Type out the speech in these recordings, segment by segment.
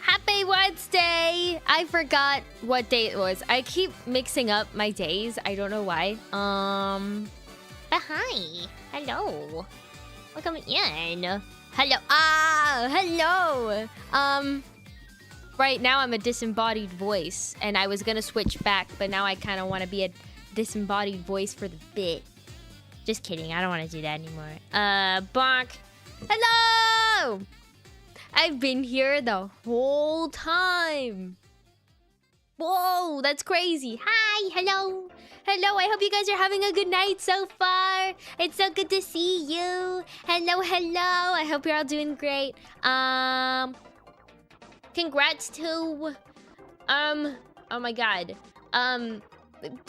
Happy Wednesday! I forgot what day it was. I keep mixing up my days. I don't know why. Hi. Hello. Welcome in. Hello. Hello. Right now I'm a disembodied voice, and I was gonna switch back, but now I kind of want to be a disembodied voice for the bit. Just kidding. I don't want to do that anymore. Bonk. Hello! I've been here the whole time. Whoa, that's crazy. Hi, hello. Hello, I hope you guys are having a good night so far. It's so good to see you. Hello, hello. I hope you're all doing great. Congrats to... oh my god.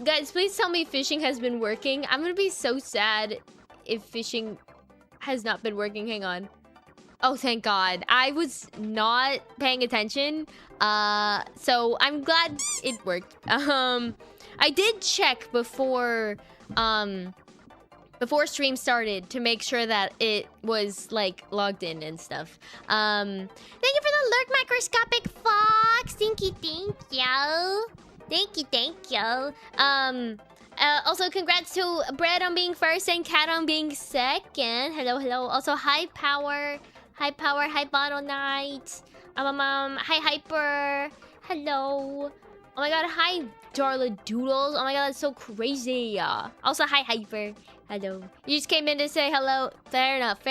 Guys, please tell me fishing has been working. I'm gonna be so sad if fishing has not been working. Hang on. Oh, thank God. I was not paying attention. So I'm glad it worked. I did check before stream started to make sure that it was like logged in and stuff. Thank you for the lurk, microscopic fox. Thank you. Thank you. Also, congrats to Bread on being first and Cat on being second. Hello. Also, High Power, High Bottle Knight. Hi Hyper. Hello. Oh my god, hi Darla Doodles. Oh my god, that's so crazy. Also, hi Hyper. Hello. You just came in to say hello. Fair enough.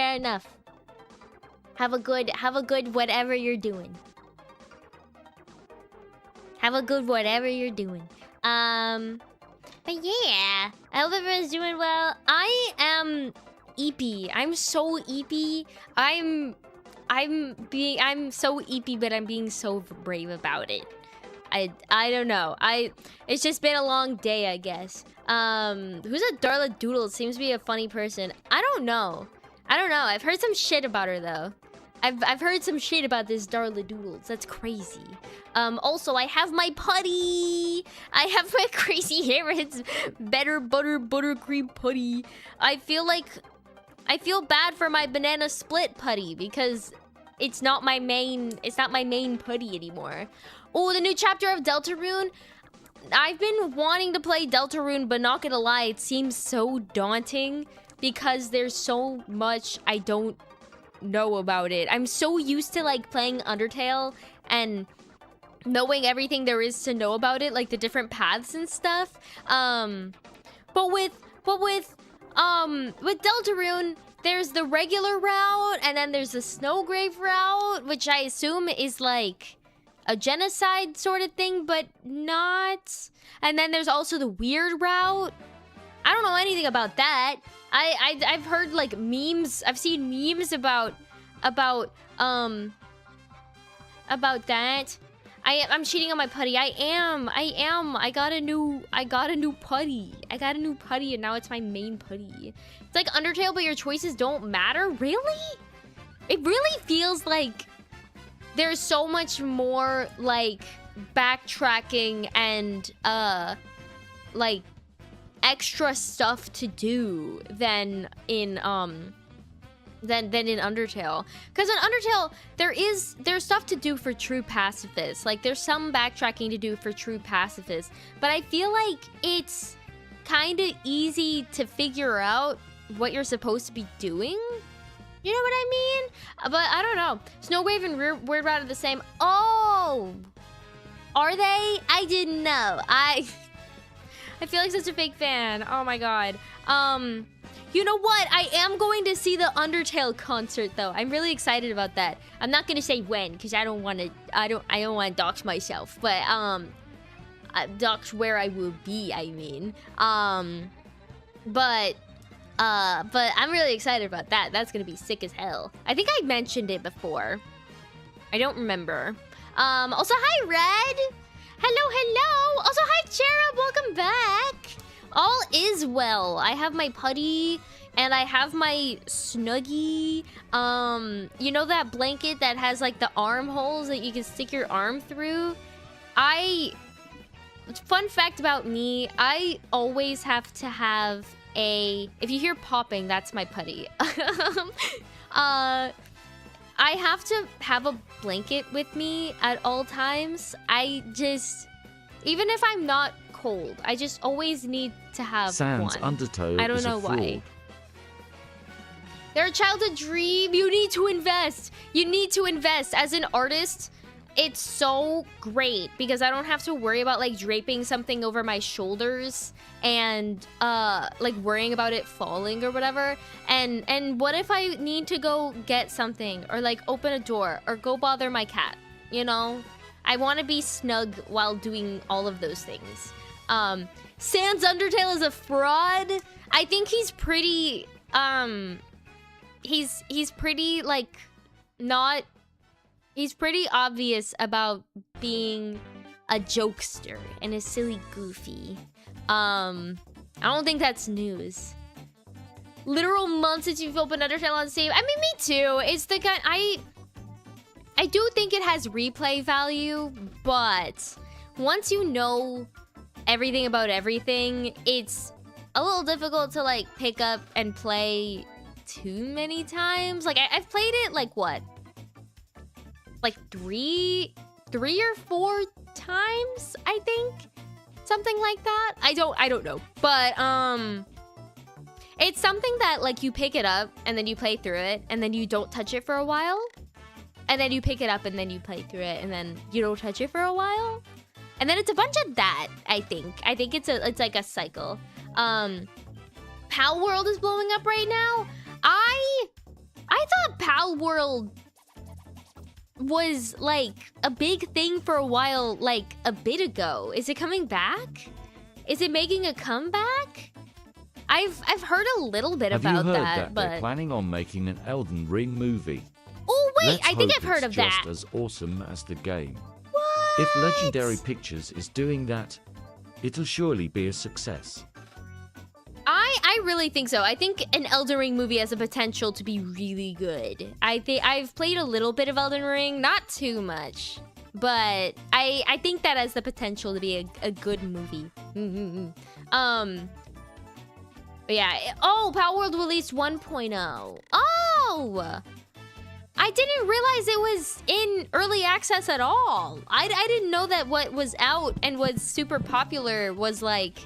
Have a good whatever you're doing. But yeah, I hope everyone's doing well. I am eepy. I'm so eepy. I'm so eepy, but I'm being so brave about it. I don't know. It's just been a long day, I guess. Who's a Darla Doodles? Seems to be a funny person. I don't know. I've heard some shit about her though. I've heard some shit about this Darla Doodles. That's crazy. Also, I have my putty. I have my crazy hair. It's better buttercream putty. I feel bad for my banana split putty because it's not my main putty anymore. Oh, the new chapter of Deltarune. I've been wanting to play Deltarune, but not gonna lie, it seems so daunting because there's so much I don't know about it. I'm so used to like playing Undertale and knowing everything there is to know about it, like the different paths and stuff. But with Deltarune, there's the regular route, and then there's the Snowgrave route, which I assume is like a genocide sort of thing, but not. And then there's also the weird route. I don't know anything about that. I've heard like memes. I've seen memes about that. I'm cheating on my putty. I am. I got a new putty. And now it's my main putty. It's like Undertale, but your choices don't matter. Really? It really feels like there's so much more like backtracking and like extra stuff to do than in Undertale. Because in Undertale, there's stuff to do for true pacifists. Like there's some backtracking to do for true pacifists, but I feel like it's kind of easy to figure out what you're supposed to be doing. You know what I mean? But I don't know. Snowgrave and Weird Route are the same. Oh, are they? I didn't know. I feel like such a fake fan. Oh my god. You know what? I am going to see the Undertale concert though. I'm really excited about that. I'm not gonna say when because I don't want to dox myself. But dox where I will be. I mean. But I'm really excited about that. That's gonna be sick as hell. I think I mentioned it before. I don't remember. Also, hi Red. Hello. Also, hi Cherub. Welcome back. All is well. I have my putty and I have my Snuggie. You know that blanket that has like the armholes that you can stick your arm through? Fun fact about me, I always have to have if you hear popping, that's my putty. I have to have a blanket with me at all times. Even if I'm not cold, I just always need to have Sans one. Undertow I don't is know a fraud. why. They're a childhood dream. You need to invest. You need to invest. As an artist, it's so great because I don't have to worry about like draping something over my shoulders and like worrying about it falling or whatever. And what if I need to go get something or like open a door or go bother my cat, you know? I want to be snug while doing all of those things. Sans Undertale is a fraud. I think he's pretty he's pretty like not he's pretty obvious about being a jokester and a silly goofy. I don't think that's news. Literal months since you've opened Undertale on Steam. I mean, me too. It's the kind I do think it has replay value, but once you know everything about everything, it's a little difficult to like pick up and play too many times. Like I've played it like what? Like three or four times, I think. Something like that. I don't know. But it's something that like you pick it up and then you play through it and then you don't touch it for a while. And then you pick it up and then you play through it and then you don't touch it for a while. And then it's a bunch of that, I think. I think it's like a cycle. Pal World is blowing up right now. I thought Pal World was like a big thing for a while, like a bit ago. Is it coming back? Is it making a comeback? I've heard a little bit about Have you heard that, but they're planning on making an Elden Ring movie? Oh wait, Let's I think hope I've heard it's of that. just as awesome as the game. What? If Legendary Pictures is doing that, it'll surely be a success. I really think so. I think an Elden Ring movie has the potential to be really good. I've played a little bit of Elden Ring, not too much, but I think that has the potential to be a good movie. But yeah. Oh, Power World released 1.0. Oh! I didn't realize it was in early access at all. I didn't know that what was out and was super popular was like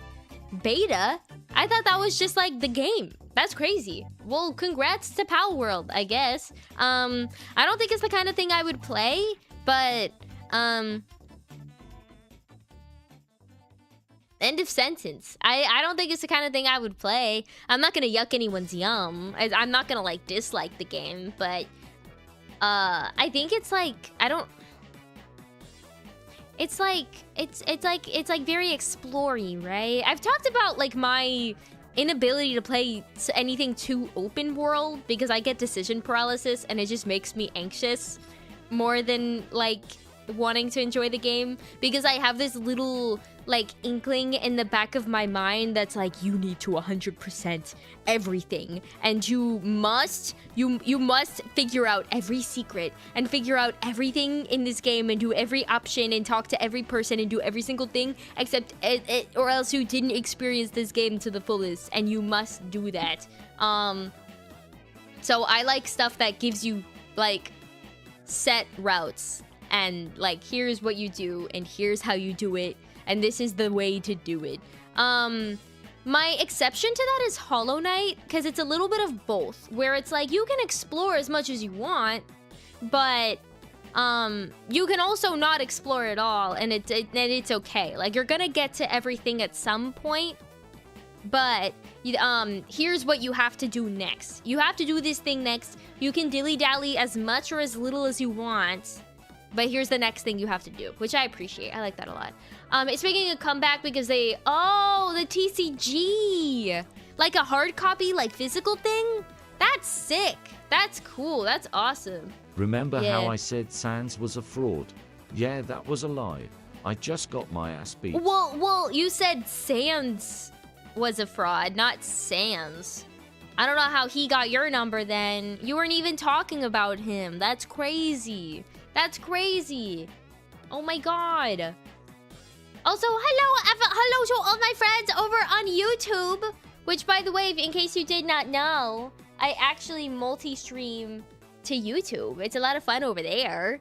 beta. I thought that was just like the game. That's crazy. Well, congrats to Pal World, I guess. I don't think it's the kind of thing I would play, but end of sentence. I don't think it's the kind of thing I would play. I'm not gonna yuck anyone's yum. I'm not gonna like dislike the game, but I think it's like it's like very exploring, right? I've talked about like my inability to play anything too open world because I get decision paralysis and it just makes me anxious more than like wanting to enjoy the game, because I have this little like inkling in the back of my mind that's like, you need to 100% everything, and you must figure out every secret and figure out everything in this game and do every option and talk to every person and do every single thing except it, or else you didn't experience this game to the fullest, and you must do that. So I like stuff that gives you like set routes and like, here's what you do and here's how you do it, and this is the way to do it. My exception to that is Hollow Knight, because it's a little bit of both, where it's like you can explore as much as you want, but you can also not explore at all, and it's okay. Like, you're gonna get to everything at some point, but here's what you have to do next. You have to do this thing next. You can dilly-dally as much or as little as you want, but here's the next thing you have to do, which I appreciate. I like that a lot. It's making a comeback because the TCG, like a hard copy, like physical thing. That's sick. That's cool. That's awesome. Remember how I said Sans was a fraud? Yeah, that was a lie. I just got my ass beat. Well, you said Sans was a fraud, not Sans. I don't know how he got your number then. You weren't even talking about him. That's crazy. That's crazy. Oh my god. Also, hello to all my friends over on YouTube. Which, by the way, in case you did not know, I actually multi-stream YouTube. It's a lot of fun over there.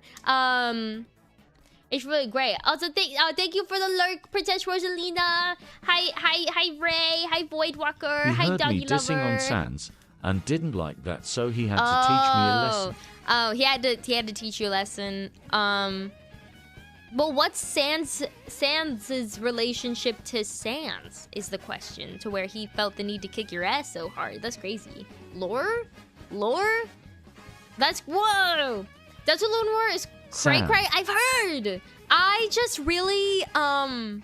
It's really great. Also, thank you for the lurk, Princess Rosalina. Hi, Ray. Hi, Voidwalker. He Hi, heard Doggy me dissing Lover. on Sans and didn't like that, so he had to teach me a lesson. Oh, he had to teach you a lesson. Well, what's Sans's relationship to Sans is the question, to where he felt the need to kick your ass so hard. That's crazy. Lore? That's whoa. That's what Lone War is. Cray. I've heard. I just really I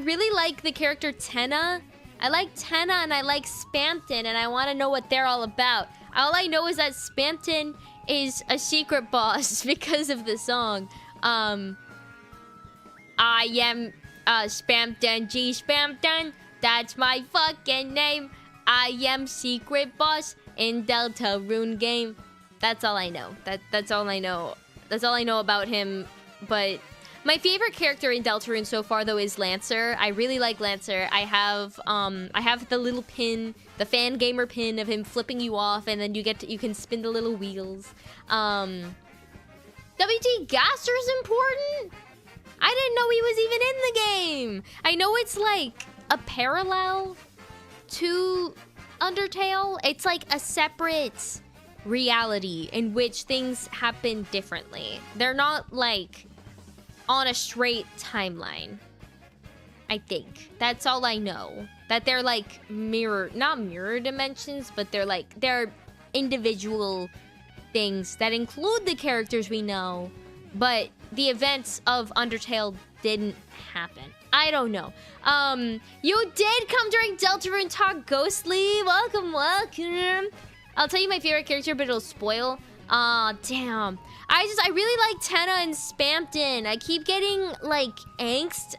really like the character Tenna. I like Tenna and I like Spamton, and I want to know what they're all about. All I know is that Spamton is a secret boss because of the song. I am Spamton G Spamton. That's my fucking name. I am secret boss in Deltarune game. That's all I know. That's all I know. That's all I know about him. But my favorite character in Deltarune so far, though, is Lancer. I really like Lancer. I have the little pin, the fan gamer pin of him flipping you off, and then you can spin the little wheels. WT Gaster's important. I didn't know he was even in the game. I know it's like a parallel to Undertale. It's like a separate reality in which things happen differently. They're not like on a straight timeline. I think that's all I know. That they're like not mirror dimensions, but they're individual things that include the characters we know, but the events of Undertale didn't happen. I don't know. You did come during Deltarune Talk, Ghostly. Welcome. I'll tell you my favorite character, but it'll spoil. Aw, damn. I really like Tenna and Spamton. I keep getting like angst.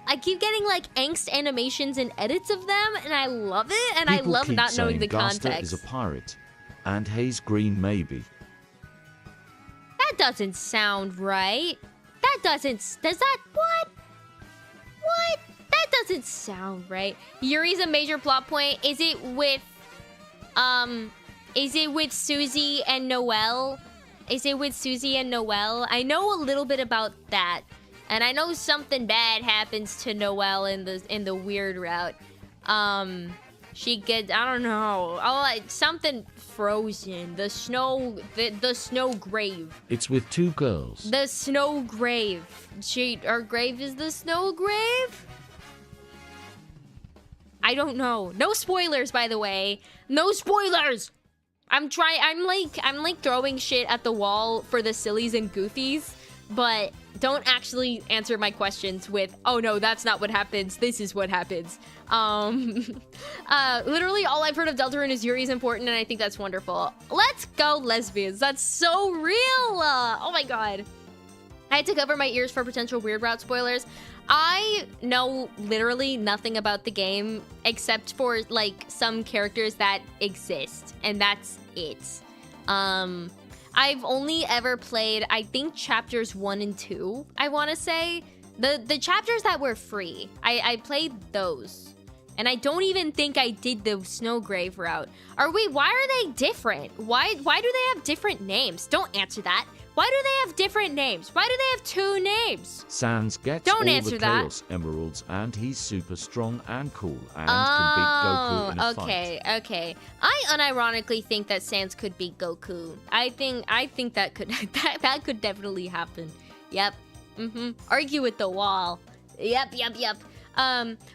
I keep getting like angst animations and edits of them, and I love it. And People I love not knowing the Gaster context. is a pirate, and Haze Green maybe. That doesn't sound right. Does that, what? What? That doesn't sound right. Yuri's a major plot point. Is it with Susie and Noelle? I know a little bit about that. And I know something bad happens to Noelle in the weird route. She gets, I don't know, something frozen. The snow grave. It's with two girls. The snow grave. Our grave is the snow grave? I don't know. No spoilers, by the way. No spoilers! I'm like throwing shit at the wall for the sillies and goofies, but don't actually answer my questions with, oh no, that's not what happens, this is what happens. Literally all I've heard of Deltarune is Yuri's important, and I think that's wonderful. Let's go, lesbians. That's so real. Oh my god. I had to cover my ears for potential Weird Route spoilers. I know literally nothing about the game except for like some characters that exist, and that's it. I've only ever played, I think, chapters 1 and 2, I want to say. The chapters that were free, I played those. And I don't even think I did the Snowgrave route. Why are they different? Why do they have different names? Don't answer that. Why do they have different names? Why do they have 2 names? Sans gets Don't all answer the that. Chaos Emeralds, and he's super strong and cool, and can beat Goku in a fight. Okay. I unironically think that Sans could beat Goku. I think that could that could definitely happen. Yep. Argue with the wall. Yep.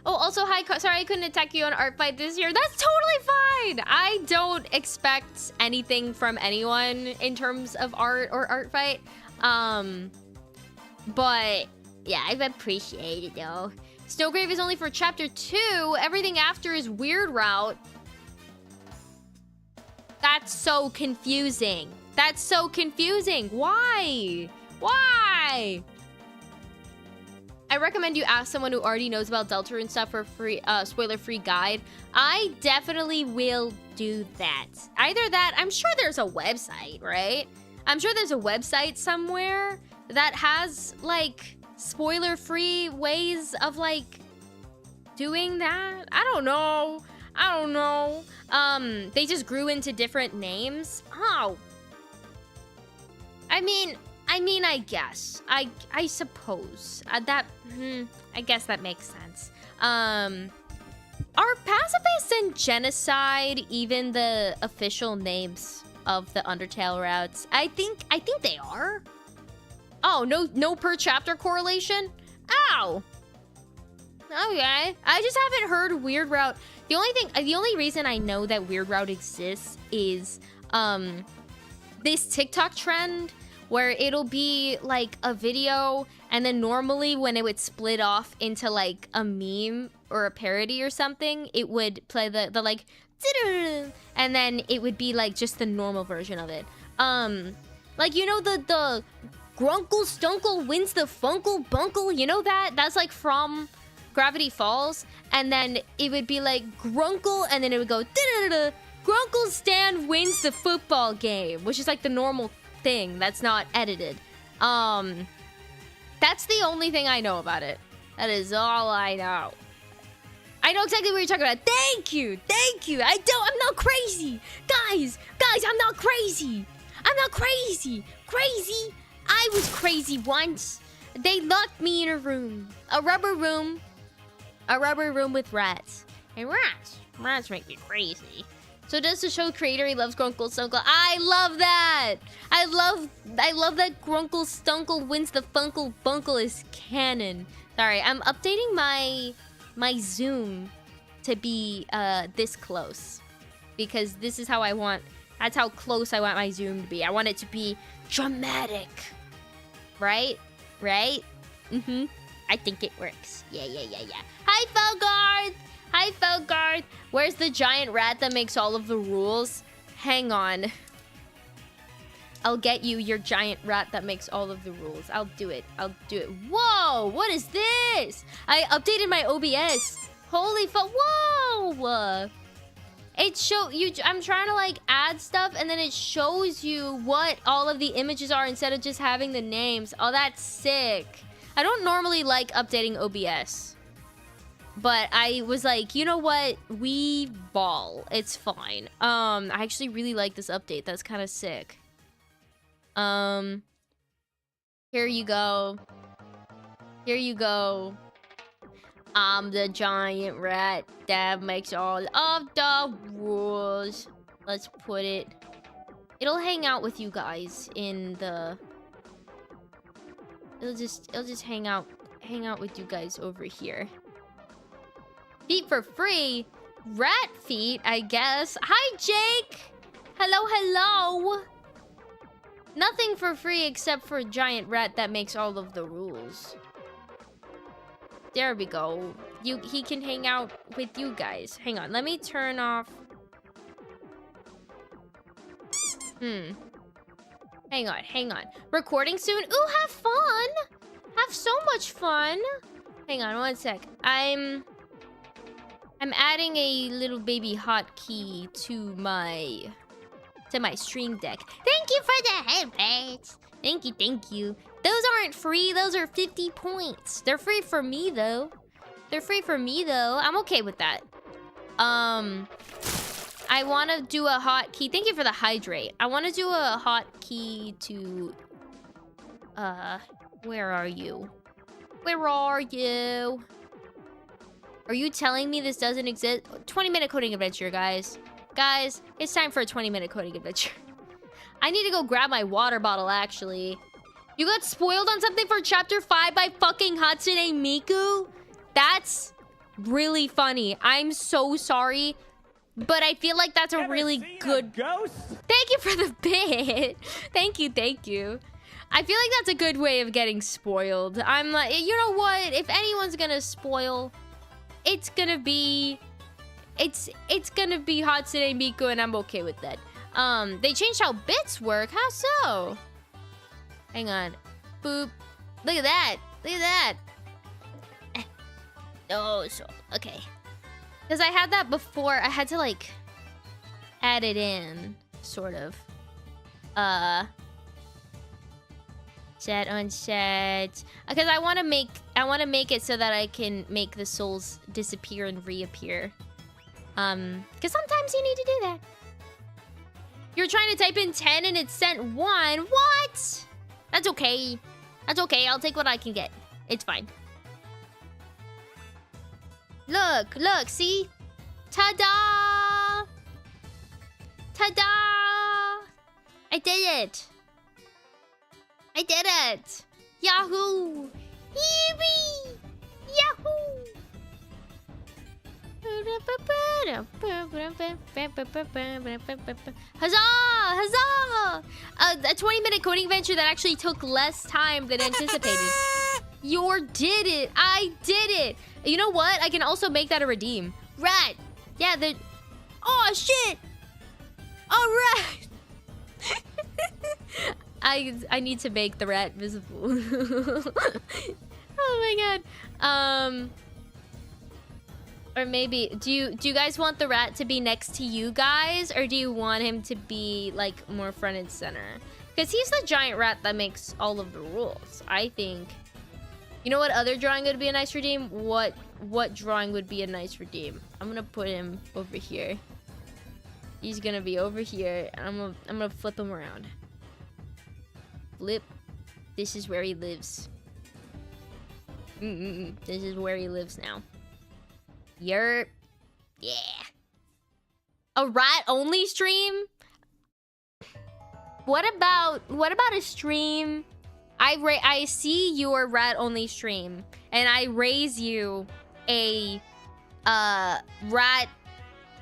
Also, hi, sorry I couldn't attack you on Art Fight this year. That's totally fine. I don't expect anything from anyone in terms of art or Art Fight. But yeah, I appreciate it though. Snowgrave is only for chapter 2. Everything after is Weird Route. That's so confusing. Why? I recommend you ask someone who already knows about Deltarune stuff for a free, spoiler-free guide. I definitely will do that. Either that, I'm sure there's a website, right? I'm sure there's a website somewhere that has, like, spoiler-free ways of, like, doing that. I don't know. They just grew into different names. Oh, I guess. I suppose. I guess that makes sense. Are pacifist and genocide even the official names of the Undertale routes? I think they are. Oh, no per chapter correlation? Ow! Okay. I just haven't heard Weird Route. The only reason I know that Weird Route exists is this TikTok trend where it'll be like a video, and then normally when it would split off into like a meme or a parody or something, it would play the like, and then it would be like just the normal version of it. Like, you know, the Grunkle Stunkle wins the Funkle Bunkle, you know that? That's like from Gravity Falls, and then it would be like Grunkle, and then it would go Grunkle Stan wins the football game, which is like the normal thing that's not edited. That's the only thing I know about it. That is all I know. I know exactly what you're talking about. Thank you. I'm not crazy. Guys, I'm not crazy. I was crazy once. They locked me in a room. A rubber room with rats. And rats make me crazy. So does the show creator, he loves Grunkle Stunkle. I love that. I love that Grunkle Stunkle wins the Funkle Bunkle is canon. Sorry, I'm updating my zoom to be this close, because this is how I want. That's how close I want my zoom to be. I want it to be dramatic. Right? I think it works. Yeah. Hi, Felgard. Where's the giant rat that makes all of the rules? Hang on. I'll get you your giant rat that makes all of the rules. I'll do it. Whoa, what is this? I updated my OBS. Holy fuck, whoa. I'm trying to like add stuff, and then it shows you what all of the images are instead of just having the names. Oh, that's sick. I don't normally like updating OBS, but I was like, you know what? We ball. It's fine. I actually really like this update. That's kind of sick. Here you go. I'm the giant rat that makes all of the rules. Let's put it. It'll hang out with you guys in the. It'll just hang out with you guys over here. Feet for free? Rat feet, I guess. Hi, Jake! Hello! Nothing for free except for a giant rat that makes all of the rules. There we go. He can hang out with you guys. Hang on, let me turn off. Hang on. Recording soon? Ooh, have fun! Have so much fun! Hang on, one sec. I'm adding a little baby hotkey to my stream deck. Thank you for the headphones. Thank you. Those aren't free. Those are 50 points. They're free for me though. I'm okay with that. I want to do a hotkey. Thank you for the hydrate. I want to do a hotkey to where are you? Are you telling me this doesn't exist? 20-minute coding adventure, guys. Guys, it's time for a 20-minute coding adventure. I need to go grab my water bottle, actually. You got spoiled on something for Chapter 5 by fucking Hatsune Miku? That's really funny. I'm so sorry, but I feel like that's a really good... ghost? Thank you for the bit. Thank you. I feel like that's a good way of getting spoiled. I'm like, you know what? If anyone's gonna spoil, it's gonna be Hatsune Miku, and I'm okay with that. They changed how bits work. How so? Hang on. Boop. Look at that. Oh, so okay. Because I had that before. I had to like add it in, sort of. Set unset. Because I want to make it so that I can make the souls disappear and reappear. Because sometimes you need to do that. You're trying to type in 10 and it sent 1. What? That's okay. That's okay. I'll take what I can get. It's fine. Look, look, see? Ta-da! Ta-da! I did it. I did it. Yahoo! Yippee! Yahoo! Huzzah! Huzzah! A 20-minute coding adventure that actually took less time than anticipated. You did it! I did it! You know what? I can also make that a redeem. Rat! Yeah, the... Oh, shit! Alright! I need to make the rat visible. Oh my god. Or maybe do you guys want the rat to be next to you guys, or do you want him to be like more front and center? Because he's the giant rat that makes all of the rules. I think. You know what other drawing would be a nice redeem? What drawing would be a nice redeem? I'm gonna put him over here. He's gonna be over here, and I'm gonna flip him around. Flip. This is where he lives. This is where he lives now. Yerp. Yeah. A rat-only stream? What about a stream? I see your rat-only stream, and I raise you a rat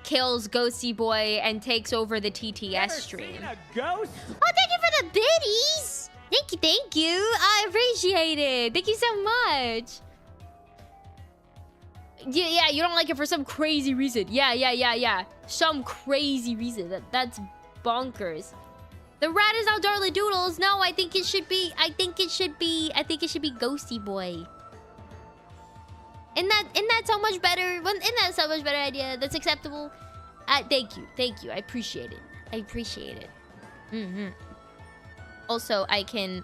kills Ghosty Boy and takes over the TTS stream. Seen a ghost? Oh, thank you for the biddies! Thank you. I appreciate it. Thank you so much. Yeah, you don't like it for some crazy reason. Yeah. Some crazy reason. That's bonkers. The rat is now Darla Doodles. No, I think it should be Ghosty Boy. Isn't that so much better? Isn't that so much better idea? That's acceptable. Thank you. I appreciate it. Also, I can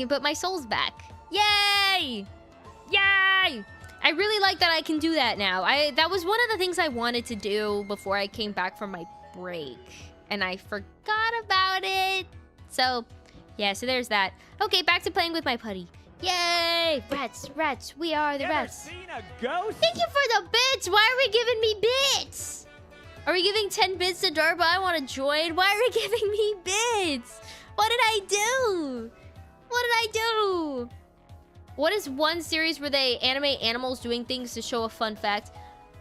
put my souls back. Yay! I really like that I can do that now. That was one of the things I wanted to do before I came back from my break, and I forgot about it. So, yeah, so there's that. Okay, back to playing with my putty. Yay! Rats, we are the rats. Seen a ghost? Thank you for the bits! Why are we giving me bits? Are we giving 10 bits to Darba? I want to join. Why are we giving me bits? What did I do? What is one series where they animate animals doing things to show a fun fact?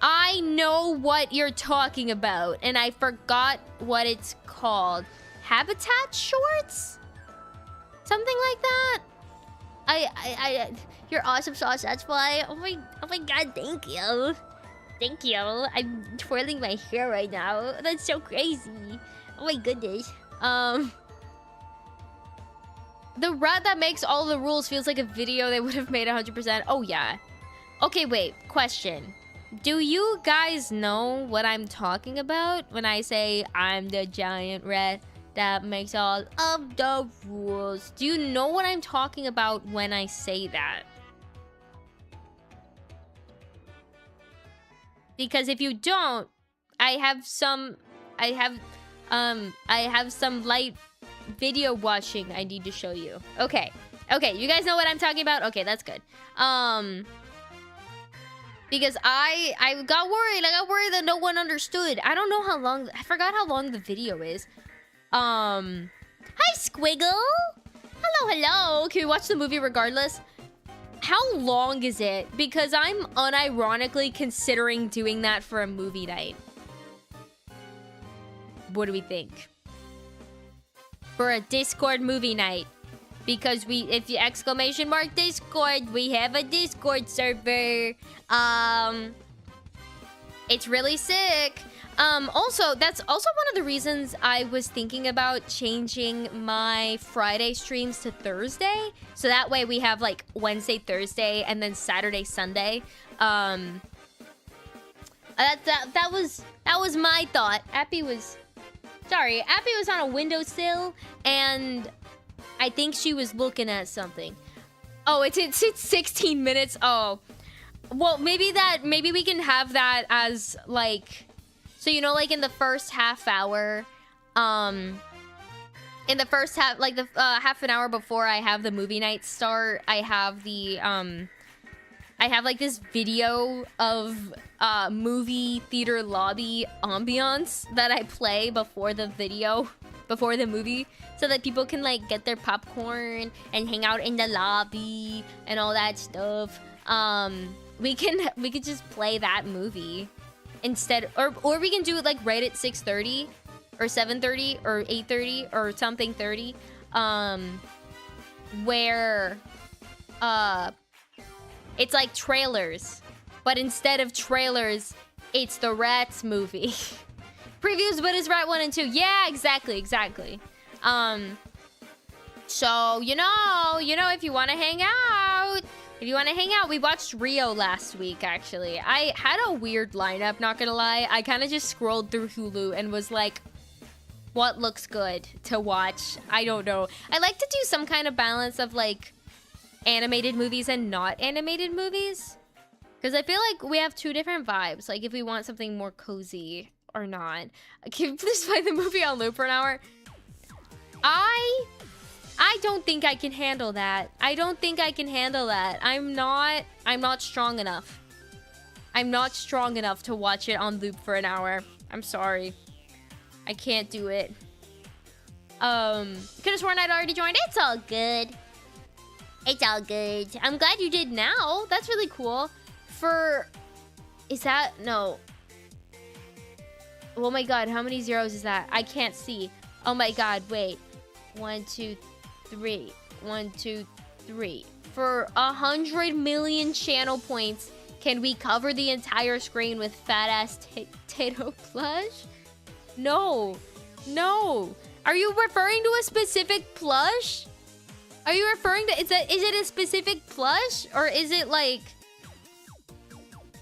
I know what you're talking about, and I forgot what it's called. Habitat Shorts? Something like that? You're awesome sauce, that's why. Oh my god, thank you. I'm twirling my hair right now. That's so crazy. Oh my goodness. The rat that makes all the rules feels like a video they would have made 100%. Oh yeah. Okay, wait, question. Do you guys know what I'm talking about when I say I'm the giant rat that makes all of the rules? Do you know what I'm talking about when I say that? Because if you don't, I have some light video watching I need to show you. Okay, you guys know what I'm talking about? Okay, that's good. Because I got worried. I got worried that no one understood. I don't know how long. I forgot how long the video is. Hi, Squiggle. Hello. Can we watch the movie regardless? How long is it? Because I'm unironically considering doing that for a movie night. What do we think? For a Discord movie night. Because if you exclamation mark Discord, we have a Discord server. It's really sick. Also, that's also one of the reasons I was thinking about changing my Friday streams to Thursday. So that way we have like Wednesday, Thursday, and then Saturday, Sunday. That was my thought. Appy was on a windowsill, and I think she was looking at something. Oh, it's 16 minutes. Oh, well, maybe we can have that as like, so you know, like in the first half hour, In the first half, like the half an hour before I have the movie night start, I have the I have like this video of movie theater lobby ambiance that I play before the video, before the movie, so that people can like get their popcorn and hang out in the lobby and all that stuff. We could just play that movie instead, or we can do it like right at 6:30 or 7:30 or 8:30 or something 30, where it's like trailers, but instead of trailers, it's the Rats movie. Previews, but it's Rat 1 and 2. Yeah, exactly. So, you know, if you want to hang out, we watched Rio last week, actually. I had a weird lineup, not gonna lie. I kind of just scrolled through Hulu and was like, what looks good to watch? I don't know. I like to do some kind of balance of like animated movies and not animated movies, because I feel like we have two different vibes, like if we want something more cozy or not. Can you please play the movie on loop for an hour? I don't think I can handle that. I'm not strong enough. I'm not strong enough to watch it on loop for an hour. I'm sorry, I can't do it. Could have sworn I'd already joined. It's all good. I'm glad you did now. That's really cool. No. Oh my god, how many zeros is that? I can't see. Oh my god, wait. 1, 2, 3. 1, 2, 3. For 100 million channel points, can we cover the entire screen with fat ass Tato plush? No. Are you referring to a specific plush? Are you referring to, is it a specific plush, or is it like,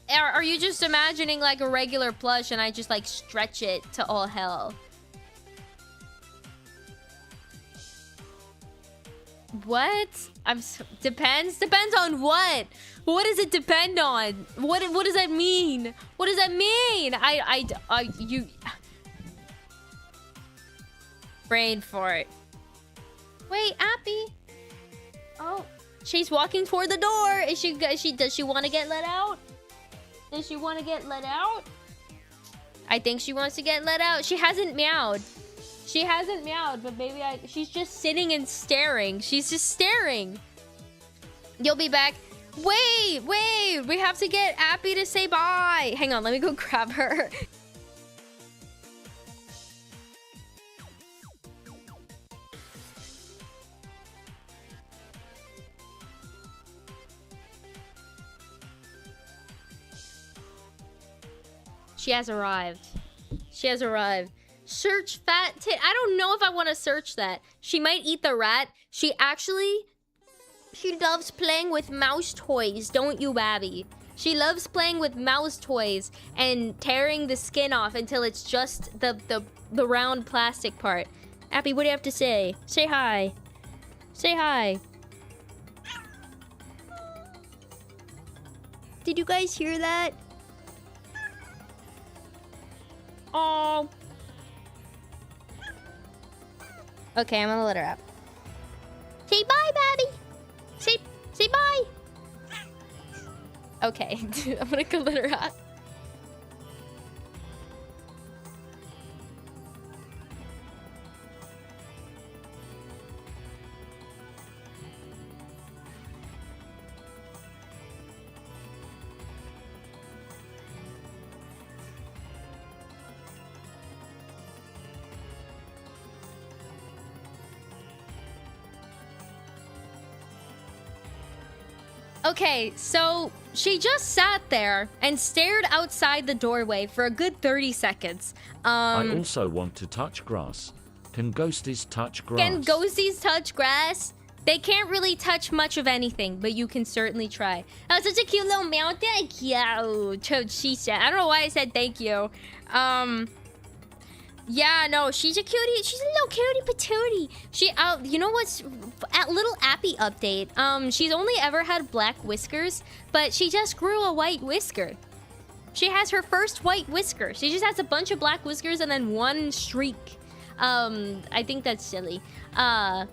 are you just imagining like a regular plush and I just like stretch it to all hell? What? Depends on what? What does it depend on? What does that mean? What does that mean? You brain fart. Wait, Appy. Oh, she's walking toward the door. Does she want to get let out? Does she want to get let out? I think she wants to get let out. She hasn't meowed. But maybe she's just sitting and staring. She's just staring. You'll be back. Wait. We have to get Appy to say bye. Hang on, let me go grab her. She has arrived. Search fat tit. I don't know if I want to search that. She might eat the rat. She loves playing with mouse toys, don't you, Abby? She loves playing with mouse toys and tearing the skin off until it's just the round plastic part. Abby, what do you have to say? Say hi. Say hi. Did you guys hear that? Oh. Okay, I'm gonna let her out. Say bye, Babby. Say bye. Okay, I'm gonna go let her out. Okay, so she just sat there and stared outside the doorway for a good 30 seconds. I also want to touch grass. Can ghosties touch grass? Can ghosties touch grass? They can't really touch much of anything, but you can certainly try. Oh, such a cute little meow. Thank you. She said. I don't know why I said thank you. Yeah, no, she's a cutie. She's a little cutie patootie. You know what's a little Appy update? She's only ever had black whiskers, but she just grew a white whisker. She has her first white whisker. She just has a bunch of black whiskers and then one streak. I think that's silly. I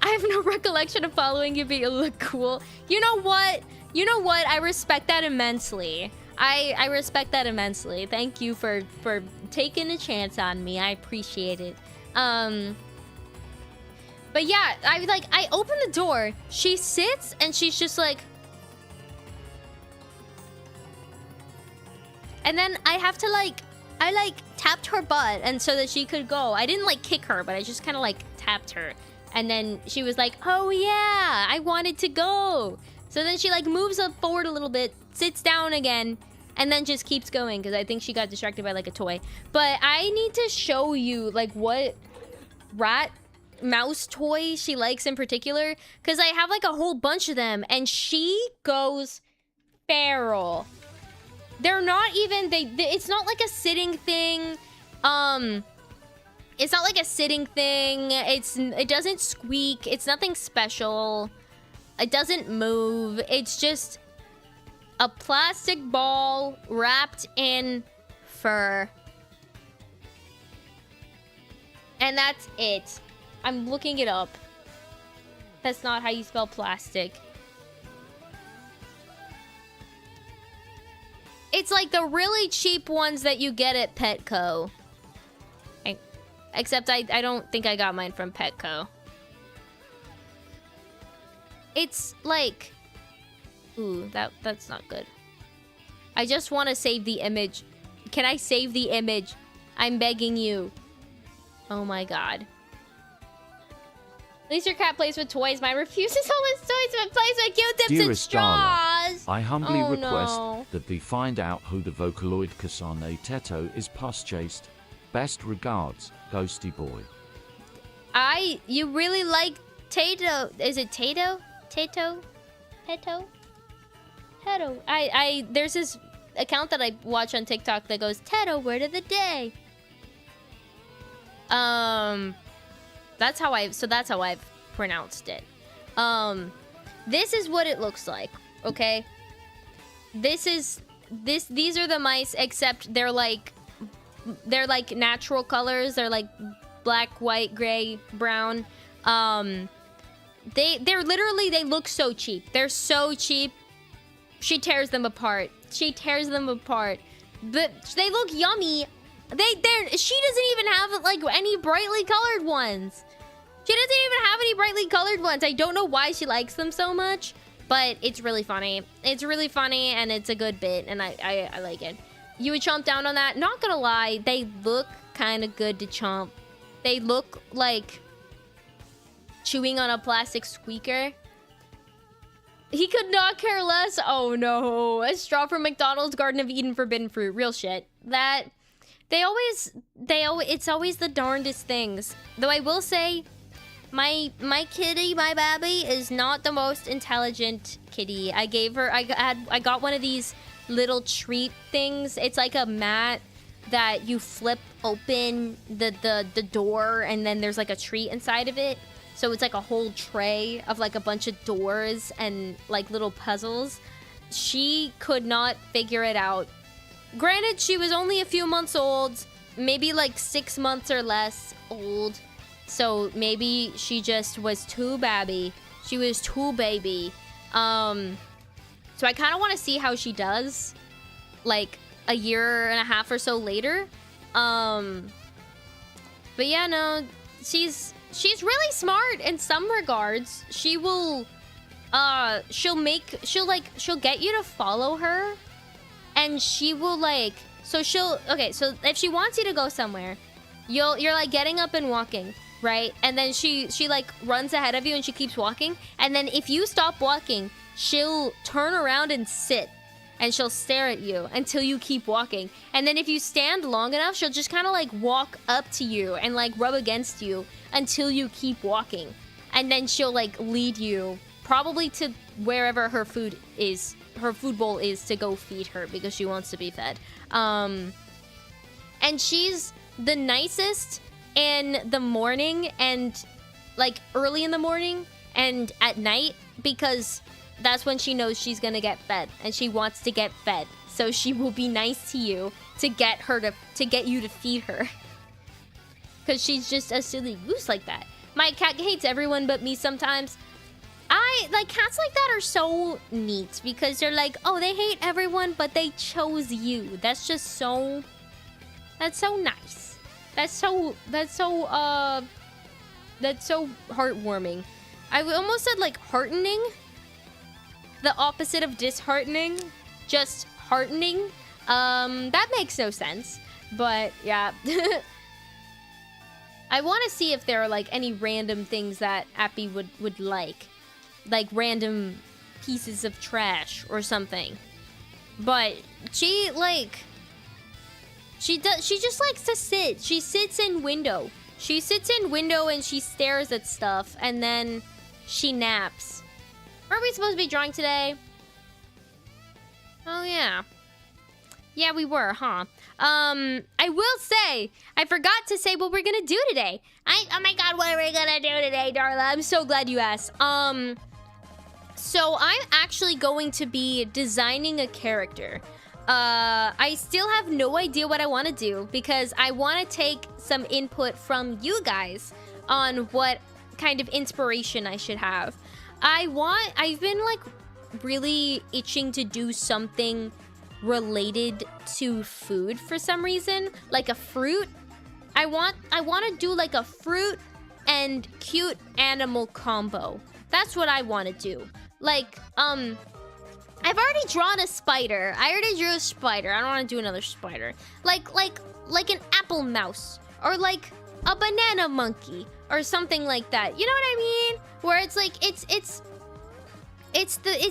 have no recollection of following you, but you look cool. You know what? You know what? I respect that immensely. I respect that immensely. Thank you for taking a chance on me. I appreciate it. But yeah, I open the door. She sits and she's just like, and then I have to I tapped her butt and so that she could go. I didn't like kick her, but I just kind of tapped her. And then she was like, oh yeah, I wanted to go. So then she moves up forward a little bit, sits down again, and then just keeps going because I think she got distracted by a toy. But I need to show you what rat mouse toy she likes in particular, because I have a whole bunch of them and she goes feral. They're not even it's not a sitting thing. It's not a sitting thing. It doesn't squeak. It's nothing special. It doesn't move. It's just a plastic ball wrapped in fur. And that's it. I'm looking it up. That's not how you spell plastic. It's the really cheap ones that you get at Petco. Except I don't think I got mine from Petco. It's ooh, that's not good. I just want to save the image. Can I save the image? I'm begging you. Oh my god. At least your cat plays with toys. Mine refuses all his toys but plays with Q-tips and straws. Darla, I humbly request no. that thee find out who the Vocaloid Kasane Teto is pus-chased. Best regards, Ghosty Boy. You really like Tato. Is it Tato? Tato? Tato? Tato. There's this account that I watch on TikTok that goes, Tato, word of the day. That's how I've pronounced it. This is what it looks like, okay? These are the mice, except they're natural colors. They're black, white, gray, brown. They look so cheap. They're so cheap. She tears them apart. But they look yummy. She doesn't even have any brightly colored ones. I don't know why she likes them so much, but it's really funny. It's really funny and it's a good bit and I like it. You would chomp down on that? Not gonna lie, they look kind of good to chomp. They look like chewing on a plastic squeaker. He could not care less. Oh no, a straw from McDonald's Garden of Eden forbidden fruit. Real shit. It's always the darndest things. Though I will say, my kitty, my babby, is not the most intelligent kitty. I got one of these little treat things. It's like a mat that you flip open the door and then there's a treat inside of it. So it's a whole tray of a bunch of doors and little puzzles. She could not figure it out. Granted, she was only a few months old, maybe 6 months or less old. So maybe she just was too babby. She was too baby. So I kind of want to see how she does, a year and a half or so later. But yeah, no, she's really smart in some regards. She'll get you to follow her. And she will so if she wants you to go somewhere, you're getting up and walking, right? And then she runs ahead of you and she keeps walking. And then if you stop walking, she'll turn around and sit and she'll stare at you until you keep walking. And then if you stand long enough, she'll just kind of walk up to you and rub against you until you keep walking. And then she'll lead you probably to wherever her food bowl is to go feed her because she wants to be fed. And she's the nicest in the morning and early in the morning and at night because that's when she knows she's gonna get fed and she wants to get fed. So she will be nice to you to get you to feed her. because she's just a silly goose like that. My cat hates everyone but me sometimes. Cats like that are so neat because they're like, oh, they hate everyone, but they chose you. That's just so... That's so nice. That's so heartwarming. I almost said, like, heartening. The opposite of disheartening. Just heartening. That makes no sense. But, yeah. I want to see if there are, like, any random things that Appy would like. Like, random pieces of trash or something. But she, like... She just likes to sit. She sits in window. She sits in window and she stares at stuff. And then she naps. Aren't we supposed to be drawing today? Oh, yeah. Yeah, we were, huh? I will say, I forgot to say what we're gonna do today. Oh my god, what are we gonna do today, Darla? I'm so glad you asked. So I'm actually going to be designing a character. I still have no idea what I want to do because I want to take some input from you guys on what kind of inspiration I should have. I've been like really itching to do something related to food for some reason, like a fruit. I want to do like a fruit and cute animal combo. That's what I want to do. Like, I've already drawn a spider. I already drew a spider. I don't want to do another spider. Like an apple mouse. Or like a banana monkey. Or something like that. You know what I mean? Where it's like, it's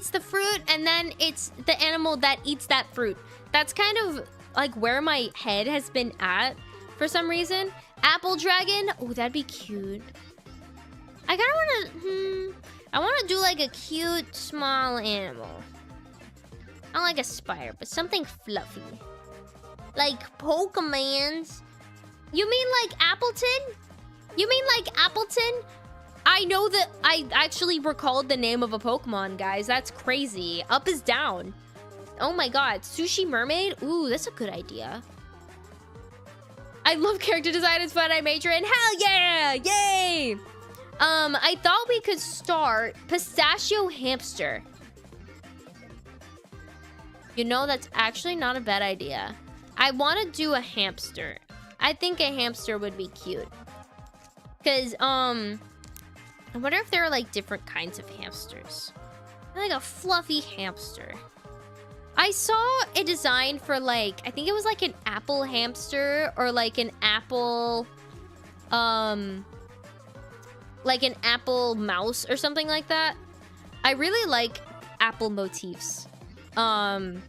the fruit and then it's the animal that eats that fruit. That's kind of like where my head has been at for some reason. Apple dragon. Oh, that'd be cute. I kind of want to... I want to do like a cute small animal. Not like a spider, but something fluffy. Like Pokemons. You mean like Appleton? You mean like Appleton? I know that I actually recalled the name of a Pokemon, guys. That's crazy. Up is down. Oh my god. Sushi Mermaid? Ooh, that's a good idea. I love character design. It's fun. I major in. Hell yeah! Yay! I thought we could start Pistachio Hamster. You know, that's actually not a bad idea. I want to do a hamster. I think a hamster would be cute. Because, I wonder if there are, like, different kinds of hamsters. Like a fluffy hamster. I saw a design for, like, I think it was, like, an apple hamster. Or, like, an apple, like an apple mouse or something like that. I really like apple motifs. I'm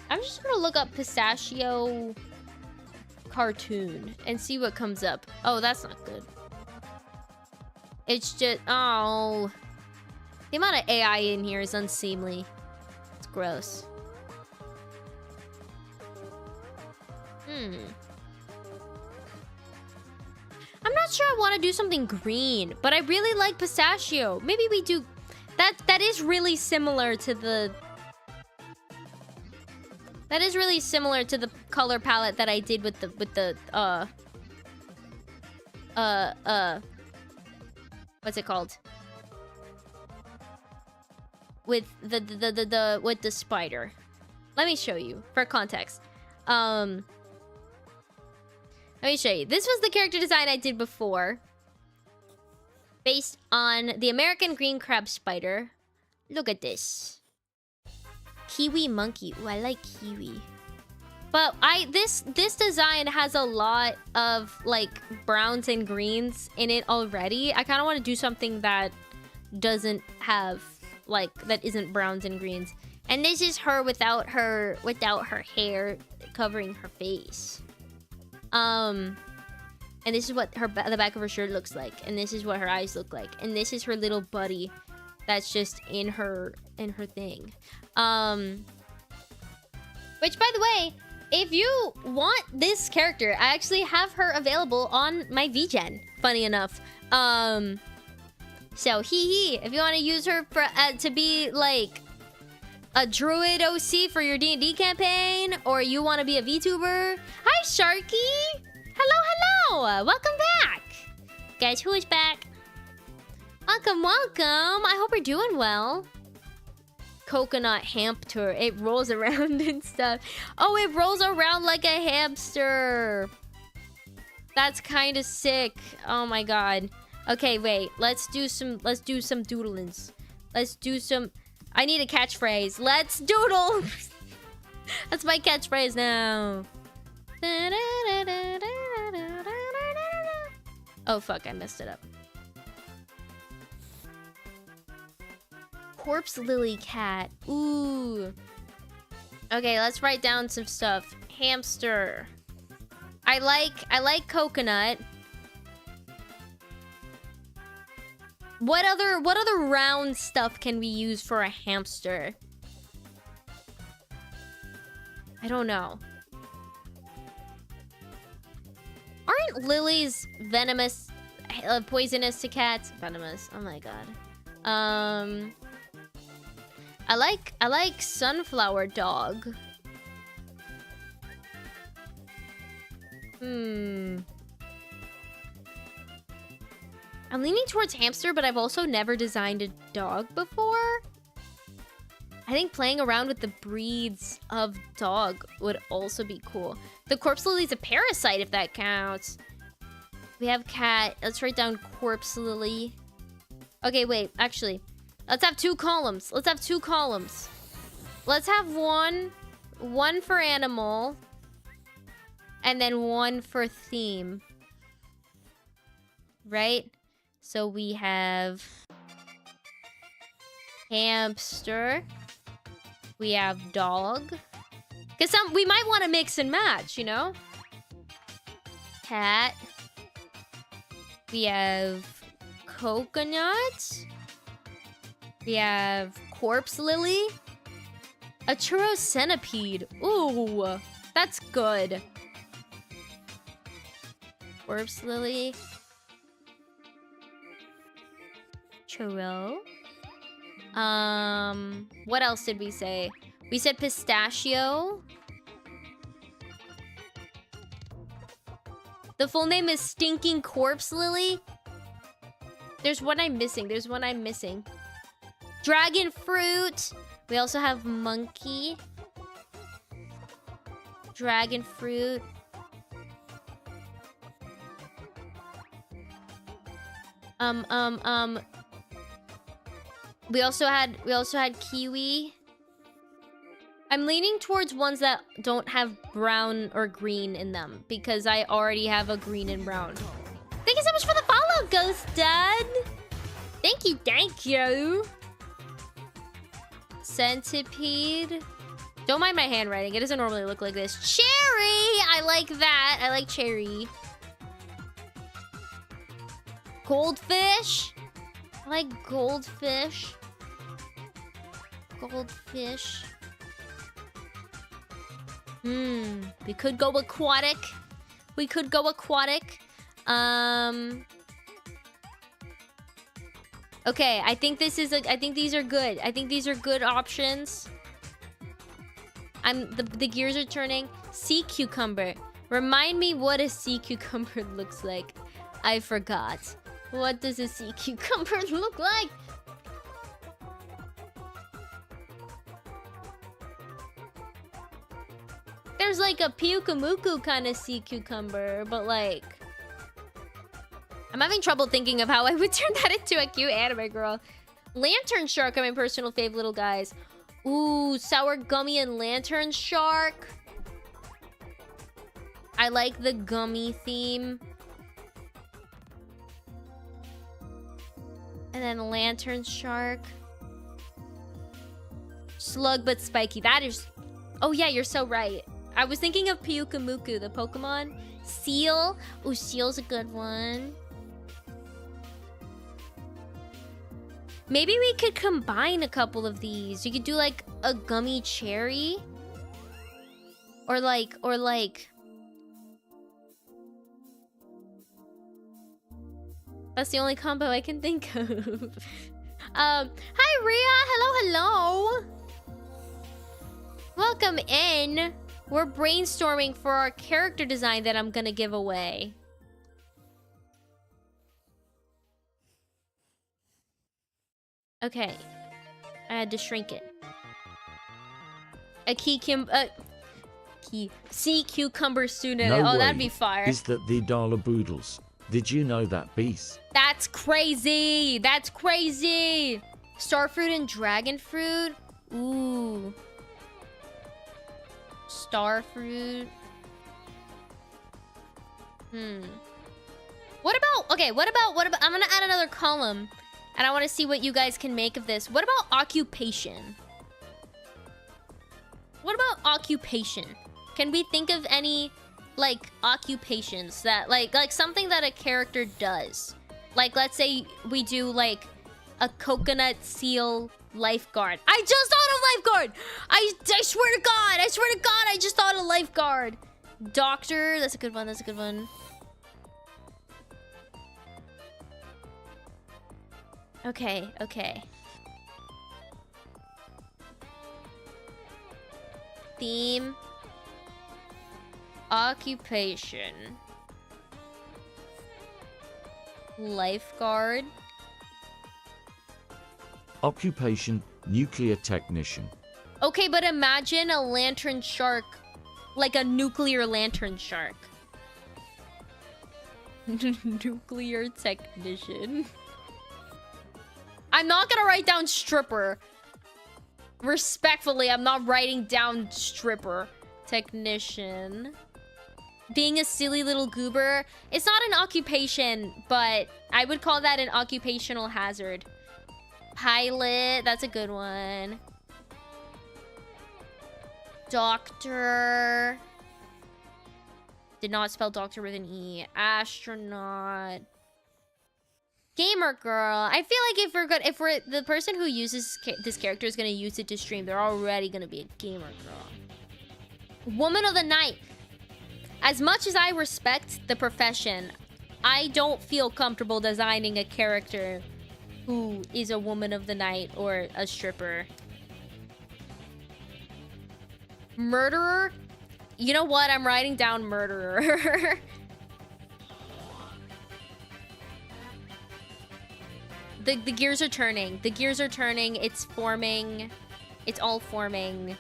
just gonna look up pistachio cartoon and see what comes up. Oh, that's not good. It's just... Oh. The amount of AI in here is unseemly. It's gross. I'm not sure I want to do something green, but I really like pistachio. Maybe we do... That is really similar to the... That is really similar to the color palette that I did with the what's it called? With the spider. Let me show you for context. Let me show you. This was the character design I did before. Based on the American green crab spider. Look at this. Kiwi monkey. Ooh, I like kiwi. But this design has a lot of like browns and greens in it already. I kind of want to do something that doesn't have like that isn't browns and greens. And this is her without her hair covering her face. And this is what the back of her shirt looks like, and this is what her eyes look like, and this is her little buddy that's just in her thing. Which, by the way, if you want this character, I actually have her available on my VGen, funny enough. So if you want to use her for to be like a druid OC for your D&D campaign, or you want to be a VTuber. Hi, Sharky. Hello. Welcome back. Guys, who is back? Welcome. I hope you're doing well. Coconut hamster. It rolls around and stuff. Oh, it rolls around like a hamster. That's kind of sick. Oh my god. Okay, wait. Let's do some doodlings. Let's do some... I need a catchphrase. Let's doodle. That's my catchphrase now. Oh fuck, I messed it up. Corpse lily cat. Ooh. Okay, let's write down some stuff. Hamster. I like coconut. What other round stuff can we use for a hamster? I don't know. Aren't lilies venomous, poisonous to cats? Venomous. Oh my god. I like sunflower dog. I'm leaning towards hamster, but I've also never designed a dog before. I think playing around with the breeds of dog would also be cool. The corpse lily's a parasite, if that counts. We have cat. Let's write down corpse lily. Okay, wait. Actually, let's have 2 columns. Let's have one for animal, and then one for theme. Right? So we have hamster. We have dog. Because we might want to mix and match, you know? Cat. We have coconut. We have corpse lily. A churro centipede. Ooh, that's good. Corpse lily. Churro. What else did we say? We said pistachio. The full name is Stinking Corpse Lily. There's one I'm missing. Dragon fruit. We also have monkey. Dragon fruit. We also had kiwi. I'm leaning towards ones that don't have brown or green in them because I already have a green and brown. Thank you so much for the follow, Ghost Dad. Thank you. Centipede. Don't mind my handwriting. It doesn't normally look like this. Cherry! I like that. I like cherry. Goldfish. I like goldfish. Goldfish. We could go aquatic. Okay, I think these are good. I think these are good options. The gears are turning. Sea cucumber. Remind me what a sea cucumber looks like. I forgot. What does a sea cucumber look like? There's like a Pyukamuku kind of sea cucumber, but like... I'm having trouble thinking of how I would turn that into a cute anime girl. Lantern shark are my personal fave little guys. Ooh, sour gummy and lantern shark. I like the gummy theme. And then lantern shark. Slug but spiky. That is... Oh yeah, you're so right. I was thinking of Pyukamuku, the Pokemon. Seal. Ooh, seal's a good one. Maybe we could combine a couple of these. You could do like a gummy cherry. Or like... That's the only combo I can think of. Hi Rhea, hello. Welcome in. We're brainstorming for our character design that I'm gonna give away. Okay. I had to shrink it. A sea cucumber student. No Oh, way. that'd be fire. Is that the Darla Doodles? Did you know that beast? That's crazy. That's crazy. Starfruit and dragon fruit. Ooh. Starfruit. What about, okay, what about, I'm gonna add another column and I want to see what you guys can make of this. What about occupation? What about occupation? Can we think of any, like, occupations that, like something that a character does? Like, let's say we do, like, a coconut seal lifeguard. I just thought of lifeguard! I swear to God, I just thought of lifeguard. Doctor, that's a good one, that's a good one. Okay, okay. Theme. Occupation. Lifeguard. Occupation, nuclear technician. Okay, but imagine a lantern shark. Like a nuclear lantern shark. Nuclear technician. I'm not gonna write down stripper. Respectfully, I'm not writing down stripper. Technician. Being a silly little goober. It's not an occupation, but I would call that an occupational hazard. Pilot, that's a good one. Doctor. Did not spell doctor with an E. Astronaut. Gamer girl. I feel like if we're the person who uses this character is gonna use it to stream, they're already gonna be a gamer girl. Woman of the night. As much as I respect the profession, I don't feel comfortable designing a character who is a woman of the night or a stripper. Murderer? You know what? I'm writing down murderer. The gears are turning. The gears are turning. It's forming. It's all forming.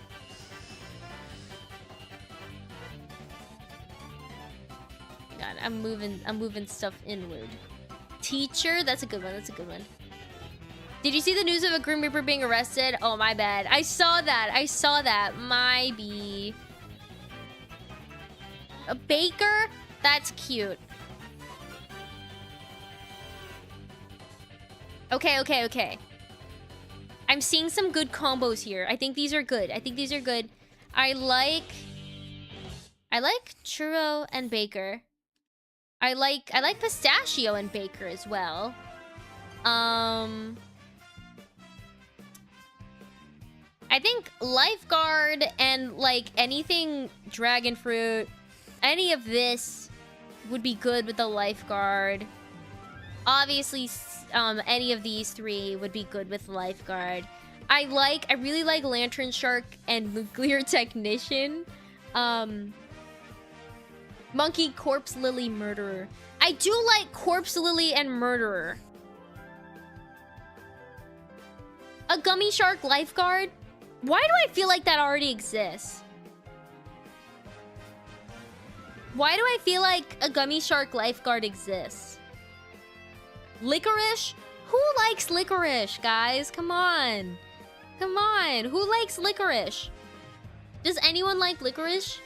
God, I'm moving stuff inward. Teacher? That's a good one. That's a good one. Did you see the news of a Grim Reaper being arrested? Oh, my bad. I saw that. I saw that. My bee. A baker? That's cute. Okay, okay, okay. I'm seeing some good combos here. I think these are good. I think these are good. I like churro and baker. I like pistachio and baker as well. I think lifeguard and like anything dragon fruit, any of this would be good with the lifeguard. Obviously, any of these three would be good with lifeguard. I really like lantern shark and nuclear technician. Monkey, corpse lily, murderer. I do like corpse lily and murderer. A gummy shark lifeguard? Why do I feel like that already exists? Why do I feel like a gummy shark lifeguard exists? Licorice? Who likes licorice, guys? Come on. Come on. Who likes licorice? Does anyone like licorice?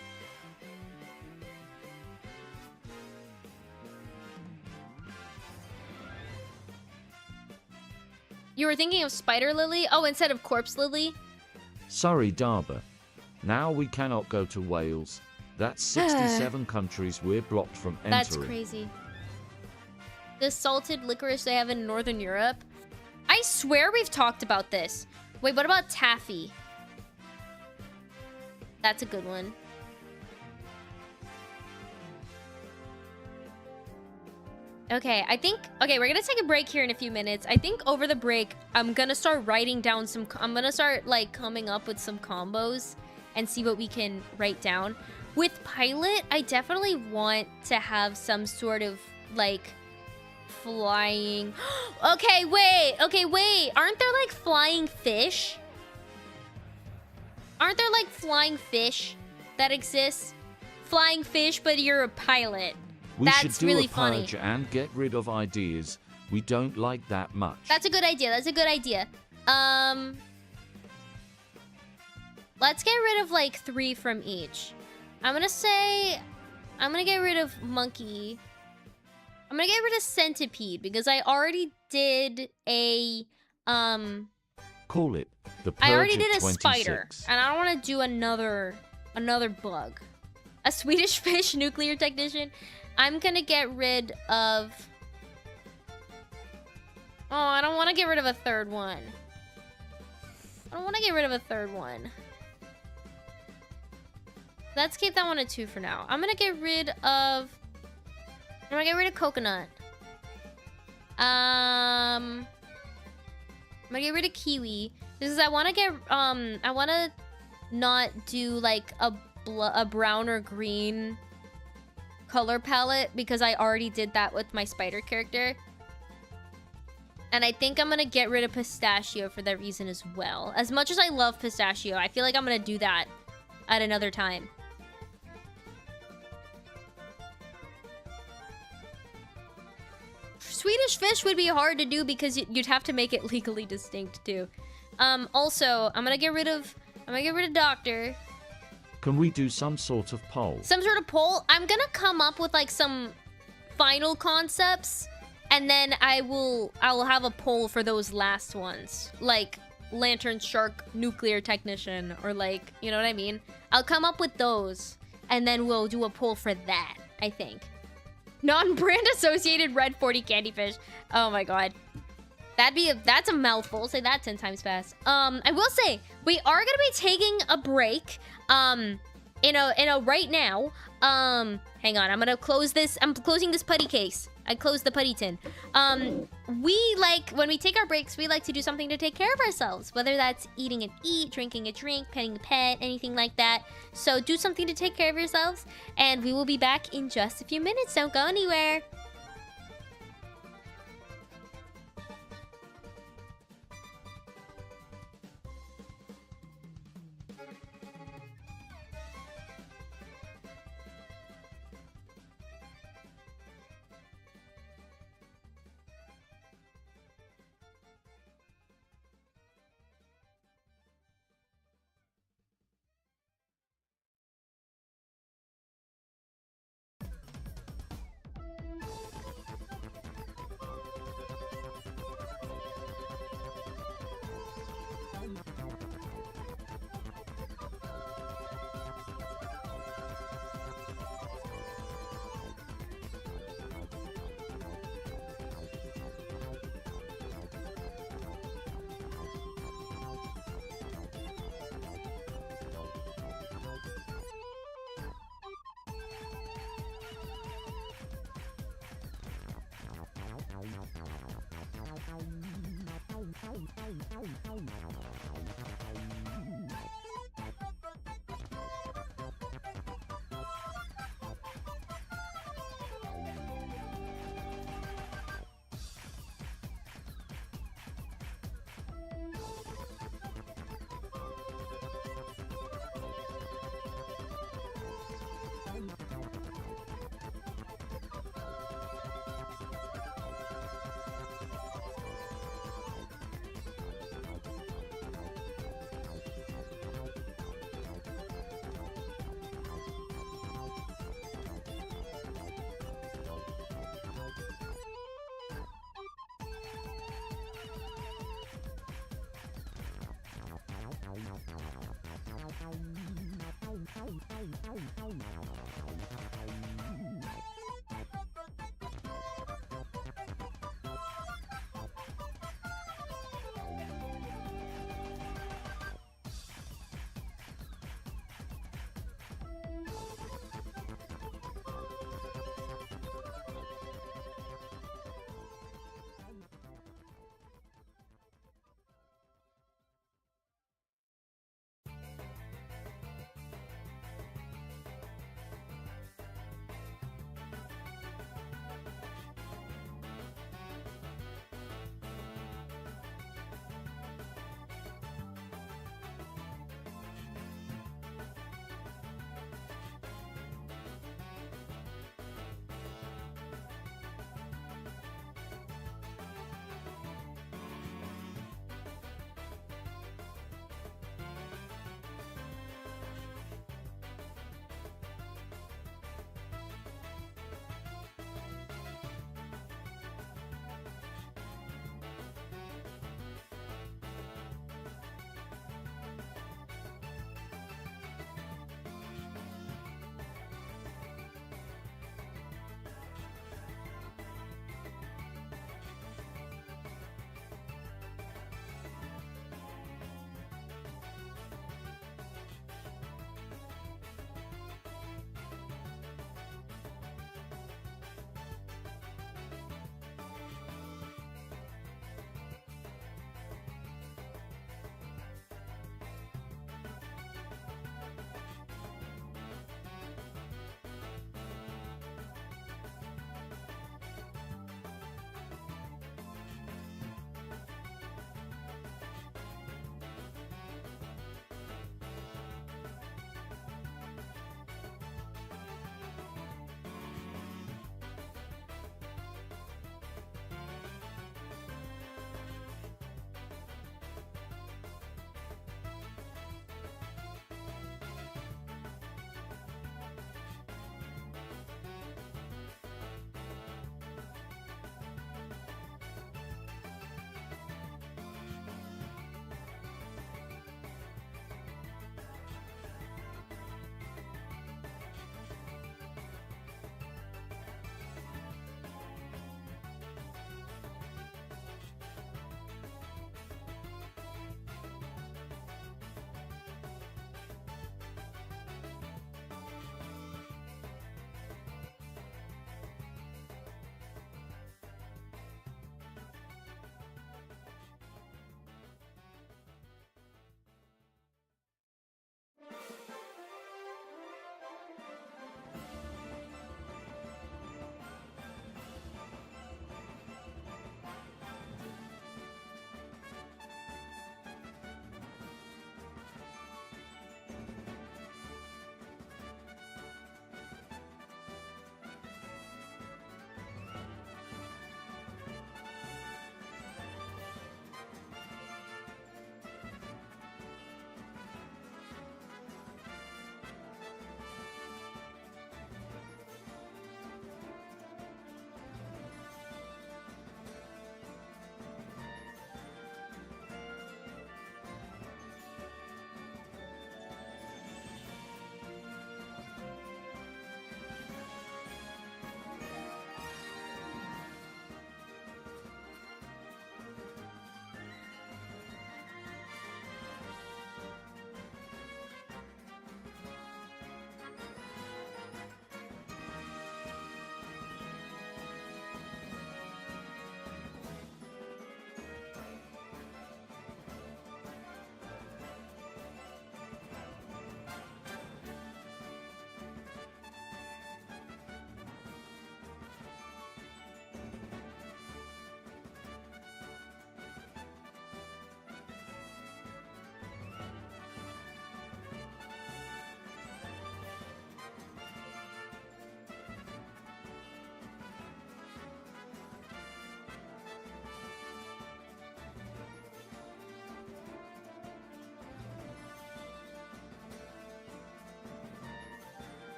You were thinking of spider lily? Oh, instead of corpse lily? Sorry, Darba. Now we cannot go to Wales. That's 67 countries we're blocked from entering. That's crazy. The salted licorice they have in Northern Europe? I swear we've talked about this. Wait, what about taffy? That's a good one. Okay, okay, we're gonna take a break here in a few minutes. I think over the break, I'm gonna start writing down I'm gonna start, like, coming up with some combos. and see what we can write down. With pilot, I definitely want to have some sort of, like, flying... Okay, wait! Aren't there, like, flying fish? Aren't there, like, flying fish that exist? Flying fish, but you're a pilot. We That's should do really a funny. purge and get rid of ideas we don't like that much. That's a good idea. That's a good idea. Let's get rid of, like, 3 from each. I'm gonna say... I'm gonna get rid of monkey. I'm gonna get rid of centipede, because I already did a, Call it the purge I already of did a 26. spider, and I don't want to do another bug. A Swedish fish nuclear technician. I'm gonna get rid of... Oh, I don't want to get rid of a third one. Let's keep that one at 2 for now. I'm gonna get rid of coconut. I'm gonna get rid of kiwi. Because I want to get, I want to not do, like, a brown or green color palette, because I already did that with my spider character. And I think I'm gonna get rid of pistachio for that reason as well. As much as I love pistachio, I feel like I'm gonna do that at another time. Swedish fish would be hard to do because you'd have to make it legally distinct too. Also, I'm gonna get rid of doctor. Can we do some sort of poll? Some sort of poll? I'm gonna come up with, like, some final concepts, and then I will have a poll for those last ones. Like, lantern shark nuclear technician, or, like, you know what I mean? I'll come up with those, and then we'll do a poll for that, I think. Non-brand associated red 40 candy fish. Oh my god. That's a mouthful. Say that 10 times fast. I will say, we are gonna be taking a break. Right now. Hang on, I'm gonna close this. I'm closing this putty case. I closed the putty tin. When we take our breaks, we like to do something to take care of ourselves. Whether that's eating and eat, drinking a drink, petting a pet, anything like that. So do something to take care of yourselves. And we will be back in just a few minutes. Don't go anywhere.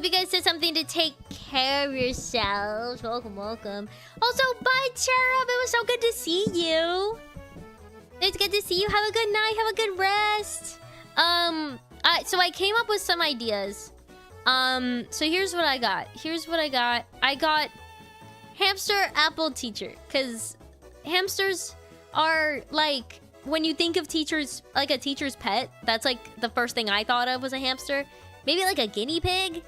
you guys did something to take care of yourselves. Welcome, welcome. Also, bye, Cherub. It was so good to see you. It's good to see you. Have a good night. Have a good rest. So I came up with some ideas. So here's what I got. I got hamster apple teacher. Because hamsters are like, when you think of teachers, like a teacher's pet, that's like the first thing I thought of was a hamster. Maybe like a guinea pig?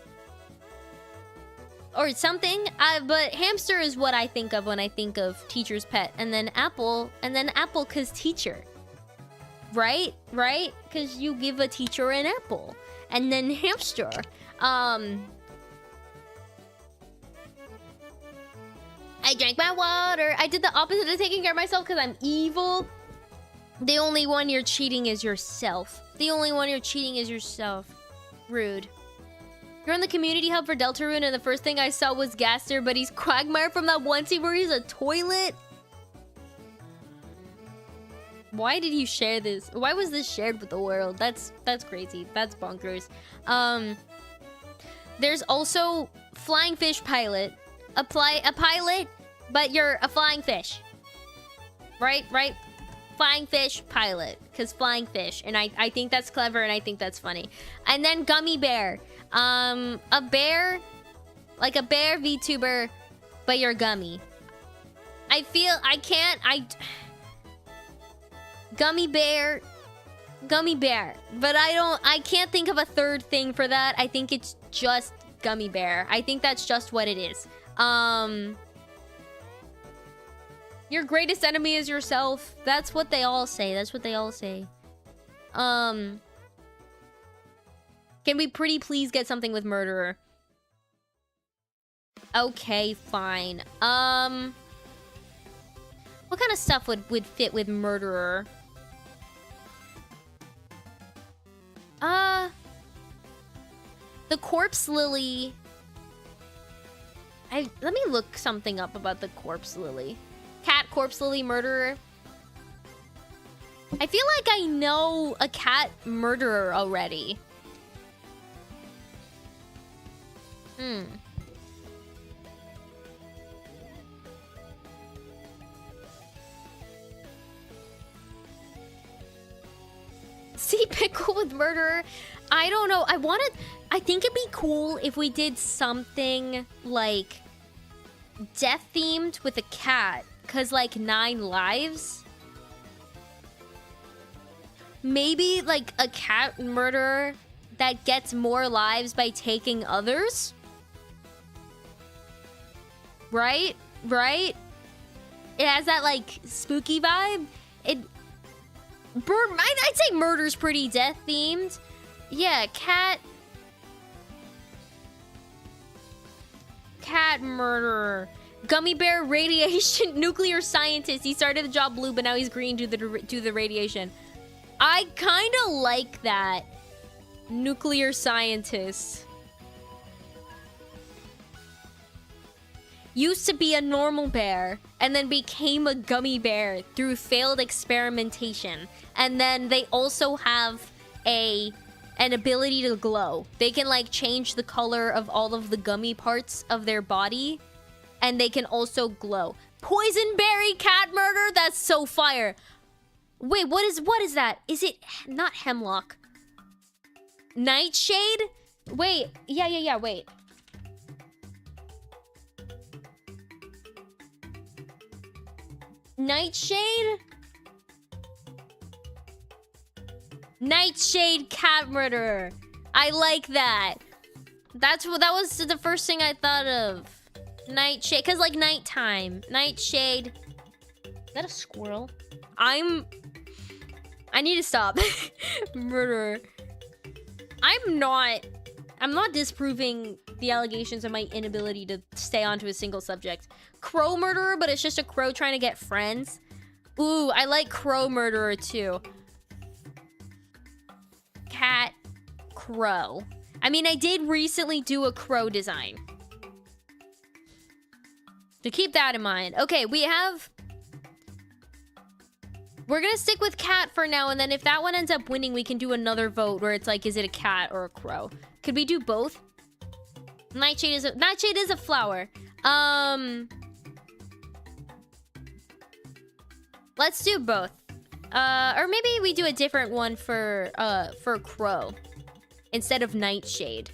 Or something. But hamster is what I think of when I think of teacher's pet. And then apple cause teacher. Right? Cause you give a teacher an apple. And then hamster. I drank my water. I did the opposite of taking care of myself because I'm evil. The only one you're cheating is yourself. Rude. You're on the community hub for Deltarune and the first thing I saw was Gaster, but he's Quagmire from that one scene where he's a toilet. Why did you share this? Why was this shared with the world? That's crazy. That's bonkers. There's also Flying Fish Pilot. A pilot, but you're a flying fish. Right? Flying Fish Pilot. Because flying fish. And I think that's clever and I think that's funny. And then Gummy Bear. A bear. Like a bear VTuber, but you're gummy. Gummy bear. But I can't think of a third thing for that. I think it's just Gummy Bear. I think that's just what it is. Your greatest enemy is yourself. That's what they all say. Can we pretty please get something with murderer? Okay, fine. What kind of stuff would fit with murderer? The corpse lily. Let me look something up about the corpse lily. Cat corpse lily murderer. I feel like I know a cat murderer already. Sea pickle with murderer. I don't know. I think it'd be cool if we did something like death themed with a cat. Cause like 9 lives. Maybe like a cat murderer that gets more lives by taking others. Right? It has that like spooky vibe. I'd say murder's pretty death themed. Yeah, cat murderer. Gummy bear radiation nuclear scientist. He started the job blue, but now he's green due to the radiation. I kind of like that. Nuclear scientist. Used to be a normal bear and then became a gummy bear through failed experimentation. And then they also have an ability to glow. They can like change the color of all of the gummy parts of their body. And they can also glow. Poison berry cat murder? That's so fire. Wait, what is that? Is it not hemlock? Nightshade? Wait, yeah, wait. Nightshade? Nightshade cat murderer. I like that. That was the first thing I thought of. Nightshade, cause like nighttime. Nightshade. Is that a squirrel? I need to stop. Murderer. I'm not disproving the allegations of my inability to stay onto a single subject. Crow murderer, but it's just a crow trying to get friends. Ooh, I like crow murderer too. Cat crow. I mean, I did recently do a crow design. So keep that in mind. Okay, we're gonna stick with cat for now, and then if that one ends up winning, we can do another vote where it's like, is it a cat or a crow? Could we do both? Nightshade is a flower. Let's do both. Or maybe we do a different one for crow. Instead of nightshade.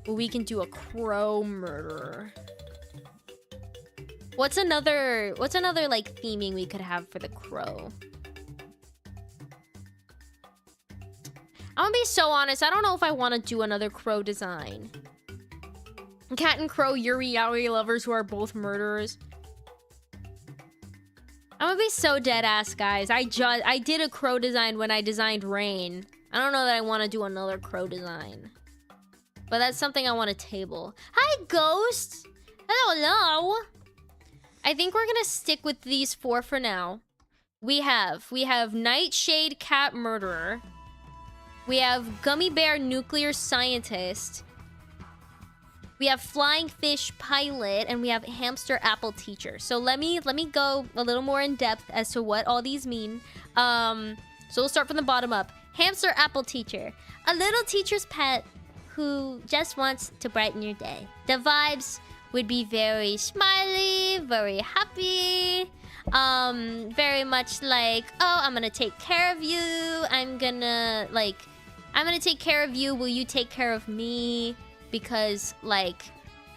We can do a crow murderer. What's another like theming we could have for the crow? I'm gonna be so honest, I don't know if I want to do another crow design. Cat and crow yuri yaoi lovers who are both murderers. I'm gonna be so dead ass, guys. I did a crow design when I designed Rain. I don't know that I want to do another crow design. But that's something I want to table. Hi, Ghost! Hello. I think we're gonna stick with these 4 for now. We have Nightshade Cat Murderer. We have Gummy Bear Nuclear Scientist. We have Flying Fish Pilot, and we have Hamster Apple Teacher. So let me go a little more in depth as to what all these mean. So we'll start from the bottom up. Hamster Apple Teacher. A little teacher's pet who just wants to brighten your day. The vibes would be very smiley, very happy. Very much like, oh, I'm gonna take care of you. I'm gonna take care of you. Will you take care of me? Because, like,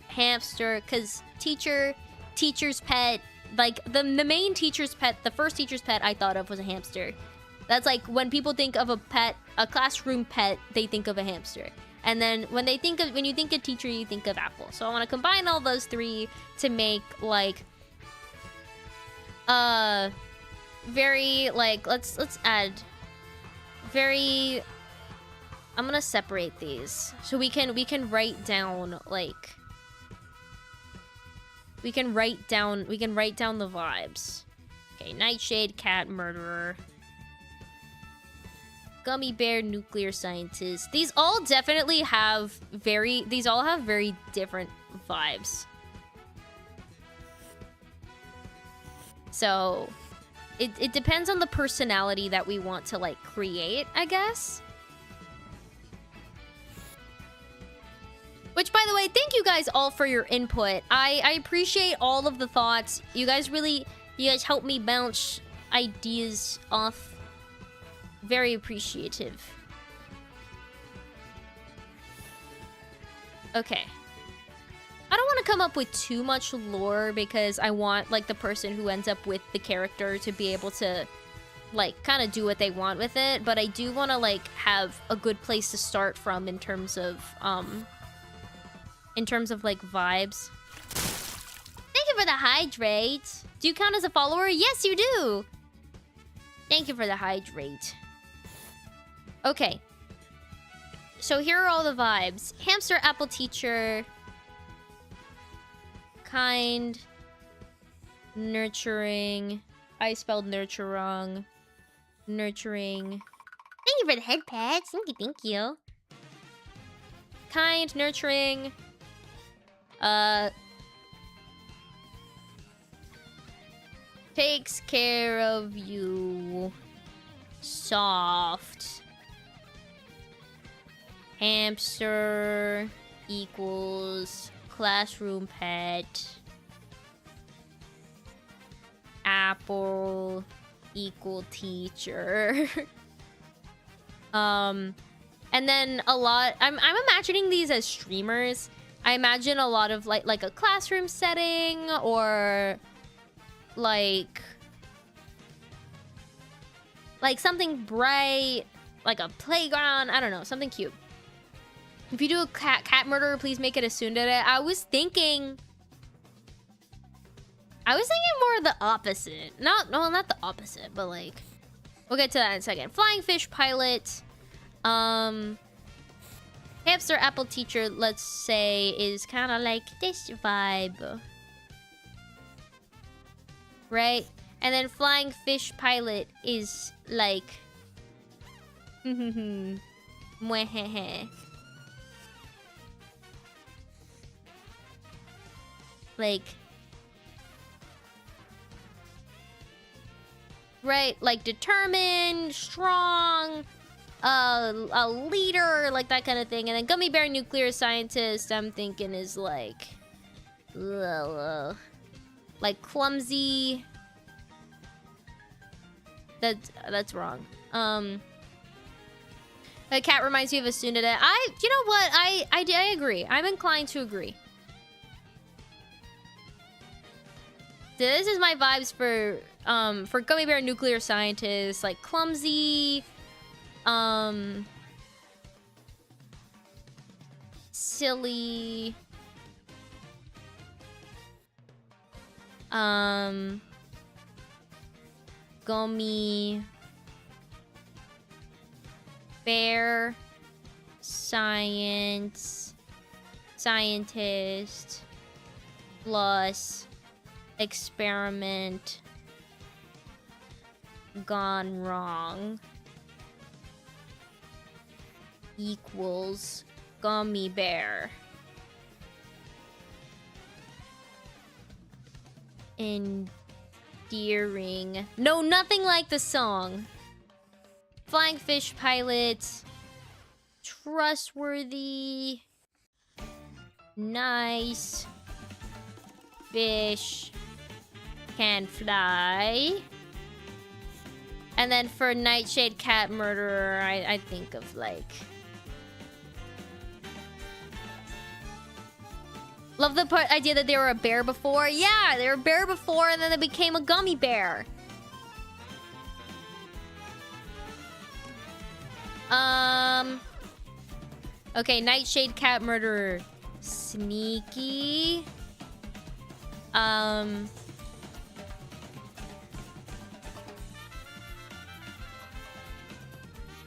hamster, because teacher's pet, like, the main teacher's pet, the first teacher's pet I thought of was a hamster. That's like, when people think of a pet, a classroom pet, they think of a hamster. And then when you think of teacher, you think of apple. So I want to combine all those 3 to make, like, very, like, let's add very... I'm gonna separate these so we can write down, like, we can write down the vibes. Okay, Nightshade Cat Murderer, Gummy Bear Nuclear Scientist. These all definitely have very different vibes. So it depends on the personality that we want to, like, create, I guess. Which, by the way, thank you guys all for your input. I appreciate all of the thoughts. You guys help me bounce ideas off. Very appreciative. Okay. I don't want to come up with too much lore because I want, like, the person who ends up with the character to be able to, like, kind of do what they want with it. But I do want to, like, have a good place to start from in terms of, like, vibes. Thank you for the hydrate. Do you count as a follower? Yes, you do. Thank you for the hydrate. Okay. So here are all the vibes. Hamster Apple Teacher. Kind. Nurturing. I spelled nurture wrong. Nurturing. Thank you for the head pats. Thank you. Kind, nurturing. Takes care of you. Soft. Hamster equals classroom pet. Apple equal teacher. And then a lot... I'm imagining these as streamers. I imagine a lot of like a classroom setting or like something bright, like a playground. I don't know, something cute. If you do a cat murder, please make it a tsundere. I was thinking more the opposite. Not the opposite, but like we'll get to that in a second. Flying Fish Pilot. Hamster Apple Teacher, let's say, is kind of like this vibe. Right? And then Flying Fish Pilot is like... like... Right? Like determined, strong... a leader, like that kind of thing. And then gummy bear nuclear scientist, I'm thinking is like clumsy. That's wrong. A cat reminds you of a Sunada. You know what? I agree. I'm inclined to agree. This is my vibes for gummy bear nuclear scientist, like clumsy, silly, gummy bear scientist plus experiment gone wrong equals gummy bear. Endearing. No, nothing like the song. Flying fish pilot. Trustworthy. Nice. Fish can fly. And then for Nightshade Cat Murderer, I think of like... Love the idea that they were a bear before. Yeah, they were a bear before and then they became a gummy bear. Okay, Nightshade Cat Murderer. Sneaky.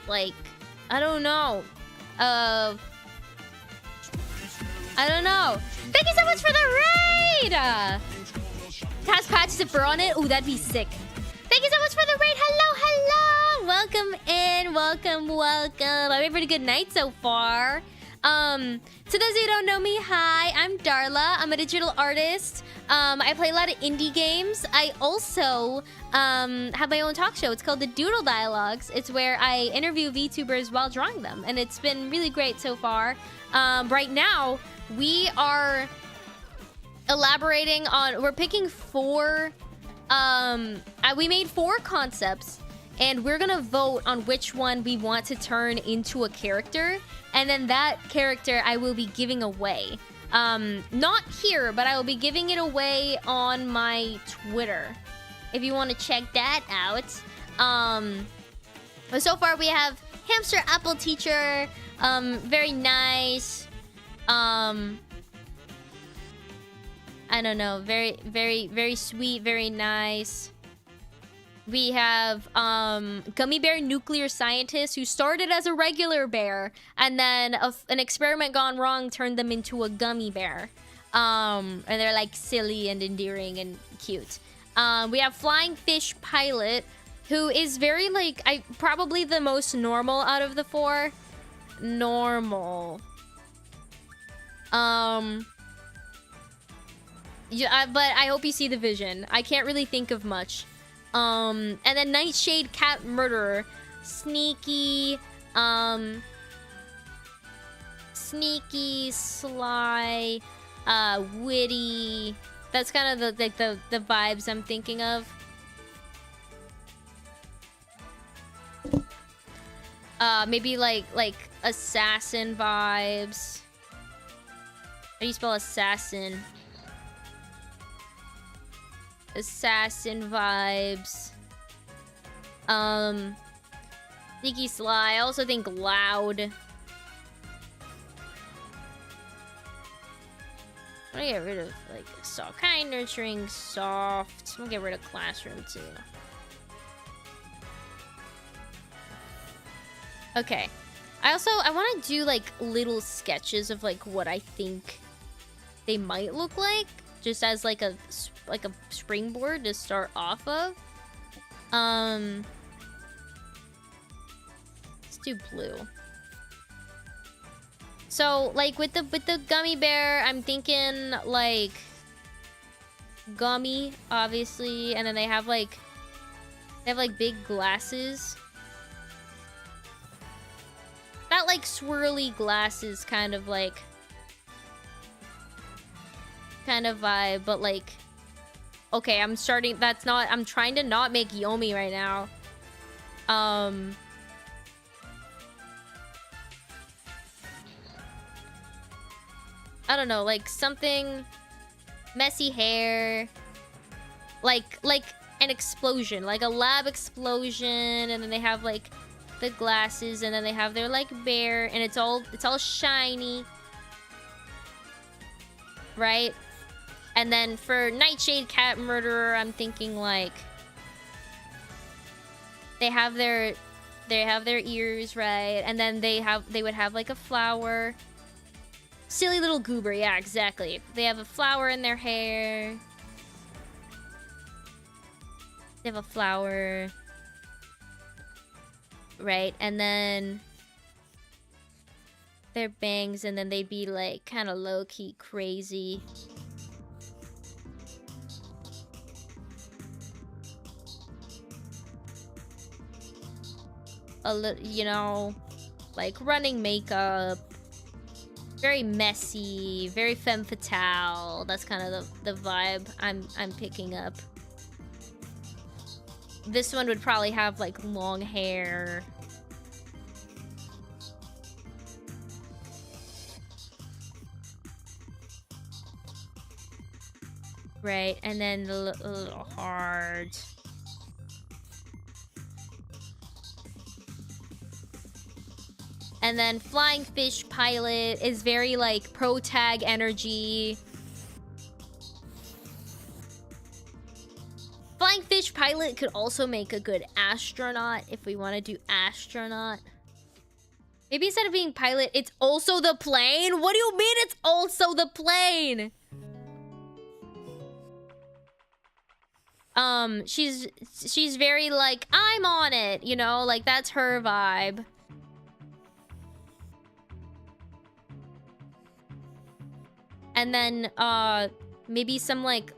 Like, I don't know. I don't know. Thank you so much for the raid! Has Patch Zipper on it? Ooh, that'd be sick. Thank you so much for the raid. Hello, hello! Welcome in. Welcome, welcome. I'm having a pretty good night so far. To those who don't know me, hi, I'm Darla. I'm a digital artist. I play a lot of indie games. I also have my own talk show. It's called the Doodle Dialogues. It's where I interview VTubers while drawing them, and it's been really great so far. Right now, we are elaborating on... We're picking 4... we made 4 concepts, and we're gonna vote on which one we want to turn into a character. And then that character I will be giving away. Not here, but I will be giving it away on my Twitter. If you want to check that out. But so far we have Hamster Apple Teacher. Very nice. I don't know. Very, very, very sweet. Very nice. We have Gummy Bear Nuclear Scientist, who started as a regular bear, and then an experiment gone wrong turned them into a gummy bear. And they're like silly and endearing and cute. We have Flying Fish Pilot, who is very like, probably the most normal out of the 4. Normal. Yeah, but I hope you see the vision. I can't really think of much. And then Nightshade Cat Murderer. Sneaky, sneaky, sly, witty. That's kind of the vibes I'm thinking of. Maybe like assassin vibes. How do you spell assassin? Assassin vibes. Sneaky sly. I also think loud. I'm gonna get rid of like soft, kind, nurturing, soft. I'm gonna get rid of classroom too. Okay. I want to do like little sketches of like what I think they might look like, just as like a springboard to start off of. Let's do blue. So like with the gummy bear, I'm thinking like gummy, obviously, and then they have like big glasses. that like swirly glasses kind of like vibe, but like okay, I'm trying to not make Yomi right now. I don't know, like something messy hair, like an explosion, like a lab explosion, and then they have like the glasses, and then they have their like bear, and it's all shiny, right? And then for Nightshade Cat Murderer, I'm thinking like they have their ears, right? And then they would have like a flower. Silly little goober, yeah, exactly. They have a flower in their hair. They have a flower. Right, and then their bangs, and then they'd be like kind of low-key crazy. A little, you know, like running makeup. Very messy, very femme fatale. That's kind of the vibe I'm picking up. This one would probably have like long hair. Right, and then a little hard. And then Flying Fish Pilot is very like pro tag energy. Flying Fish Pilot could also make a good astronaut if we want to do astronaut. Maybe instead of being pilot, it's also the plane? What do you mean it's also the plane? She's very like, I'm on it, you know? Like, that's her vibe. And then, maybe some like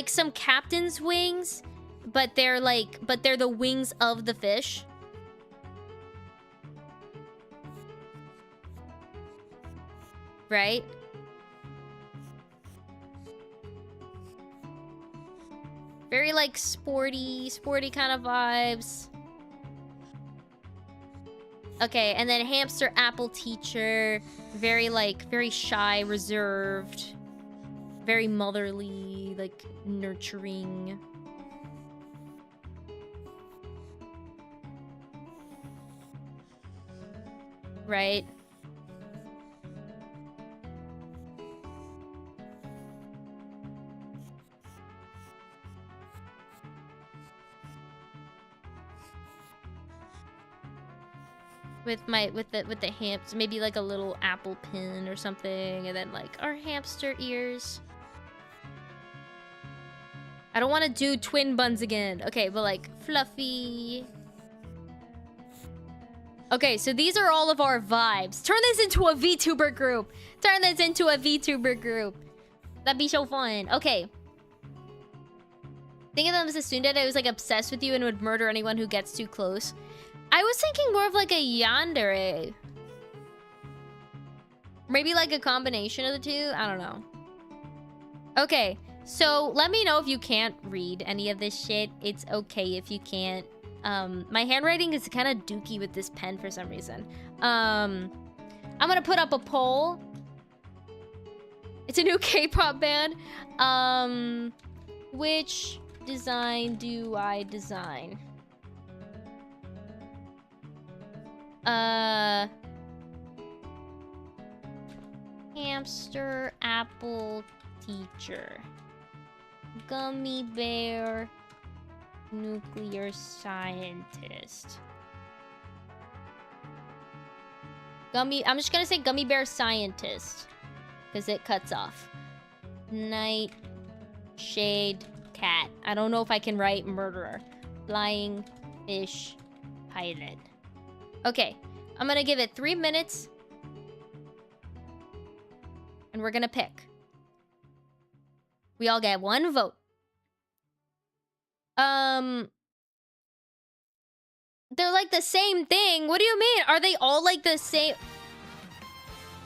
some captain's wings, but they're the wings of the fish. Right? Very like sporty kind of vibes. Okay, and then Hamster Apple Teacher, very shy, reserved, very motherly, like nurturing. Right? With the hamster, maybe like a little apple pin or something, and then like our hamster ears. I don't want to do twin buns again. Okay, but like fluffy. Okay, so these are all of our vibes. Turn this into a VTuber group. Turn this into a VTuber group. That'd be so fun. Okay. Think of them as a student who was like obsessed with you and would murder anyone who gets too close. I was thinking more of like a yandere. Maybe like a combination of the two. I don't know. Okay, so let me know if you can't read any of this shit. It's okay if you can't. My handwriting is kind of dookie with this pen for some reason. I'm gonna put up a poll. It's a new K-pop band. Which design do I design? Hamster Apple Teacher, Gummy Bear Nuclear Scientist. I'm just gonna say Gummy Bear Scientist, because it cuts off. Night Shade Cat. I don't know if I can write Murderer. Flying Fish Pilot. Okay, I'm gonna give it 3 minutes. And we're gonna pick. We all get 1 vote. They're like the same thing. What do you mean? Are they all like the same?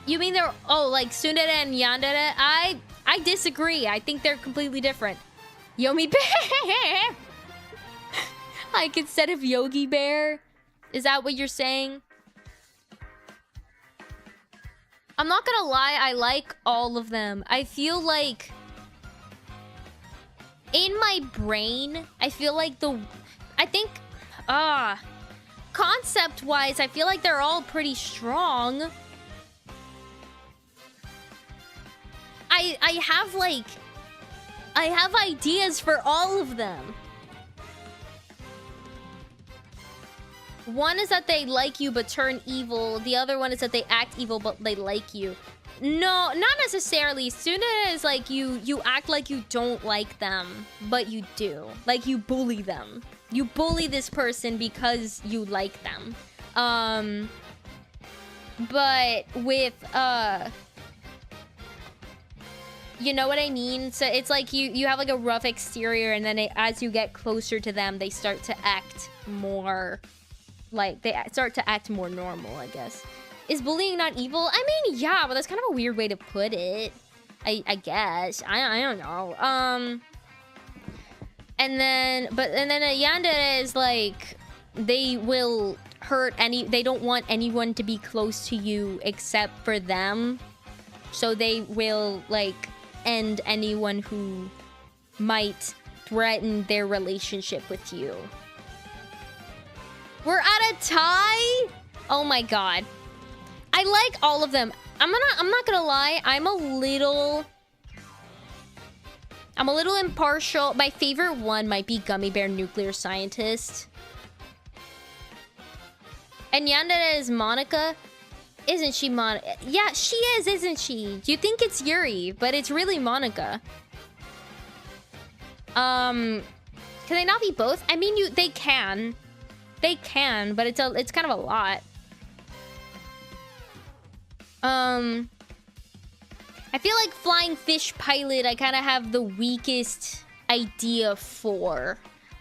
You mean they're like tsundere and yandere? I disagree. I think they're completely different. Yomi Bear. Like instead of Yogi Bear, is that what you're saying? I'm not gonna lie. I like all of them. I feel like in my brain, I feel like concept-wise, I feel like they're all pretty strong. I have ideas for all of them. One is that they like you but turn evil. The other one is that they act evil but they like you. No, not necessarily. Tsundere is like you act like you don't like them, but you do. Like you bully them. You bully this person because you like them. But with you know what I mean? So it's like you have like a rough exterior, and then as you get closer to them, they start to act more like they start to act more normal, I guess. Is bullying not evil? I mean, yeah, but that's kind of a weird way to put it. I guess. I don't know. And then a yandere is like they will hurt they don't want anyone to be close to you except for them. So they will like end anyone who might threaten their relationship with you. We're at a tie? Oh my god. I like all of them. I'm not gonna lie, I'm a little impartial. My favorite one might be Gummy Bear Nuclear Scientist. And yandere is Monica. Isn't she Monica? Yeah, she is, isn't she? You think it's Yuri, but it's really Monica. Can they not be both? I mean, they can. They can, but it's kind of a lot. I feel like Flying Fish Pilot, I kind of have the weakest idea for,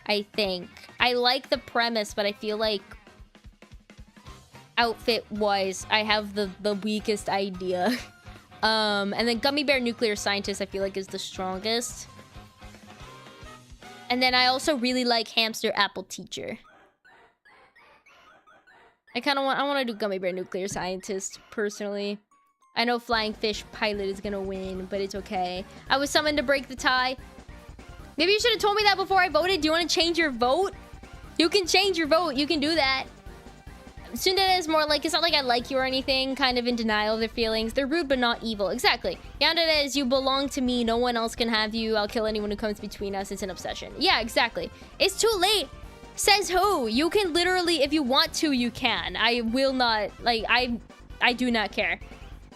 I think. I like the premise, but I feel like outfit-wise, I have the weakest idea. And then Gummy Bear Nuclear Scientist, I feel like, is the strongest. And then I also really like Hamster Apple Teacher. I want to do Gummy Bear Nuclear Scientist, personally. I know Flying Fish Pilot is gonna win, but it's okay. I was summoned to break the tie. Maybe you should have told me that before I voted. Do you want to change your vote? You can change your vote. You can do that. Tsundere is more like, it's not like I like you or anything, kind of in denial of their feelings. They're rude but not evil. Exactly. Yandere is, you belong to me. No one else can have you. I'll kill anyone who comes between us. It's an obsession. Yeah, exactly. It's too late. Says who? You can literally, if you want to, you can. I will not, like, I do not care.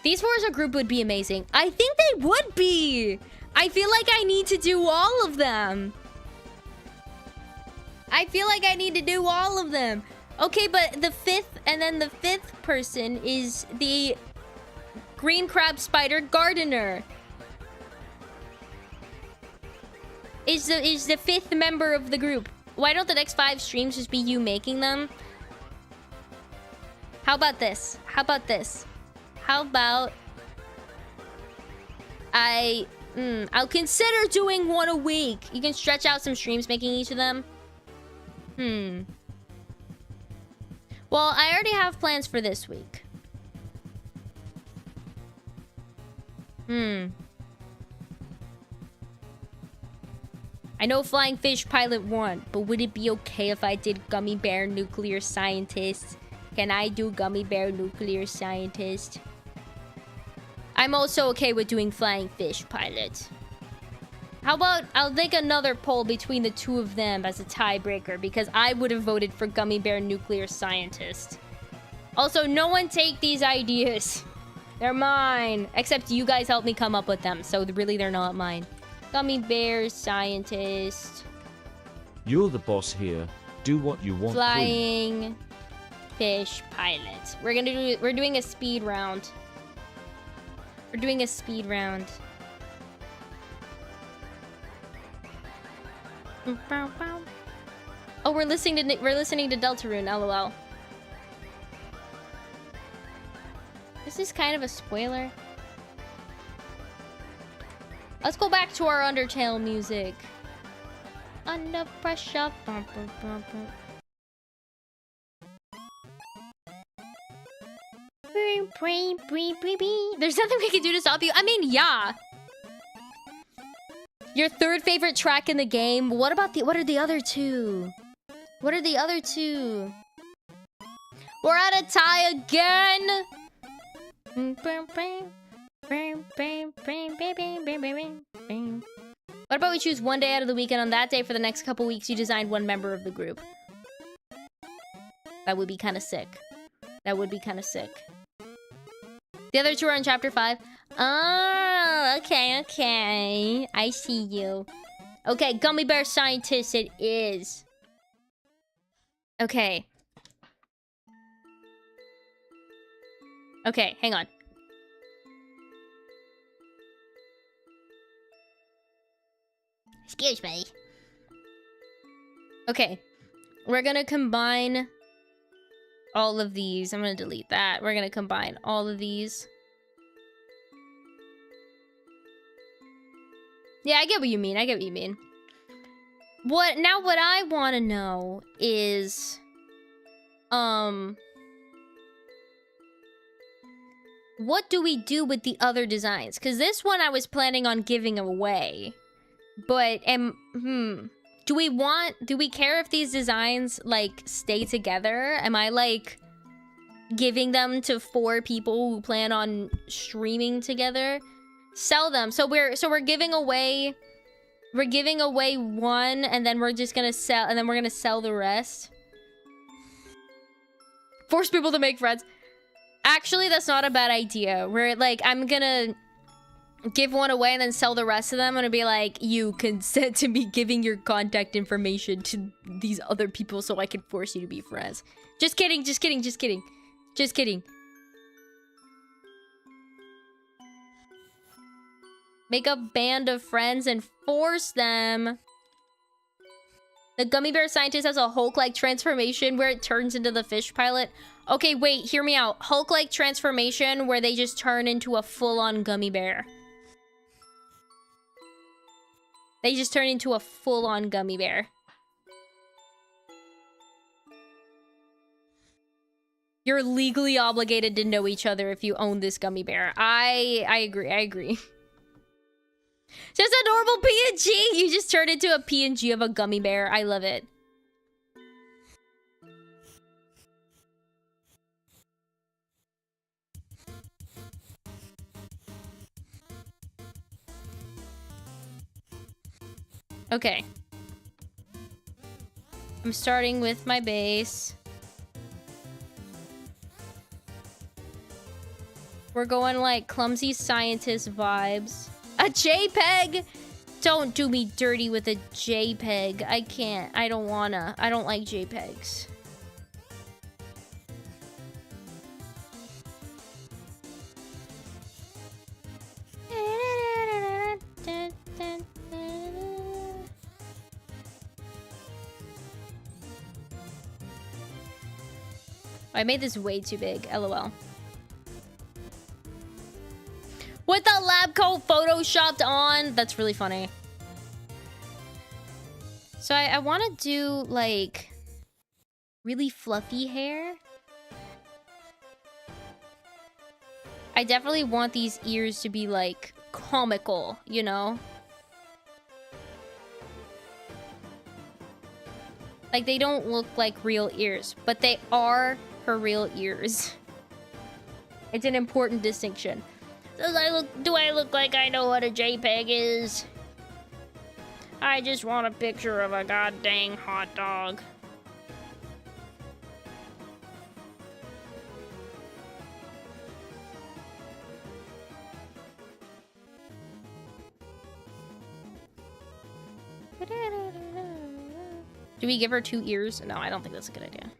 These four as a group would be amazing. I think they would be. I feel like I need to do all of them. I feel like I need to do all of them. Okay, but the fifth person is the green crab spider gardener. Is the fifth member of the group. Why don't the next 5 streams just be you making them? How about this? How about this? How about I'll consider doing one a week. You can stretch out some streams making each of them. Well, I already have plans for this week. I know Flying Fish Pilot won, but would it be okay if I did Gummy Bear Nuclear Scientist? Can I do Gummy Bear Nuclear Scientist? I'm also okay with doing Flying Fish Pilot. How about I'll make another poll between the two of them as a tiebreaker, because I would have voted for Gummy Bear Nuclear Scientist. Also, no one take these ideas. They're mine. Except you guys helped me come up with them, so really they're not mine. Gummy Bear Scientist. You're the boss here. Do what you want. Flying Fish Pilot. We're doing a speed round. We're doing a speed round. Oh, we're listening to Deltarune, lol. This is kind of a spoiler. Let's go back to our Undertale music. Under pressure. Bum, bum, bum, bum. There's nothing we can do to stop you. I mean, yeah. Your third favorite track in the game. What are the other two? What are the other two? We're at a tie again. What about we choose one day out of the week, and on that day for the next couple weeks you designed one member of the group? That would be kind of sick. That would be kind of sick. The other two are in chapter 5. Oh, okay. I see you. Okay, Gummy Bear Scientist it is. Okay. Okay, hang on. Excuse me. Okay. We're gonna combine all of these. I'm gonna delete that. We're gonna combine all of these. Yeah, I get what you mean. What I want to know is what do we do with the other designs? Cuz this one I was planning on giving away. But do we care if these designs like stay together? Am I like giving them to 4 people who plan on streaming together? Sell them. So we're giving away one, and then we're just gonna sell, and then we're gonna sell the rest. Force people to make friends. Actually, that's not a bad idea. Where like I'm gonna give one away and then sell the rest of them. I'm gonna be like, you consent to me giving your contact information to these other people so I can force you to be friends. Just kidding. Make a band of friends and force them. The Gummy Bear Scientist has a Hulk-like transformation where it turns into the fish pilot. Okay, wait, hear me out. Hulk-like transformation where they just turn into a full-on gummy bear. They just turn into a full-on gummy bear. You're legally obligated to know each other if you own this gummy bear. I agree. Just a normal PNG! You just turn into a PNG of a gummy bear. I love it. Okay. I'm starting with my base. We're going like clumsy scientist vibes. A JPEG? Don't do me dirty with a JPEG. I can't. I don't wanna. I don't like JPEGs. I made this way too big. LOL. With the lab coat photoshopped on. That's really funny. So I want to do like really fluffy hair. I definitely want these ears to be like comical, you know? Like they don't look like real ears, but they are her real ears. It's an important distinction. Do I look like I know what a JPEG is? I just want a picture of a goddamn hot dog. Do we give her 2 ears? No, I don't think that's a good idea.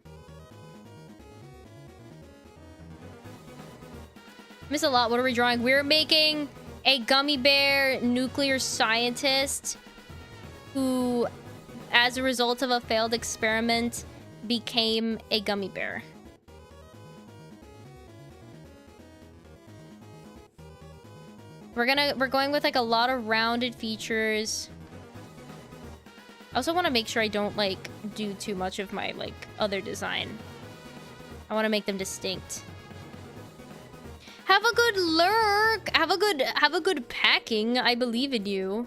Miss a lot. What are we drawing? We're making a gummy bear nuclear scientist who as a result of a failed experiment, became a gummy bear. We're going with like a lot of rounded features. I also want to make sure I don't like do too much of my like other design. I want to make them distinct. Have a good lurk. Have a good packing. I believe in you.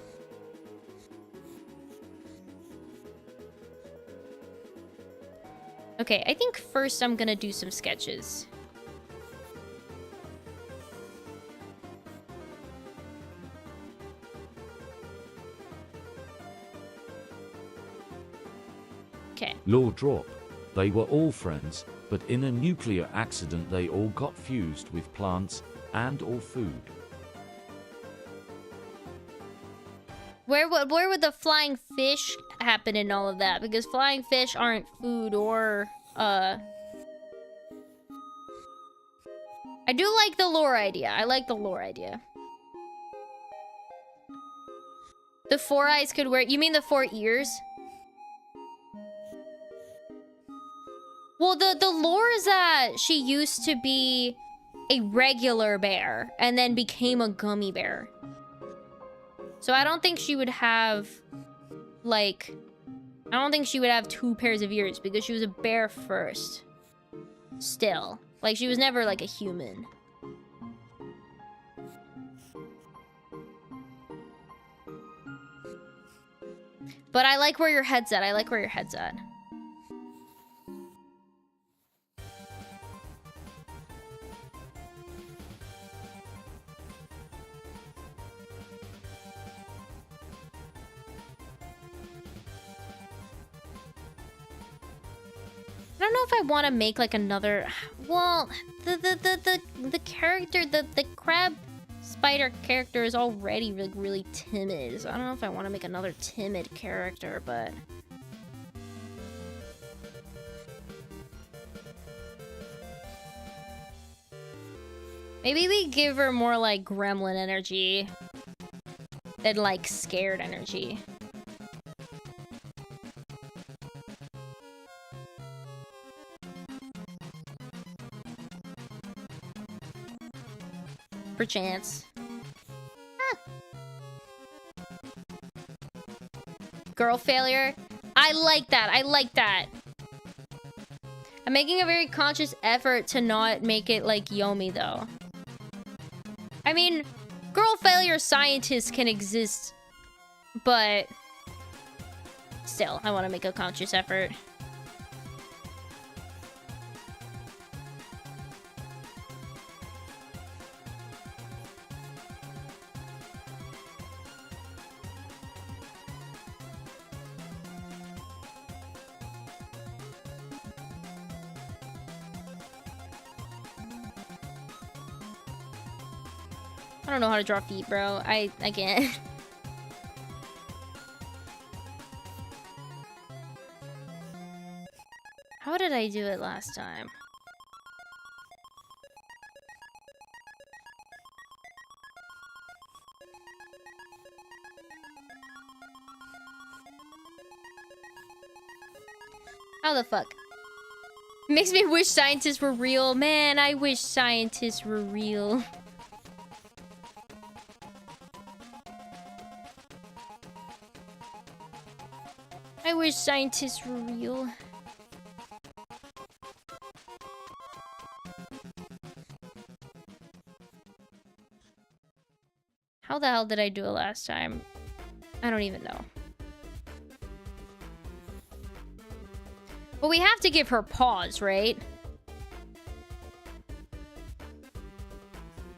Okay, I think first I'm gonna do some sketches. Okay. Law drop. They were all friends, but in a nuclear accident they all got fused with plants and or food. Where would the flying fish happen in all of that? Because flying fish aren't food or I do like the lore idea. I like the lore idea. The 4 eyes could wear... You mean the 4 ears? Well, the lore is that she used to be a regular bear and then became a gummy bear. So I don't think she would have, like... I don't think she would have 2 pairs of ears because she was a bear first. Still. Like, she was never, like, a human. But I like where your head's at. I like where your head's at. I don't know if I want to make like another. Well, the character, the crab spider character is already like really timid. So I don't know if I want to make another timid character, but maybe we give her more like gremlin energy than like scared energy. Perchance. Huh. Girl failure. I like that. I like that. I'm making a very conscious effort to not make it like Yomi, though. I mean, girl failure scientists can exist, but still, I want to make a conscious effort. I don't know how to draw feet, bro. I can't. How did I do it last time? How the fuck? Makes me wish scientists were real. Man, I wish scientists were real. I wish scientists were real. How the hell did I do it last time? I don't even know. But we have to give her paws, right?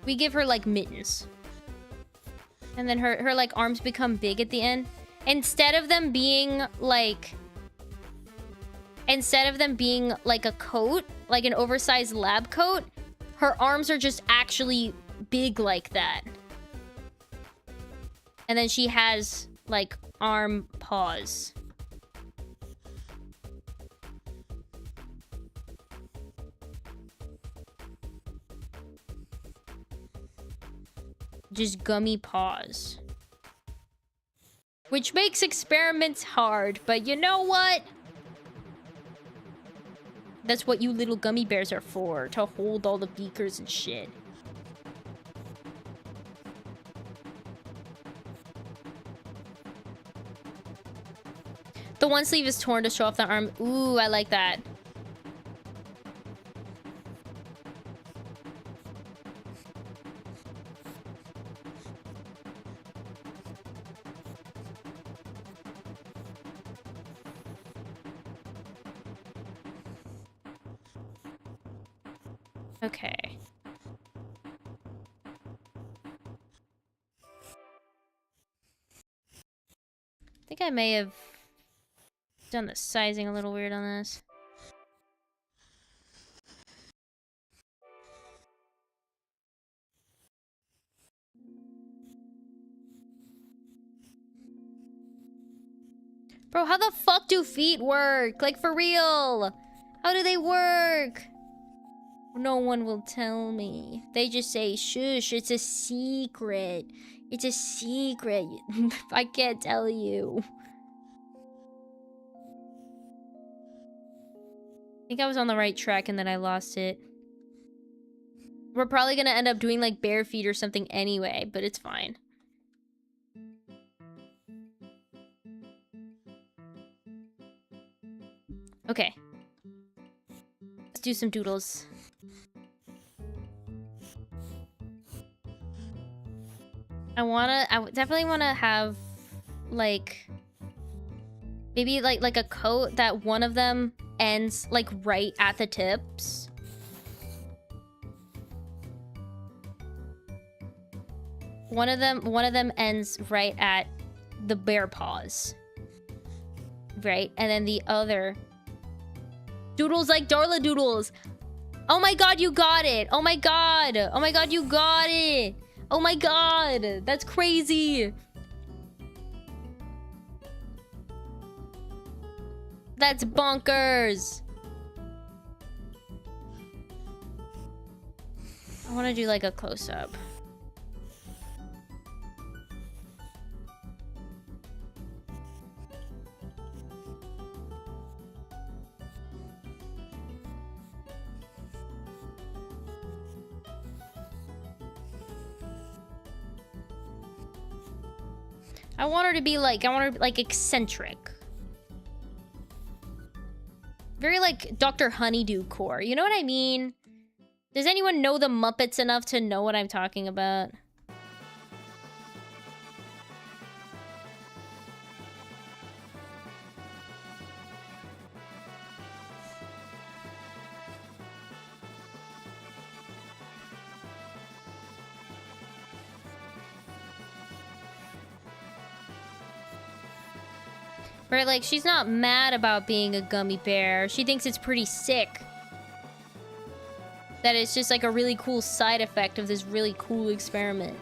We give her like mittens. And then her like arms become big at the end. Instead of them being like a coat, like an oversized lab coat, her arms are just actually big like that. And then she has like arm paws. Just gummy paws. Which makes experiments hard, but you know what? That's what you little gummy bears are for, to hold all the beakers and shit. The one sleeve is torn to show off the arm. Ooh, I like that. Okay. I think I may have done the sizing a little weird on this. Bro, how the fuck do feet work? Like, for real? How do they work? No one will tell me. They just say, shush, it's a secret. It's a secret. I can't tell you. I think I was on the right track and then I lost it. We're probably gonna end up doing like bare feet or something anyway, but it's fine. Okay. Let's do some doodles. I definitely wanna have like maybe like a coat that one of them ends like right at the tips. One of them ends right at the bear paws. Right? And then the other doodles like Darla Doodles. Oh my god, you got it. Oh my god. Oh my god, you got it. Oh my god. That's crazy. That's bonkers. I want to do like a close-up. I want her to be like, eccentric. Very like Dr. Honeydew core. You know what I mean? Does anyone know the Muppets enough to know what I'm talking about? Right, like, she's not mad about being a gummy bear. She thinks it's pretty sick. That it's just like a really cool side effect of this really cool experiment.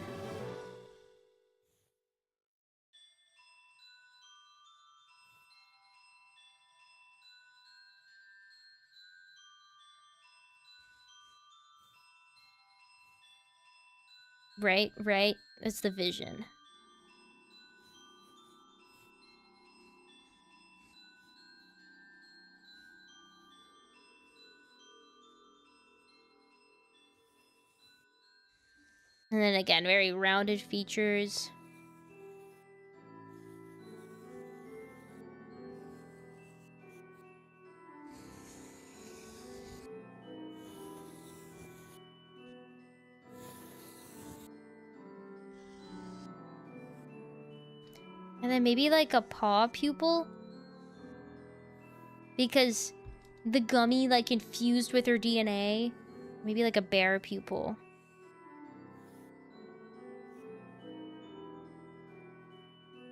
Right, right. It's the vision. And then again, very rounded features. And then maybe like a paw pupil. Because the gummy like infused with her DNA. Maybe like a bear pupil.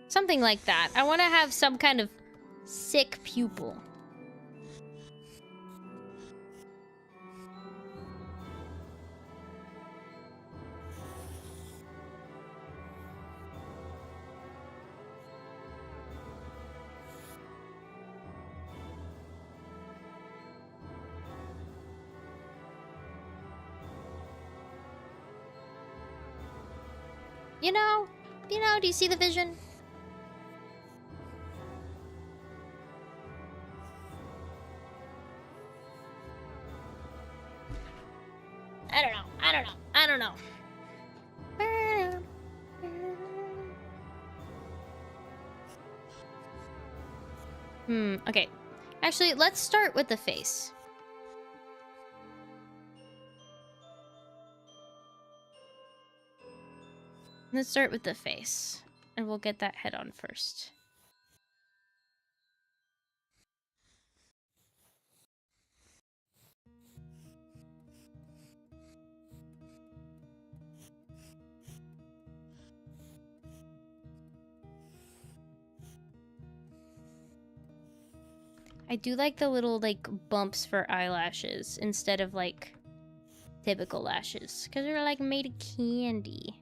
Something like that. I want to have some kind of sick pupil. You know, do you see the vision? I don't know. I don't know. I don't know. Okay. Actually, let's start with the face. Let's start with the face. And we'll get that head on first. I do like the little, like, bumps for eyelashes instead of, like, typical lashes. Because they're, like, made of candy.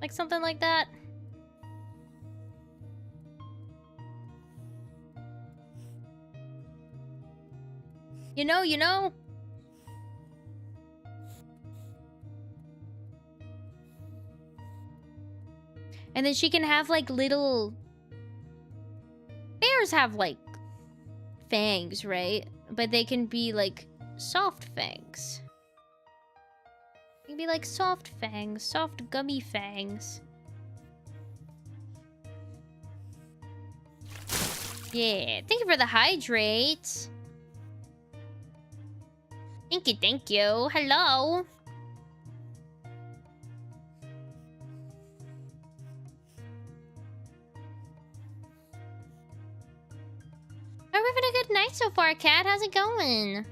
Like something like that. You know, you know? And then she can have, like, little... Bears have, like, fangs, right? But they can be, like, soft fangs. They can be, like, soft fangs. Soft, gummy fangs. Yeah, thank you for the hydrate. Thank you, thank you. Hello. We're having a good night so far, Kat. How's it going?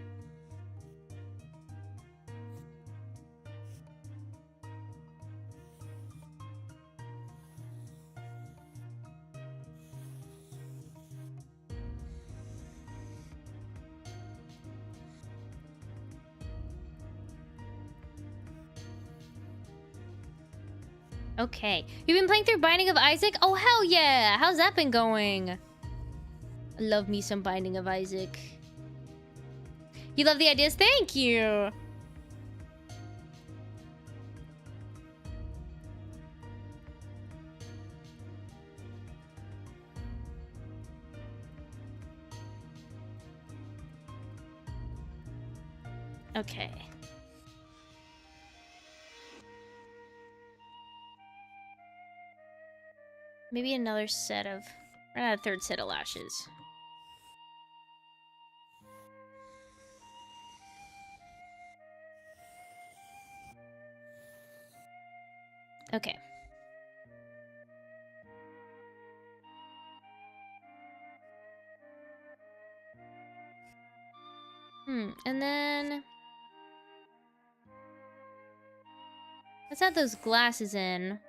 Okay. You've been playing through Binding of Isaac? Oh, hell yeah! How's that been going? I love me some Binding of Isaac. You love the ideas? Thank you! Okay. Maybe another set of... or not a third set of lashes. Okay. And then... let's add those glasses in.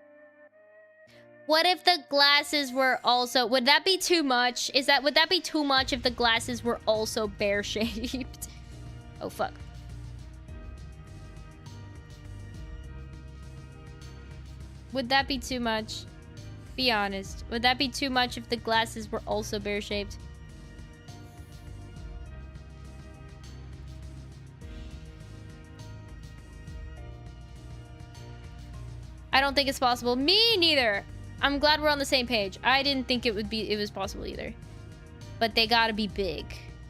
What if the glasses were also... would that be too much? Would that be too much if the glasses were also bear-shaped? Oh, fuck. Would that be too much? Be honest. Would that be too much if the glasses were also bear-shaped? I don't think it's possible. Me neither. I'm glad we're on the same page. I didn't think it was possible either. But they gotta be big.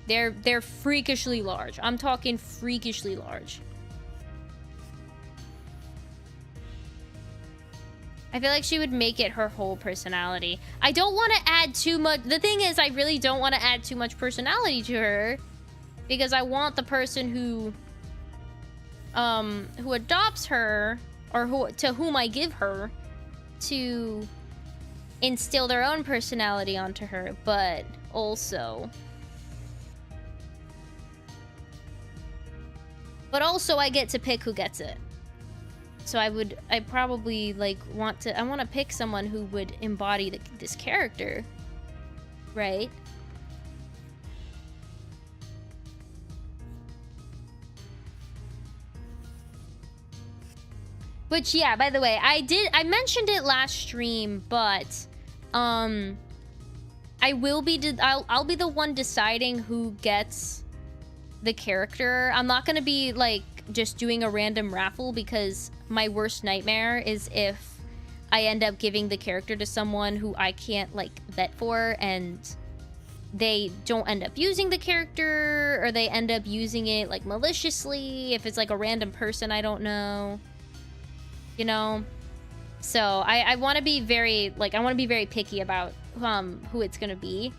They're freakishly large. I'm talking freakishly large. I feel like she would make it her whole personality. I don't want to add too much. The thing is, I really don't want to add too much personality to her. Because I want the person who adopts her, or to whom I give her, to instill their own personality onto her, but also But also I get to pick who gets it. So I probably like want to pick someone who would embody this character, right? Which, yeah, by the way, I mentioned it last stream, but I'll be the one deciding who gets the character. I'm not gonna be like just doing a random raffle, because my worst nightmare is if I end up giving the character to someone who I can't like vet for, and they don't end up using the character, or they end up using it like maliciously if it's like a random person I don't know, you know. So I want to be very picky about who it's gonna be.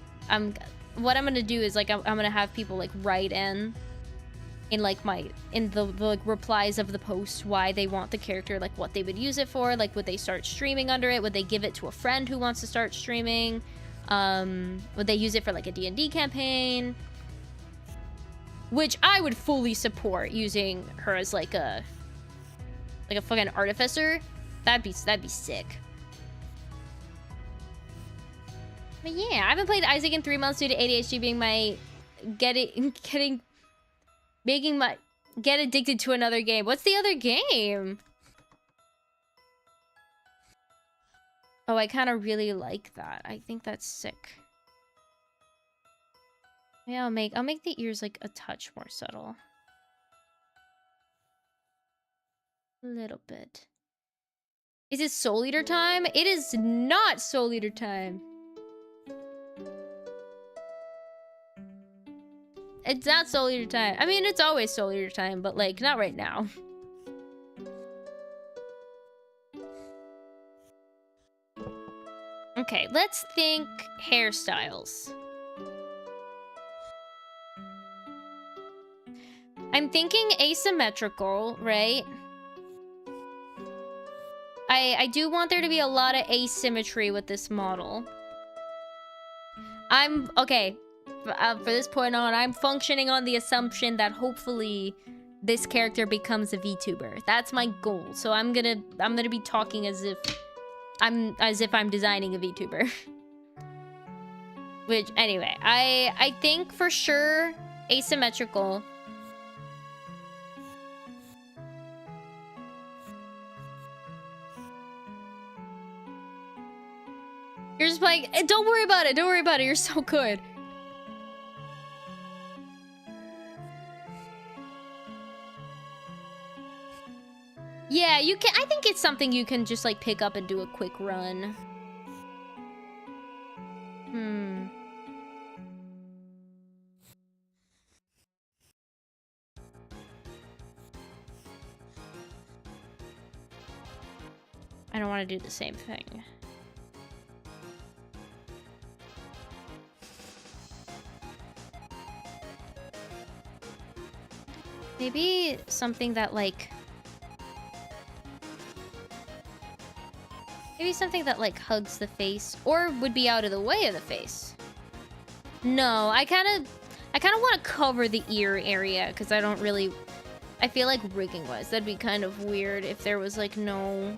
What I'm gonna do is like I'm gonna have people like write in like the replies of the post why they want the character, like what they would use it for, like would they start streaming under it, would they give it to a friend who wants to start streaming, would they use it for like a D&D campaign, which I would fully support using her as like a fucking artificer. That'd be sick. But yeah, I haven't played Isaac in 3 months due to ADHD being my get addicted to another game. What's the other game? Oh, I kind of really like that. I think that's sick. Yeah, I'll make the ears like a touch more subtle. A little bit. Is it Soul Eater time? It is not Soul Eater time. It's not Soul Eater time. I mean, it's always Soul Eater time, but like, not right now. Okay, let's think hairstyles. I'm thinking asymmetrical, right? I do want there to be a lot of asymmetry with this model. Okay. For this point on, I'm functioning on the assumption that hopefully this character becomes a VTuber. That's my goal. So I'm gonna be talking as if I'm designing a VTuber. Which, anyway, I think for sure asymmetrical. You're just like, don't worry about it. Don't worry about it. You're so good. Yeah, you can. I think it's something you can just like pick up and do a quick run. I don't want to do the same thing. Maybe something that like... Maybe something that like hugs the face or would be out of the way of the face. No, I kind of want to cover the ear area because I don't really... I feel like rigging wise, that'd be kind of weird if there was like no,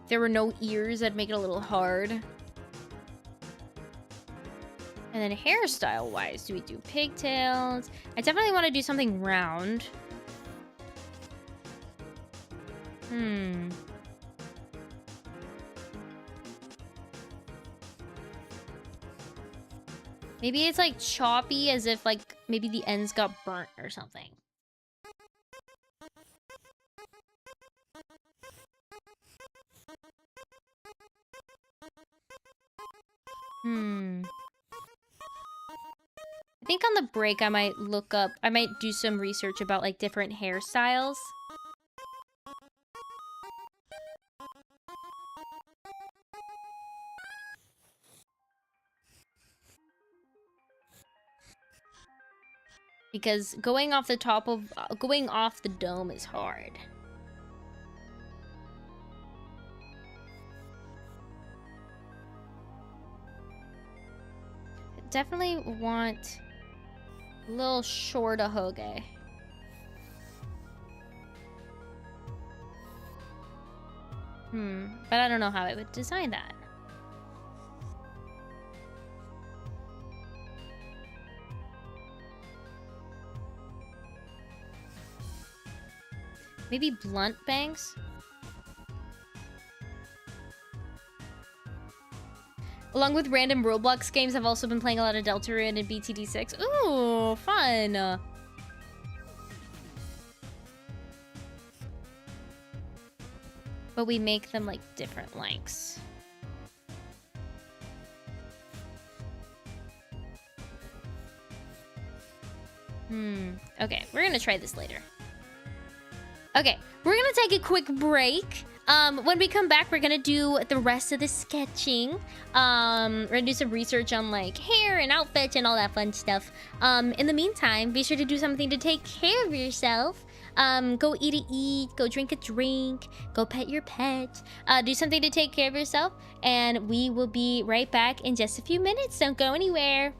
if there were no ears, that'd make it a little hard. And then hairstyle wise, do we do pigtails? I definitely want to do something round. Maybe it's like choppy, as if like maybe the ends got burnt or something. I think on the break I might do some research about like different hairstyles. Because going off the dome is hard. Definitely want Little short a hoge. But I don't know how I would design that. Maybe blunt bangs? Along with random Roblox games, I've also been playing a lot of Deltarune and BTD6. Ooh, fun! But we make them like different lengths. Okay, we're gonna try this later. Okay, we're gonna take a quick break. When we come back, we're gonna do the rest of the sketching. We're gonna do some research on like hair and outfits and all that fun stuff. In the meantime, be sure to do something to take care of yourself. Go eat, go drink a drink, go pet your pet. Do something to take care of yourself, and we will be right back in just a few minutes. Don't go anywhere.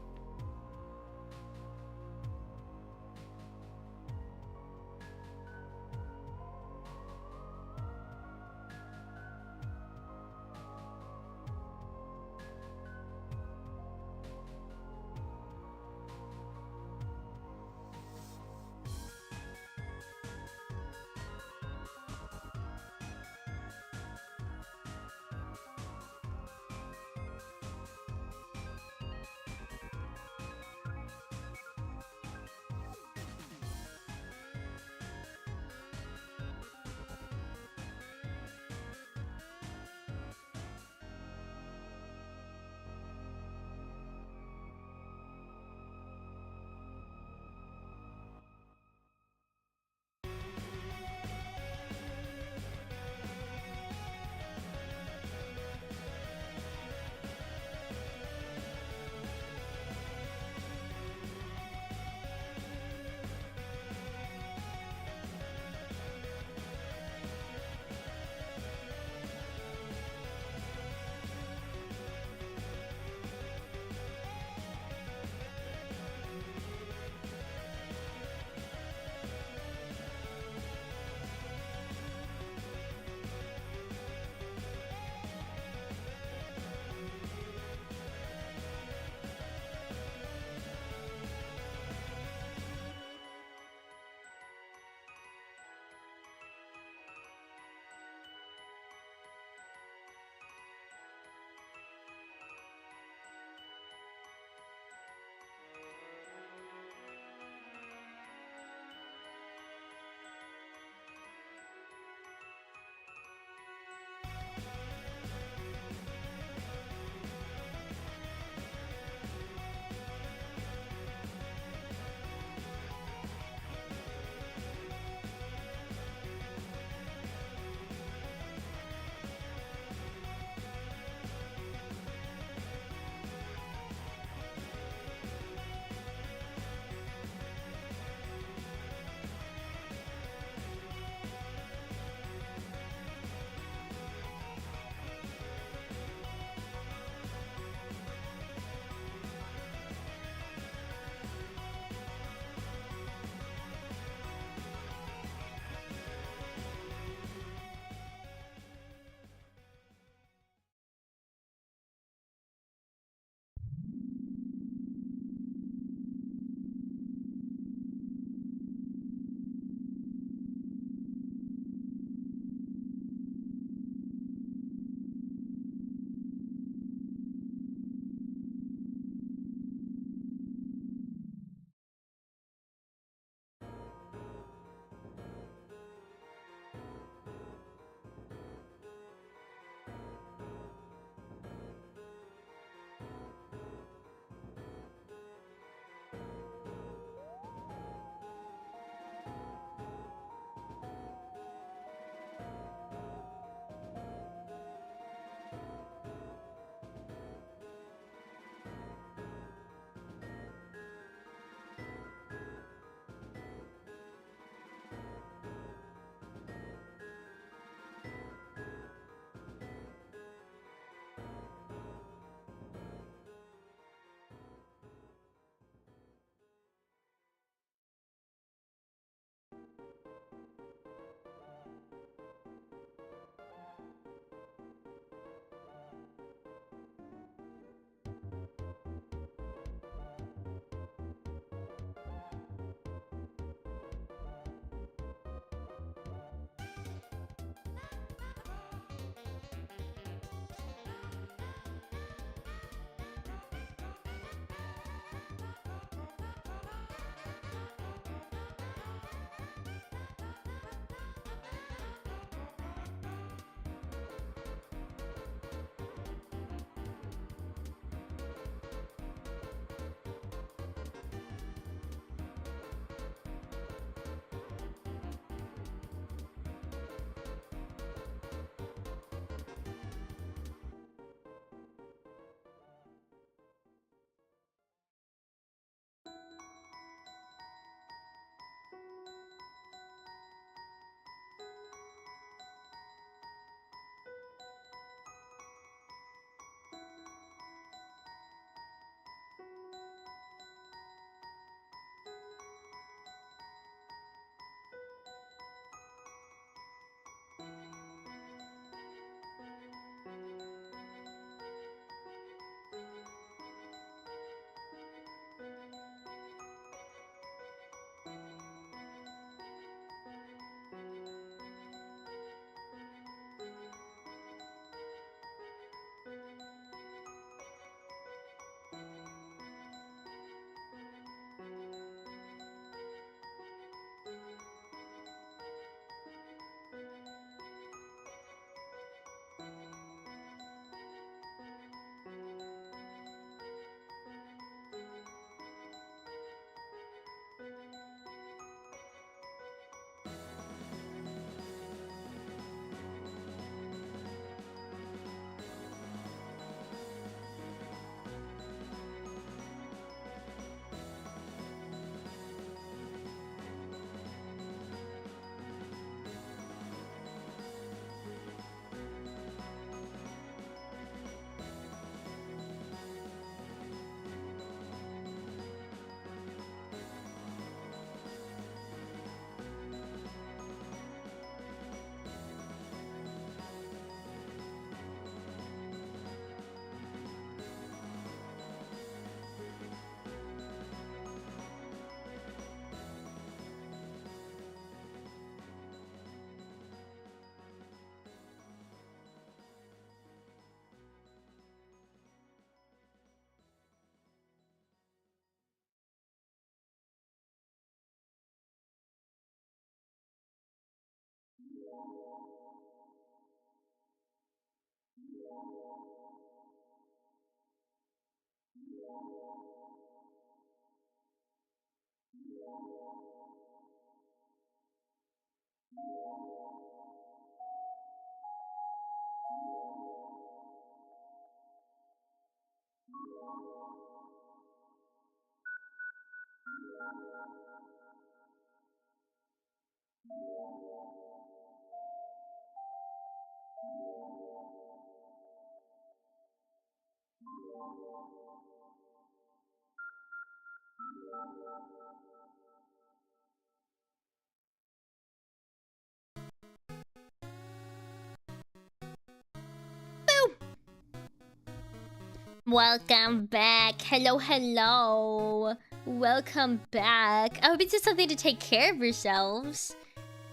Welcome back. Hello, hello. Welcome back. I hope it's just something to take care of yourselves.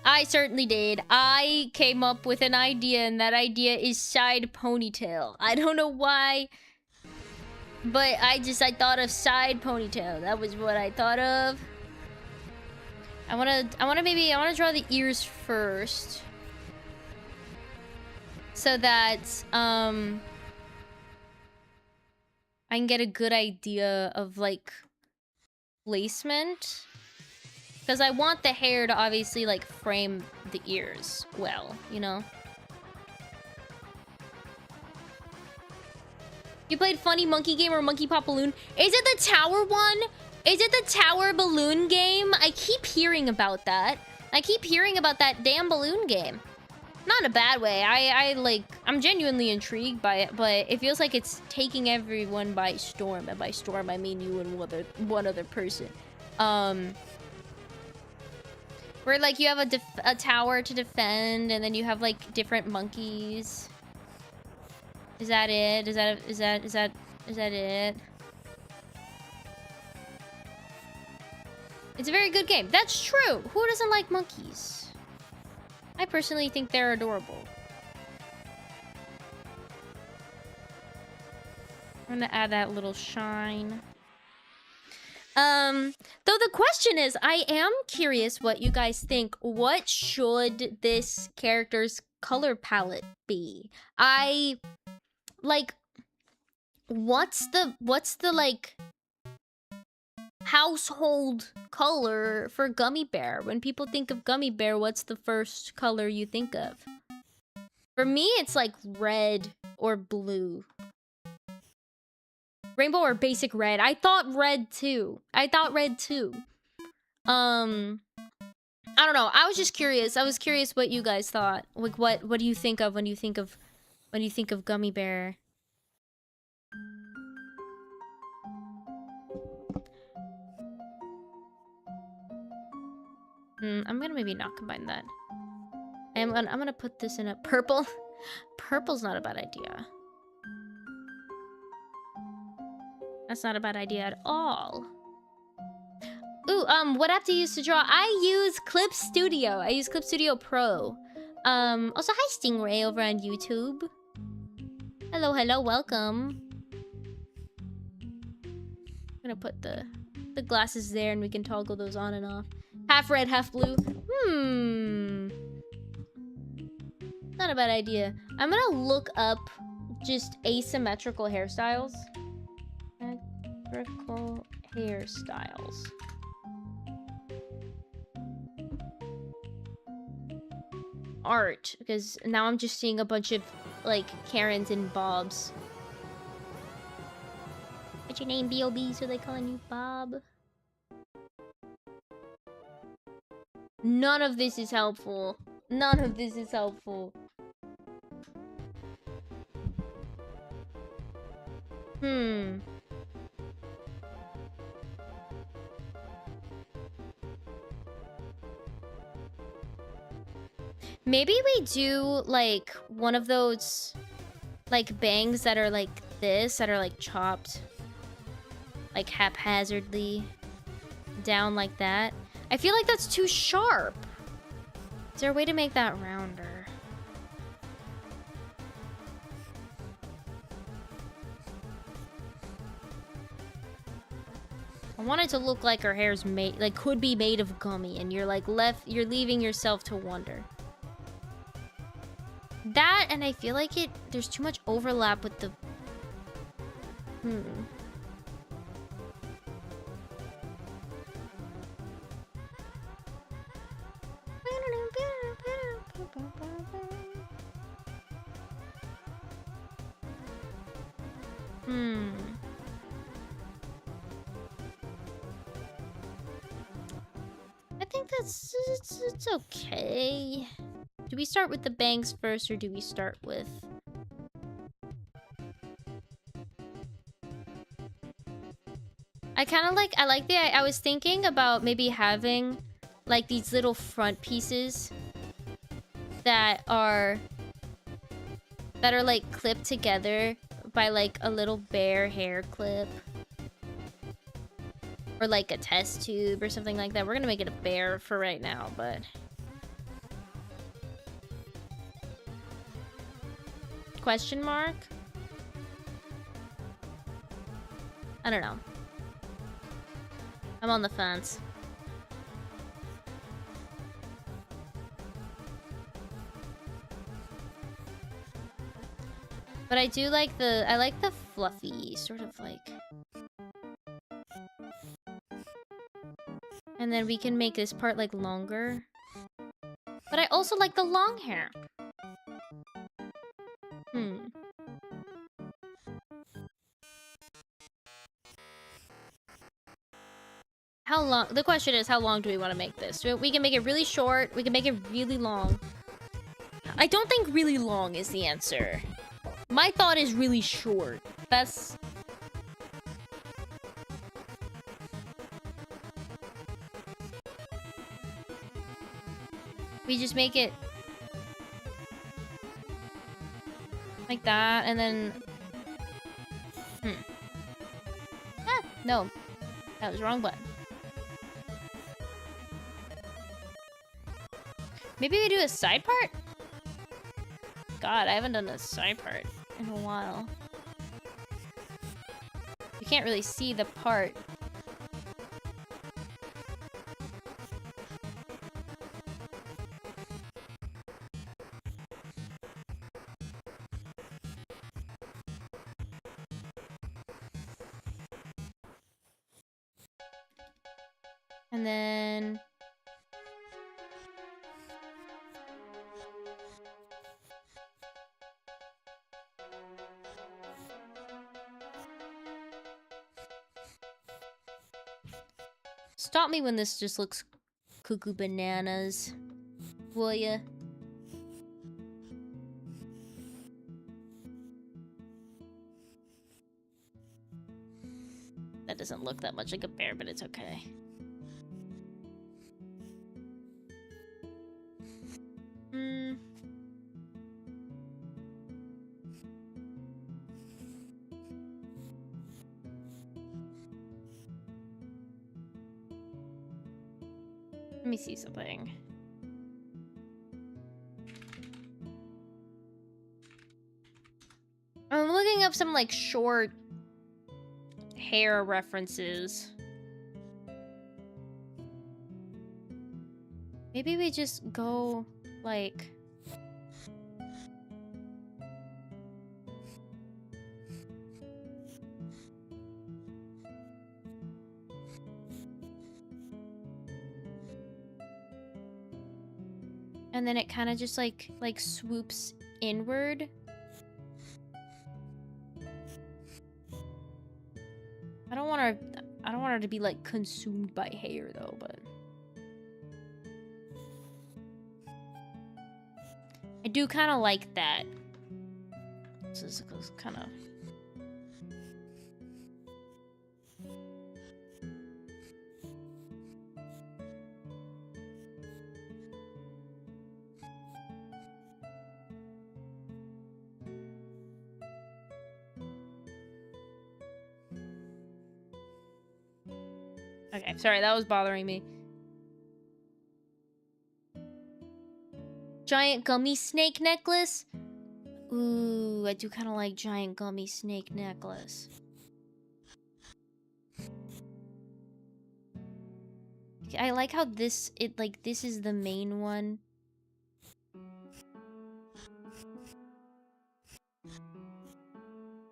I certainly did. I came up with an idea, and that idea is side ponytail. I don't know why, but I thought of side ponytail. That was what I thought of. I wanna draw the ears first, so that I can get a good idea of, like, placement. Because I want the hair to obviously, like, frame the ears well, you know? You played Funny Monkey Game or Monkey Pop Balloon? Is it the tower one? Is it the tower balloon game? I keep hearing about that. I keep hearing about that damn balloon game. Not in a bad way. I'm genuinely intrigued by it, but it feels like it's taking everyone by storm. And by storm, I mean you and one other person. Where, like, you have a tower to defend, and then you have, like, different monkeys. Is that it? Is that it? It's a very good game. That's true. Who doesn't like monkeys? I personally think they're adorable. I'm gonna add that little shine. Though the question is, I am curious what you guys think. What should this character's color palette be? What's the like household color for Gummy Bear? When people think of Gummy Bear, what's the first color you think of? For me, it's like red or blue. Rainbow or basic red. I thought red too. I don't know. I was just curious. I was curious what you guys thought. Like, what do you think of when you think of Gummy Bear? I'm gonna maybe not combine that. I'm gonna put this in a purple. Purple's not a bad idea. That's not a bad idea at all. Ooh, what app do you use to draw? I use Clip Studio. I use Clip Studio Pro. Also, hi Stingray over on YouTube. Hello, hello, welcome. I'm gonna put the glasses there, and we can toggle those on and off. Half red, half blue. Not a bad idea. I'm gonna look up just asymmetrical hairstyles. Asymmetrical hairstyles. Art, because now I'm just seeing a bunch of, like, Karens and Bobs. What's your name, B.O.B., so they calling you Bob? None of this is helpful. None of this is helpful. Maybe we do, like, one of those, like, bangs that are like this, that are, like, chopped, like, haphazardly down like that. I feel like that's too sharp. Is there a way to make that rounder? I want it to look like her hair's made, like, could be made of gummy, and you're, like, you're leaving yourself to wonder. That, and I feel like there's too much overlap with the... think that's... it's okay. Do we start with the bangs first, or do we start with... I kind of like... I was thinking about maybe having, like, these little front pieces that are... like, clipped together by, like, a little bear hair clip. Or, like, a test tube or something like that. We're gonna make it a bear for right now, but... Question mark? I don't know. I'm on the fence. But I do like the... I like the fluffy, sort of like... And then we can make this part, like, longer. But I also like the long hair. How long? The question is, how long do we want to make this? We can make it really short. We can make it really long. I don't think really long is the answer. My thought is really short. That's... We just make it... like that, and then... Ah, no. That was the wrong button. Maybe we do a side part? God, I haven't done a side part in a while. You can't really see the part. And then... Stop me when this just looks cuckoo bananas, will ya? That doesn't look that much like a bear, but it's okay. Let me see something. I'm looking up some, like, short hair references. Maybe we just go, like... And then it kind of just, like swoops inward. I don't want her to be, like, consumed by hair, though, but... I do kind of like that. This is kind of... Okay, sorry, that was bothering me. Giant gummy snake necklace? Ooh, I do kind of like giant gummy snake necklace. I like how this is the main one.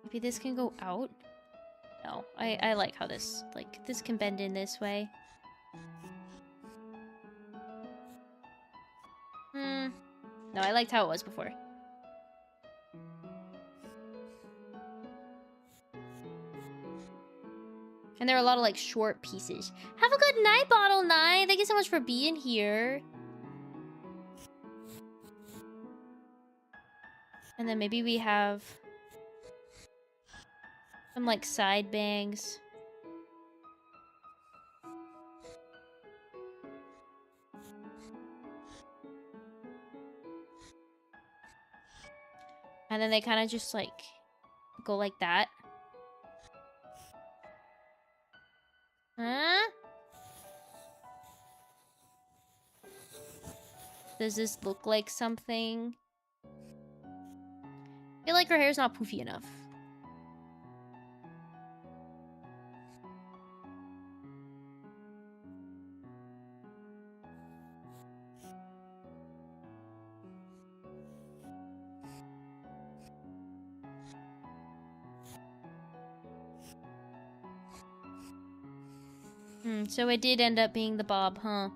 Maybe this can go out? No, I like how this, like, this can bend in this way. No, I liked how it was before. And there are a lot of like short pieces. Have a good night, Bottle Night. Thank you so much for being here. And then maybe we have some like side bangs. And then they kind of just like go like that. Huh? Does this look like something? I feel like her hair's not poofy enough. So it did end up being the bob, huh?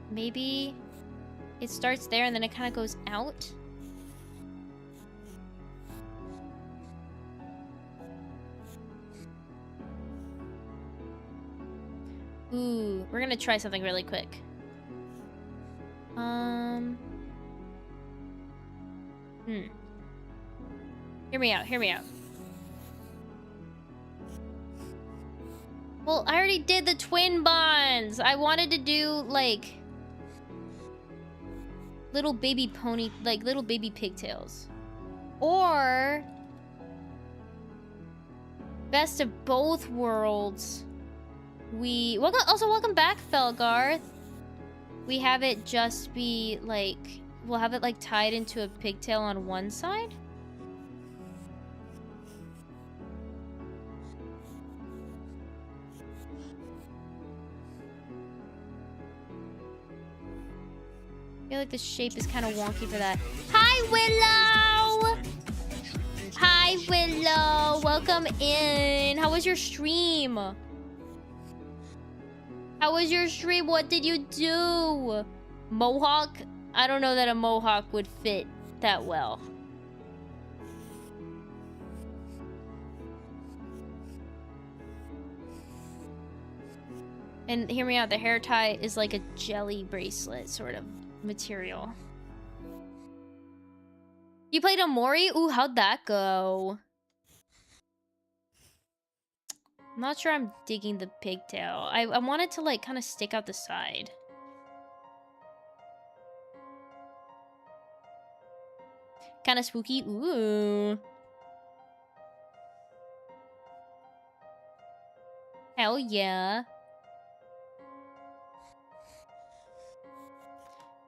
Maybe it starts there and then it kind of goes out. Ooh, we're gonna try something really quick. Hear me out, hear me out. Well, I already did the twin bonds. I wanted to do, like, little baby pony, like, little baby pigtails. Or best of both worlds. Welcome back, Felgarth. We have it just be, like, we'll have it, like, tied into a pigtail on one side. I feel like the shape is kind of wonky for that. Hi, Willow! Hi, Willow! Welcome in! How was your stream? How was your stream? What did you do? Mohawk? I don't know that a mohawk would fit that well. And hear me out, the hair tie is like a jelly bracelet sort of material. You played Omori? Ooh, how'd that go? I'm not sure I'm digging the pigtail. I want it to like kind of stick out the side. Kind of spooky. Ooh. Hell yeah.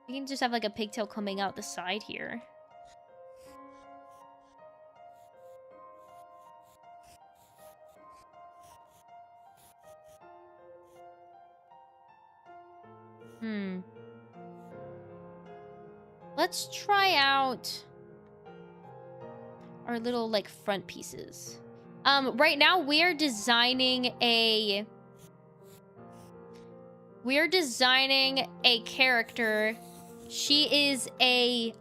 You can just have like a pigtail coming out the side here. Let's try out our little like front pieces. Right now we're designing a character. She is a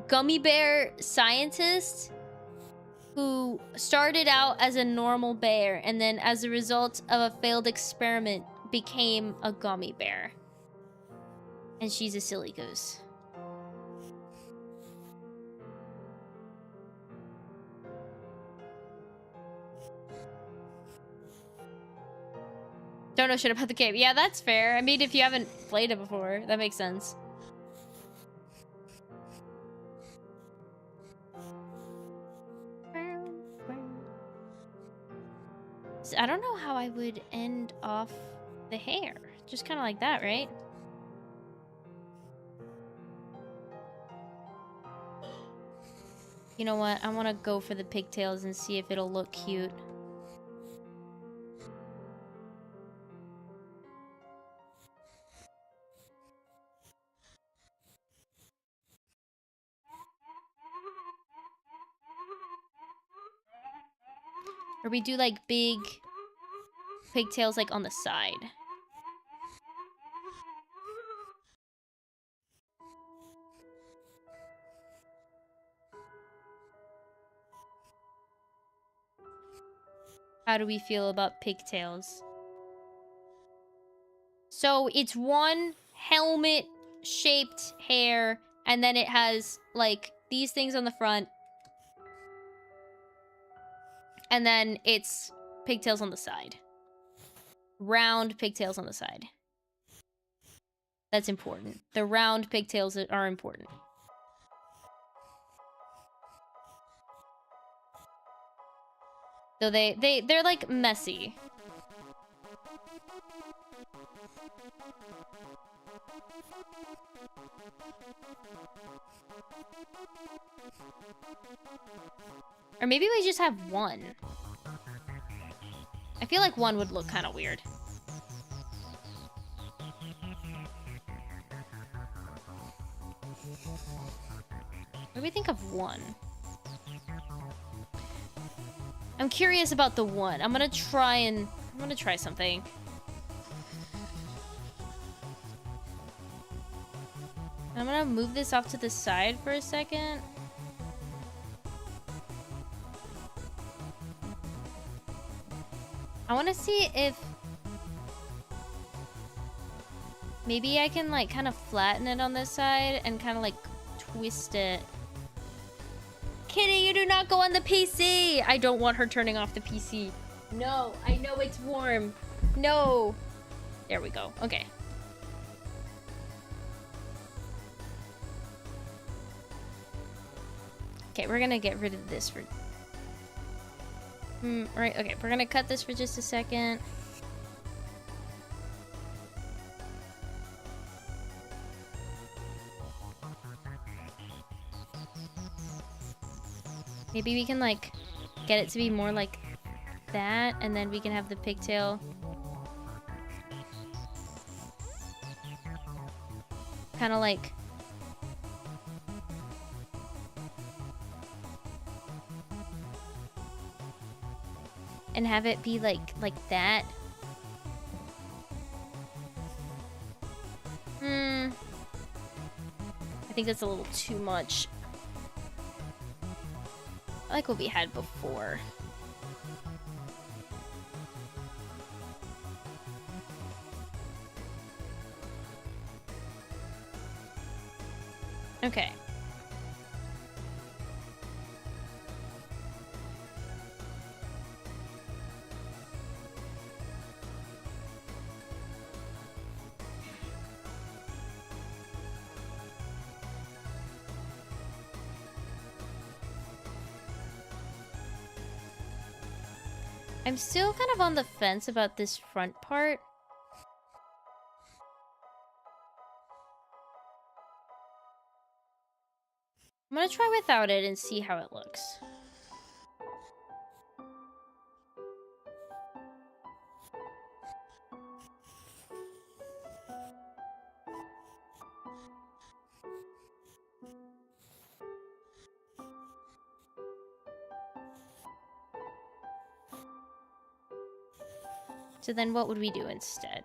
gummy bear scientist who started out as a normal bear and then as a result of a failed experiment became a gummy bear. And she's a silly goose. Don't know shit about the game. Yeah, that's fair. I mean, if you haven't played it before, that makes sense. I don't know how I would end off the hair. Just kind of like that, right? You know what? I want to go for the pigtails and see if it'll look cute. Or we do like big pigtails like on the side. How do we feel about pigtails? So it's one helmet-shaped hair, and then it has, like, these things on the front. And then it's pigtails on the side. Round pigtails on the side. That's important. The round pigtails are important. So they're like messy. Or maybe we just have one. I feel like one would look kind of weird. What do we think of one? I'm curious about the one. I'm gonna try something. I'm gonna move this off to the side for a second. I want to see if maybe I can like kind of flatten it on this side and kind of like twist it. Kitty, you do not go on the PC! I don't want her turning off the PC. No, I know it's warm. No. There we go. Okay. Okay, we're gonna get rid of this for... right, okay, we're gonna cut this for just a second. Maybe we can, like, get it to be more like that, and then we can have the pigtail kind of like... and have it be like that. I think that's a little too much. I like what we had before. Okay. I'm still kind of on the fence about this front part. I'm gonna try without it and see how it looks. So then what would we do instead?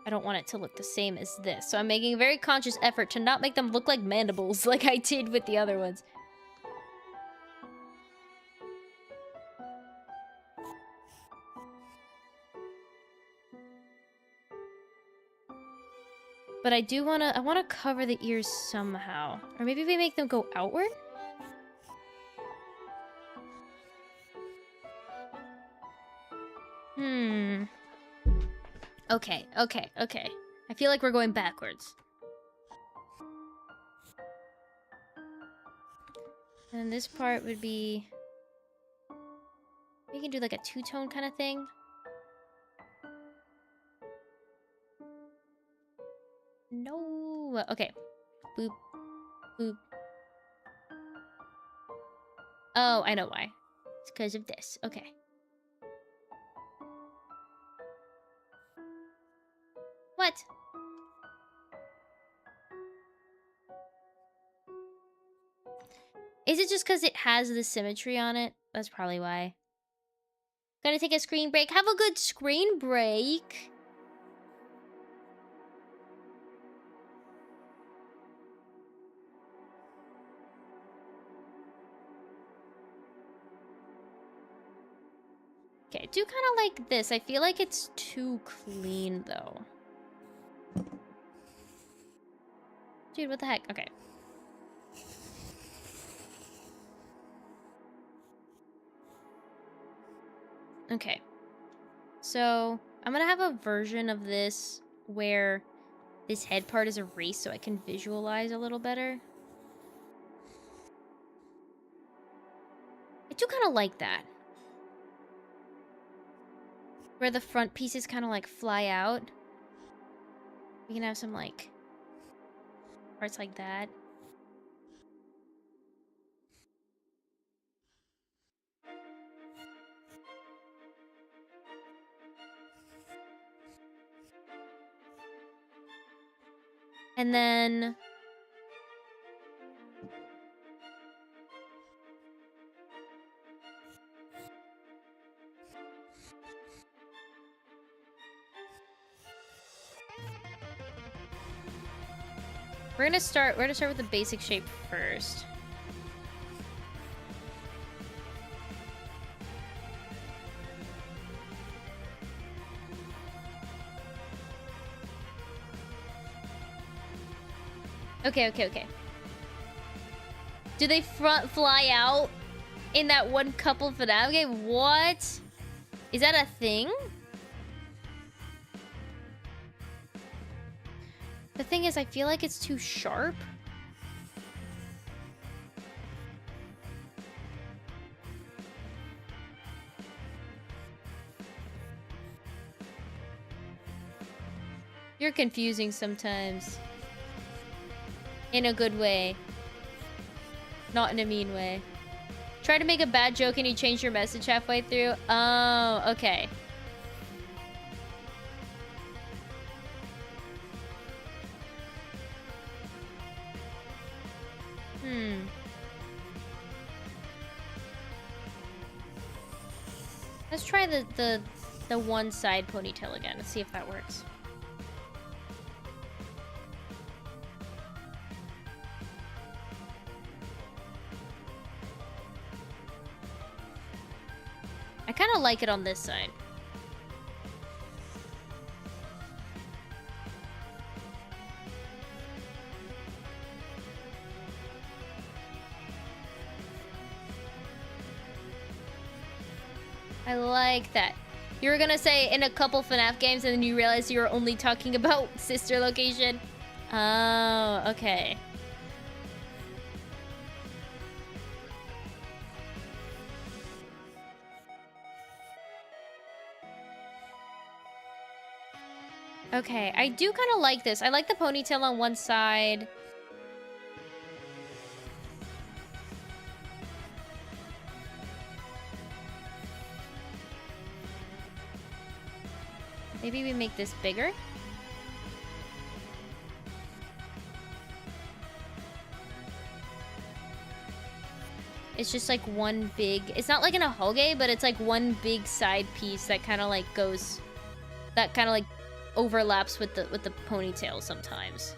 I don't want it to look the same as this, so I'm making a very conscious effort to not make them look like mandibles like I did with the other ones. But I wanna cover the ears somehow. Or maybe we make them go outward? Okay. I feel like we're going backwards. And this part would be... we can do like a two-tone kind of thing. No. Okay. Boop. Boop. Oh, I know why. It's because of this. Okay. What? Is it just because it has the symmetry on it? That's probably why. Gonna take a screen break. Have a good screen break. Okay, I do kind of like this. I feel like it's too clean, though. Dude, what the heck? Okay. Okay. So, I'm gonna have a version of this where this head part is erased so I can visualize a little better. I do kind of like that. Where the front pieces kind of like fly out. We can have some like parts like that. And then we're gonna start with the basic shape first. Okay. Do they fly out in that one couple FNAF game? What? Is that a thing? The thing is, I feel like it's too sharp. You're confusing sometimes. In a good way. Not in a mean way. Try to make a bad joke and you change your message halfway through. Oh, okay. Let's try the one side ponytail again. Let's see if that works. I kind of like it on this side. I like that. You were gonna say in a couple FNAF games and then you realized you were only talking about sister location. Oh, okay. Okay, I do kind of like this. I like the ponytail on one side. Maybe we make this bigger. It's just like one big... It's not like in a hoge, but it's like one big side piece that kind of like goes... That kind of like overlaps with the ponytail sometimes.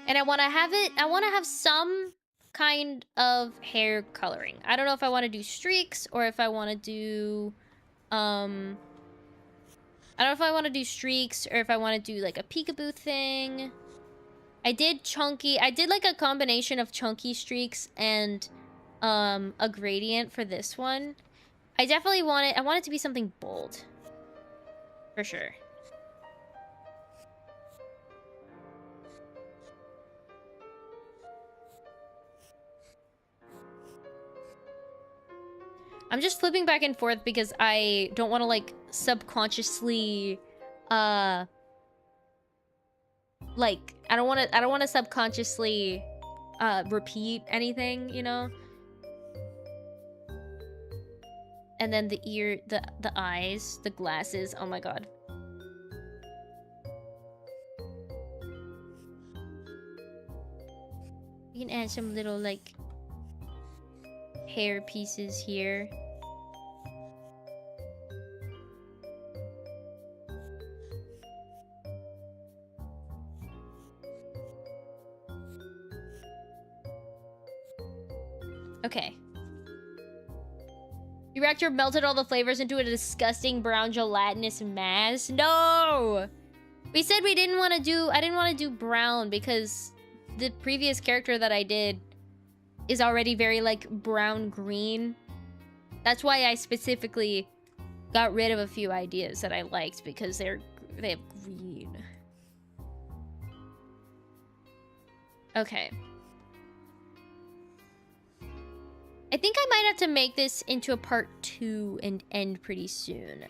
And I want to have it... I want to have some kind of hair coloring. I don't know if I want to do streaks or if I want to do... I don't know if I want to do streaks or if I want to do like a peekaboo thing. I did like a combination of chunky streaks and a gradient for this one. I definitely want it. I want it to be something bold. For sure. I'm just flipping back and forth because I don't want to like subconsciously like I don't want to subconsciously repeat anything, you know? And then the ear, the eyes, the glasses. Oh my god. can add some little, like, hair pieces here. Okay. Your reactor melted all the flavors into a disgusting brown gelatinous mass. No! We said we didn't want to do... I didn't want to do brown because the previous character that I did is already very, like, brown-green. That's why I specifically got rid of a few ideas that I liked because they have green. Okay. I think I might have to make this into a part 2 and end pretty soon.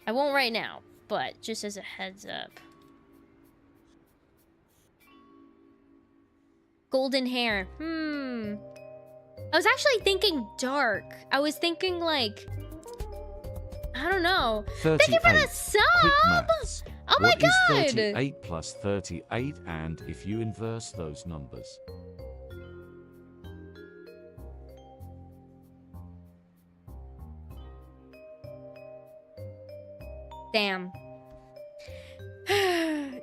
I won't right now, but just as a heads up. Golden hair. I was actually thinking dark. I was thinking like... I don't know. Thank you for the sub! Oh my god! What is 38 plus 38 and if you inverse those numbers? Damn.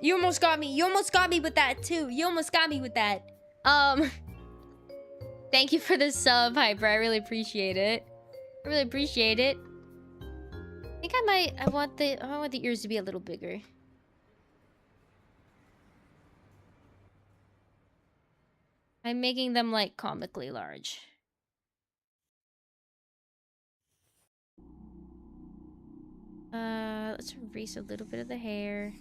You almost got me. You almost got me with that, too. You almost got me with that. Thank you for the sub, Hyper. I really appreciate it. I really appreciate it. I think I want the ears to be a little bigger. I'm making them, like, comically large. Let's erase a little bit of the hair.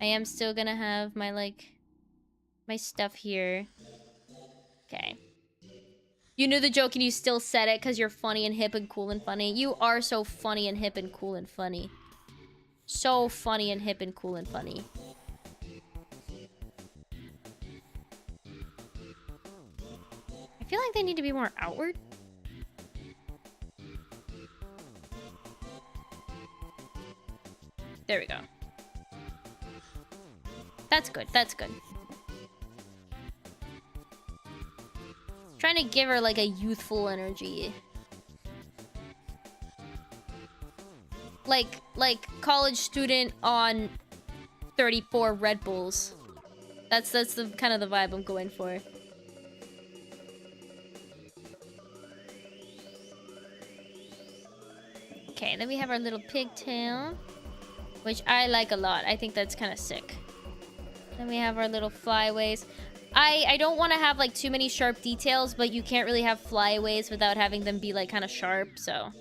I am still gonna have my, like, my stuff here. Okay. You knew the joke and you still said it because you're funny and hip and cool and funny. You are so funny and hip and cool and funny. So funny and hip and cool and funny. I feel like they need to be more outward. There we go. That's good. That's good. Trying to give her like a youthful energy. Like college student on 34 Red Bulls. That's the kind of the vibe I'm going for. Okay, then we have our little pigtail, which I like a lot. I think that's kind of sick. Then we have our little flyaways. I don't want to have like too many sharp details, but you can't really have flyaways without having them be like kind of sharp, so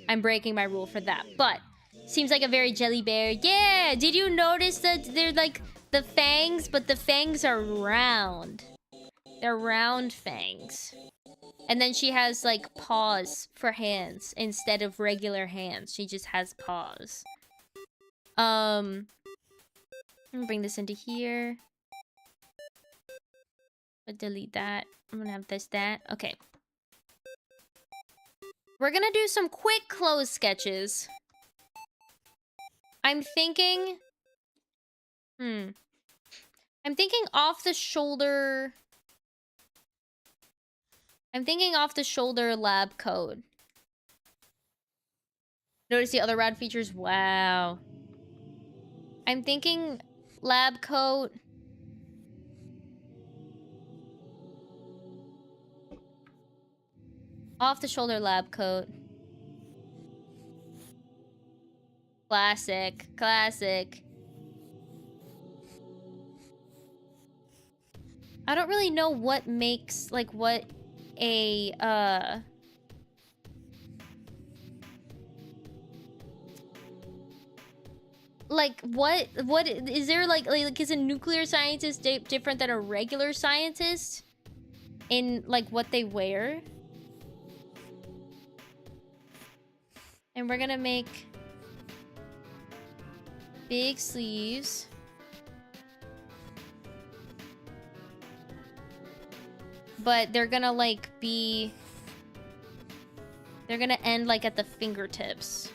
I'm breaking my rule for that. But seems like a very jelly bear. Yeah, did you notice that they're like the fangs, but the fangs are round. They're round fangs. And then she has like paws for hands instead of regular hands. She just has paws. I'm gonna bring this into here. I'll delete that. I'm gonna have that. Okay. We're gonna do some quick clothes sketches. I'm thinking... I'm thinking off the shoulder... I'm thinking off the shoulder lab coat. Notice the other rad features? Wow. I'm thinking lab coat... Off the shoulder lab coat. Classic. Classic. I don't really know what makes, like, what a, like, what is there, like is a nuclear scientist different than a regular scientist? In, like, what they wear? And we're gonna make big sleeves. But they're gonna, like, be... They're gonna end, like, at the fingertips.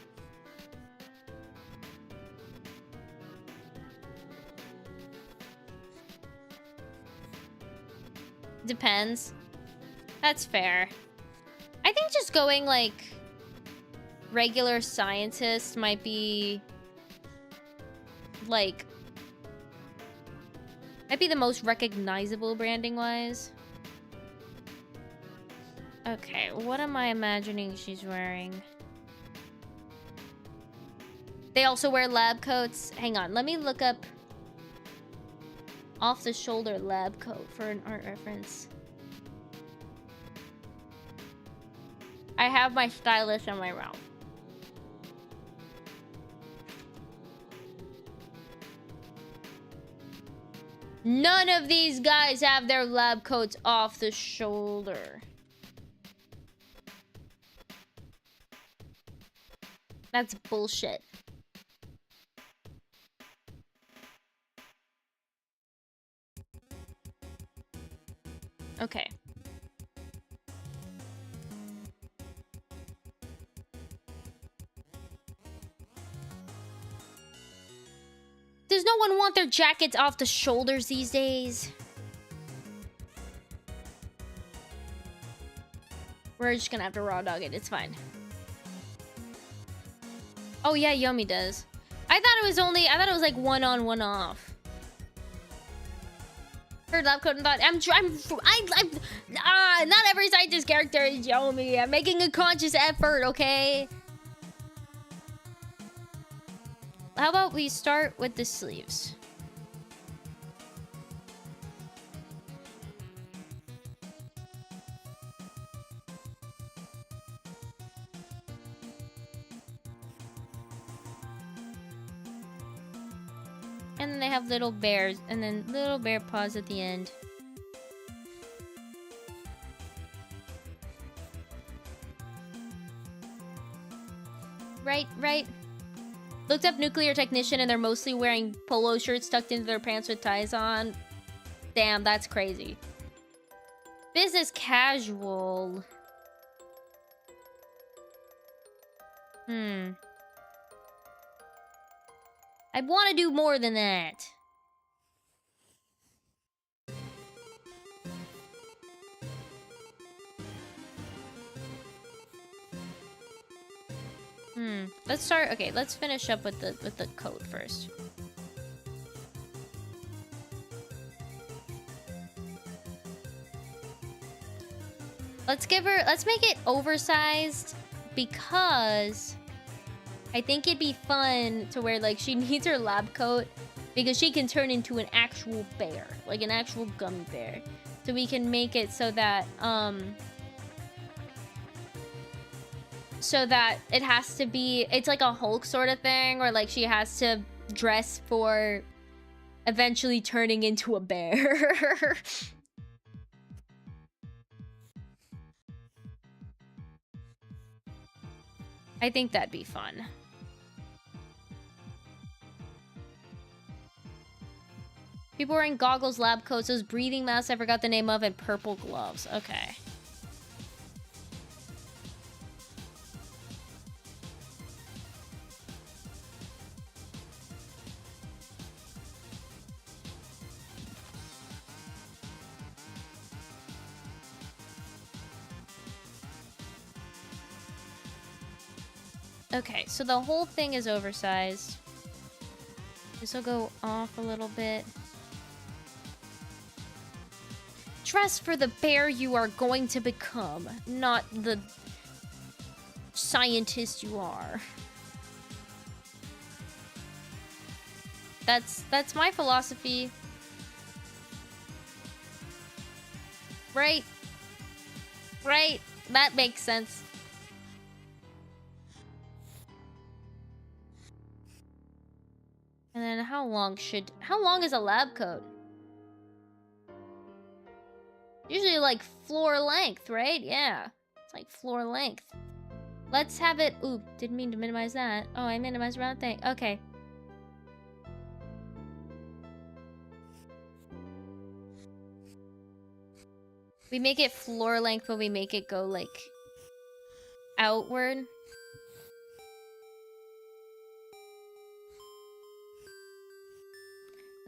Depends. That's fair. I think just going, like, regular scientist might be, like, might be the most recognizable branding-wise. Okay, what am I imagining she's wearing? They also wear lab coats. Hang on, let me look up off-the-shoulder lab coat for an art reference. I have my stylist in my room. None of these guys have their lab coats off the shoulder. That's bullshit. Okay. Does no one want their jackets off the shoulders these days? We're just gonna have to raw dog it. It's fine. Oh yeah, Yomi does. I thought it was like one on, one off. Heard lab coat and thought not every scientist character is Yomi. I'm making a conscious effort, okay? How about we start with the sleeves? And then they have little bears, and then little bear paws at the end. Right. Looked up nuclear technician, and they're mostly wearing polo shirts tucked into their pants with ties on. Damn, that's crazy. Business casual. I want to do more than that. Let's start. Okay, let's finish up with the coat first. Let's make it oversized because I think it'd be fun to wear, like, she needs her lab coat because she can turn into an actual bear, like an actual gummy bear. So we can make it so that it has to be, it's like a Hulk sort of thing, or like she has to dress for eventually turning into a bear. I think that'd be fun. People wearing goggles, lab coats, those breathing masks I forgot the name of, and purple gloves. Okay. Okay, so the whole thing is oversized. This will go off a little bit. Dress for the bear you are going to become, not the scientist you are. That's my philosophy. Right. Right. That makes sense. And then how long is a lab coat? Usually like floor length, right? Yeah. It's like floor length. Let's have it. Ooh, didn't mean to minimize that. Oh, I minimized the wrong thing. Okay. We make it floor length, but we make it go like outward.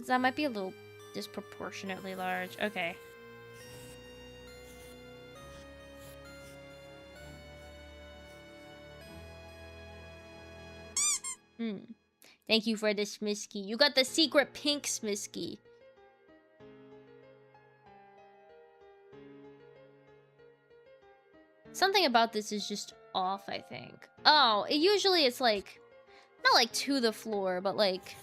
That might be a little disproportionately large. Okay. Thank you for the Smisky. You got the secret pink Smisky. Something about this is just off, I think. Oh, usually it's like... Not like to the floor, but like...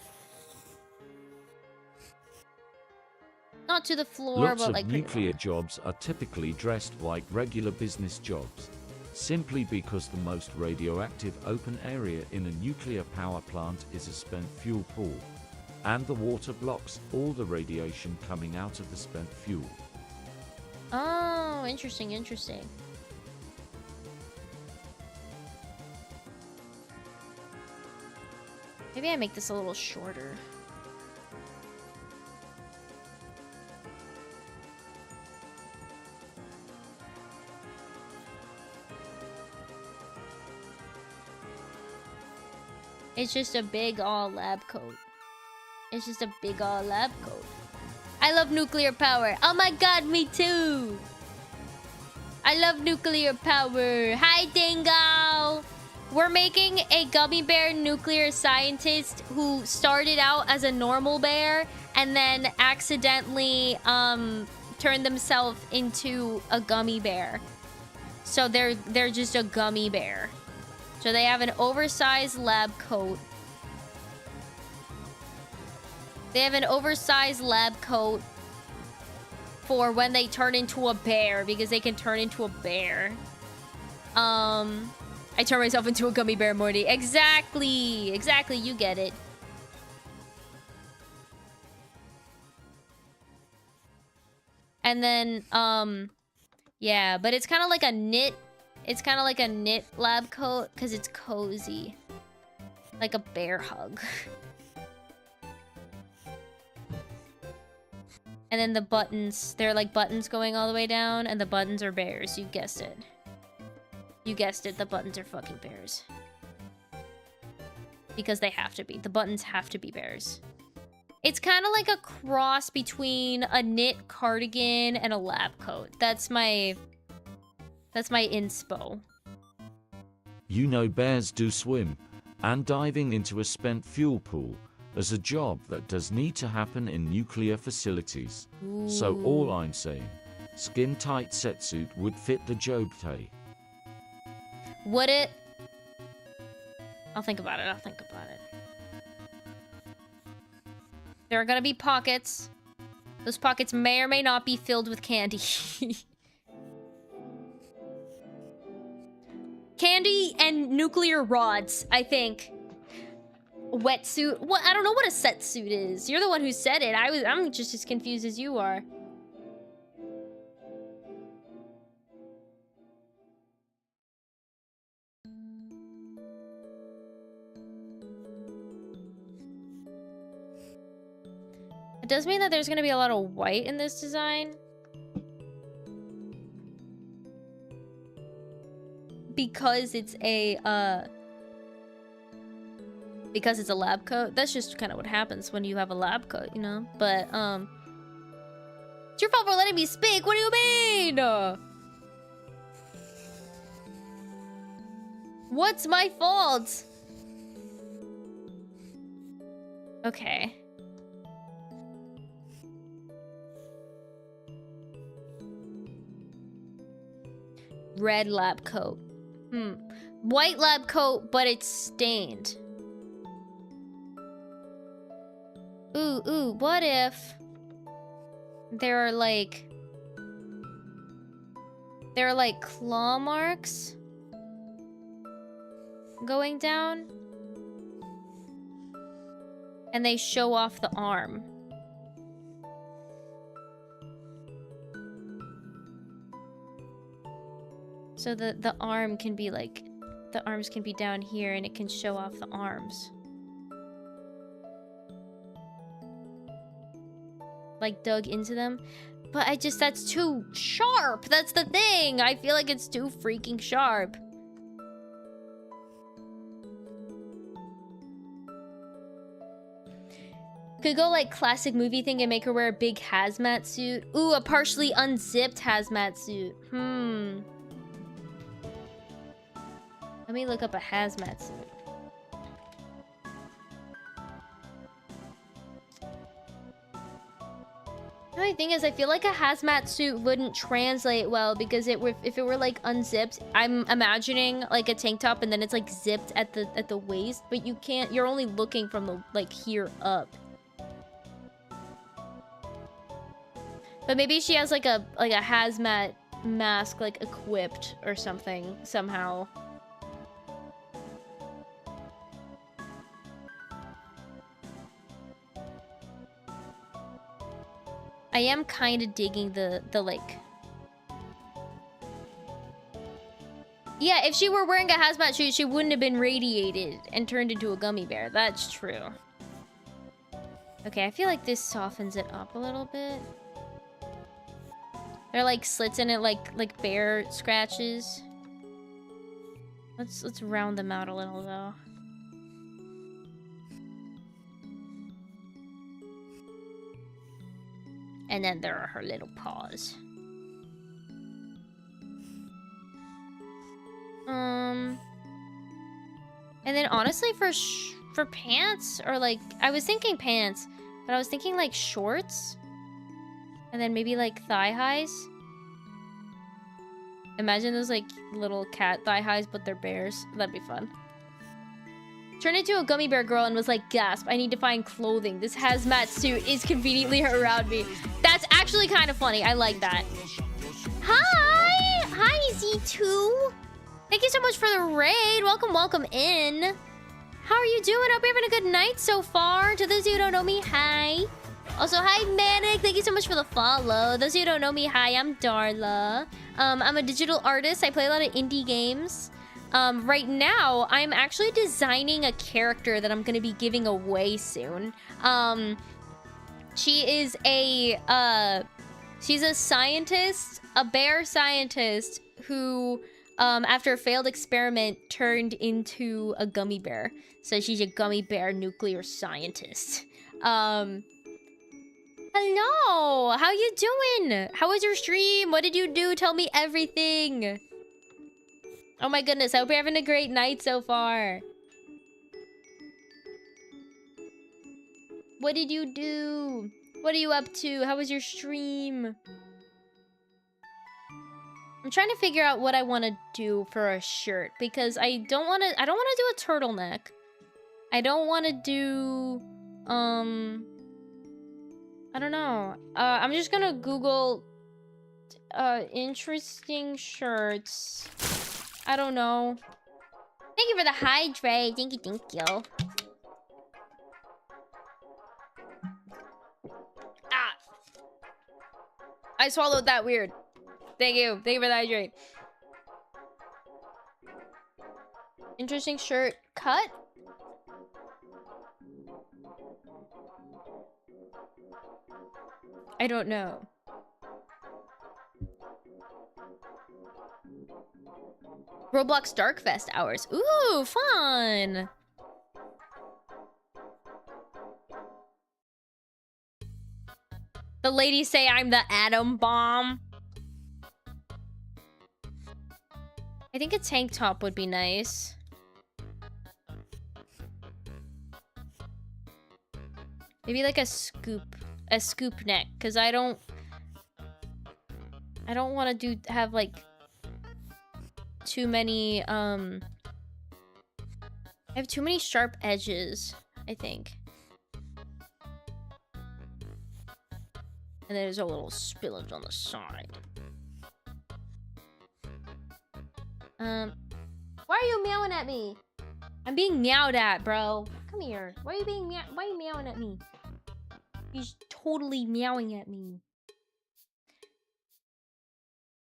Not to the floor, Lots but of like nuclear jobs are typically dressed like regular business jobs, simply because the most radioactive open area in a nuclear power plant is a spent fuel pool, and the water blocks all the radiation coming out of the spent fuel. Oh, interesting, interesting. Maybe I make this a little shorter. It's just a big all lab coat. It's just a big all lab coat. I love nuclear power. Oh my god, me too. I love nuclear power. Hi, Dingo. We're making a gummy bear nuclear scientist who started out as a normal bear and then accidentally turned themselves into a gummy bear. So they're just a gummy bear. So they have an oversized lab coat. They have an oversized lab coat for when they turn into a bear, because they can turn into a bear. I turn myself into a gummy bear, Morty. Exactly. Exactly, you get it. And then, yeah, but it's kind of like a knit. It's kind of like a knit lab coat because it's cozy. Like a bear hug. And then the buttons, they're like buttons going all the way down, and the buttons are bears. You guessed it. You guessed it, the buttons are fucking bears. Because they have to be. The buttons have to be bears. It's kind of like a cross between a knit cardigan and a lab coat. That's my inspo. You know bears do swim, and diving into a spent fuel pool is a job that does need to happen in nuclear facilities. Ooh. So all I'm saying, skin-tight setsuit would fit the job. Would it? I'll think about it. I'll think about it. There are gonna be pockets. Those pockets may or may not be filled with candy. Candy and nuclear rods, I think. Wetsuit. What? I don't know what a set suit is. You're the one who said it. I'm just as confused as you are. It does mean that there's gonna be a lot of white in this design. Because it's a, because it's a lab coat. That's just kind of what happens when you have a lab coat, you know? But, it's your fault for letting me speak. What do you mean? What's my fault? Okay. Red lab coat. White lab coat, but it's stained. Ooh, what if there are like claw marks going down and they show off the arm? So the arm can be like, the arms can be down here and it can show off the arms. Like dug into them. But that's too sharp. That's the thing. I feel like it's too freaking sharp. Could go like classic movie thing and make her wear a big hazmat suit. Ooh, a partially unzipped hazmat suit. Let me look up a hazmat suit. The only thing is, I feel like a hazmat suit wouldn't translate well because if it were like unzipped, I'm imagining like a tank top and then it's like zipped at the waist, but you can't. You're only looking from the like here up. But maybe she has like a hazmat mask like equipped or something somehow. I am kind of digging the like... Yeah, if she were wearing a hazmat suit, she wouldn't have been radiated and turned into a gummy bear. That's true. Okay, I feel like this softens it up a little bit. There are like slits in it like bear scratches. Let's round them out a little though. And then there are her little paws. And then honestly for pants, or like, I was thinking pants, but I was thinking like shorts. And then maybe like thigh highs. Imagine those like little cat thigh highs, but they're bears. That'd be fun. Turned into a gummy bear girl and was like, gasp, I need to find clothing. This hazmat suit is conveniently around me. That's actually kind of funny. I like that. Hi! Hi, Z2. Thank you so much for the raid. Welcome, welcome in. How are you doing? Hope you're having a good night so far. To those of you who don't know me, hi. Also, hi, Manic. Thank you so much for the follow. Those of you who don't know me, hi, I'm Darla. I'm a digital artist. I play a lot of indie games. Right now, I'm actually designing a character that I'm going to be giving away soon. She is she's a scientist, a bear scientist who, after a failed experiment, turned into a gummy bear. So she's a gummy bear nuclear scientist. Hello! How you doing? How was your stream? What did you do? Tell me everything. Oh my goodness, I hope you're having a great night so far. What did you do? What are you up to? How was your stream? I'm trying to figure out what I want to do for a shirt because I don't want to do a turtleneck. I don't want to do I don't know. I'm just gonna Google interesting shirts. I don't know. Thank you for the hydrate. Thank you, thank you. Ah! I swallowed that weird. Thank you. Thank you for the hydrate. Interesting shirt. Cut? I don't know. Roblox Darkfest hours. Ooh, fun! The ladies say I'm the atom bomb. I think a tank top would be nice. Maybe like a scoop neck, because I don't want to have like too many I have too many sharp edges, I think. And there's a little spillage on the side. Why are you meowing at me? I'm being meowed at, bro. Come here. Why are you meowing at me? He's totally meowing at me.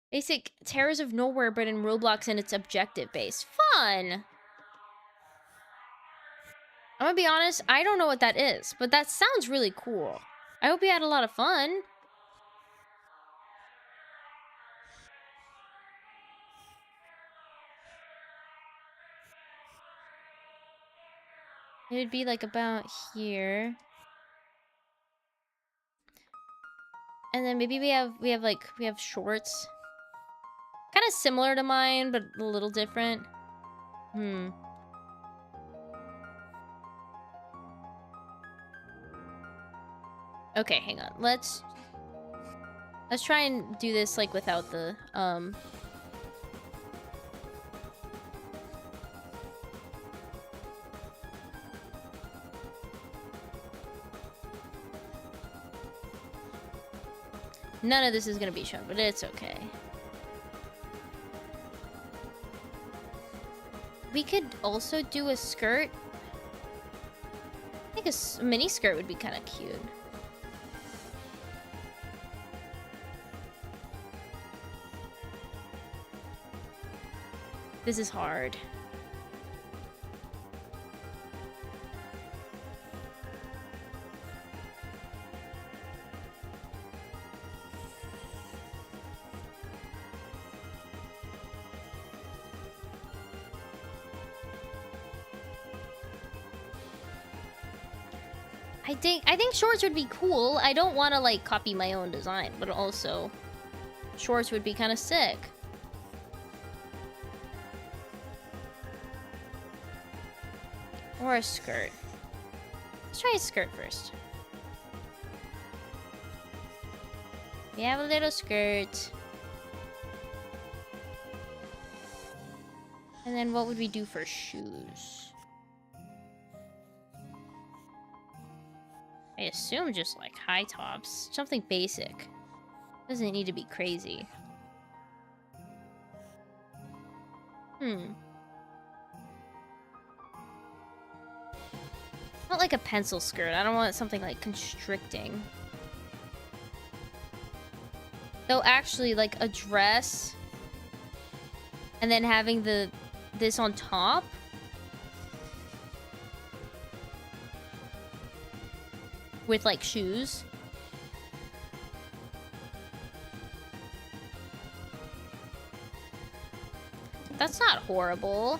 Basic Terrors of Nowhere, but in Roblox and it's objective based. Fun! I'm gonna be honest, I don't know what that is, but that sounds really cool. I hope you had a lot of fun. It would be like about here. And then maybe we have shorts. Kind of similar to mine, but a little different. Okay, hang on. Let's try and do this like without the none of this is gonna be shown, but it's okay. We could also do a skirt. I think a mini skirt would be kind of cute. This is hard. I think shorts would be cool. I don't want to like copy my own design, but also shorts would be kind of sick. Or a skirt. Let's try a skirt first. We have a little skirt. And then what would we do for shoes? I assume just like high tops. Something basic. Doesn't need to be crazy. Not like a pencil skirt. I don't want something like constricting. Though actually like a dress and then having this on top. With like shoes. That's not horrible.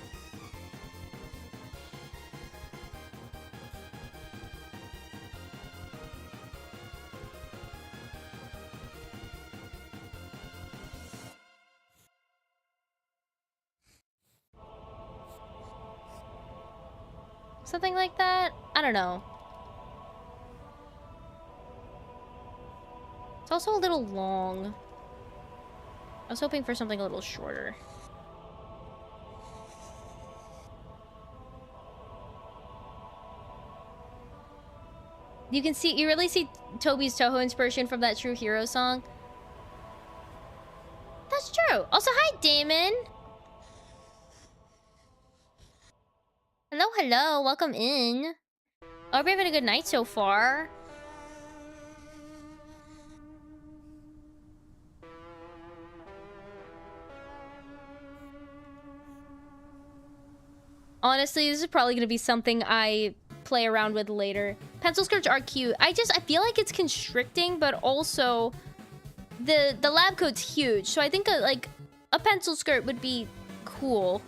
Something like that? I don't know. It's also a little long. I was hoping for something a little shorter. You can see, you really see Toby's Toho inspiration from that True Hero song. That's true. Also, hi, Damon. Hello, hello. Welcome in. I hope you're having a good night so far. Honestly, this is probably going to be something I play around with later. Pencil skirts are cute. I feel like it's constricting, but also the lab coat's huge. So I think a pencil skirt would be cool.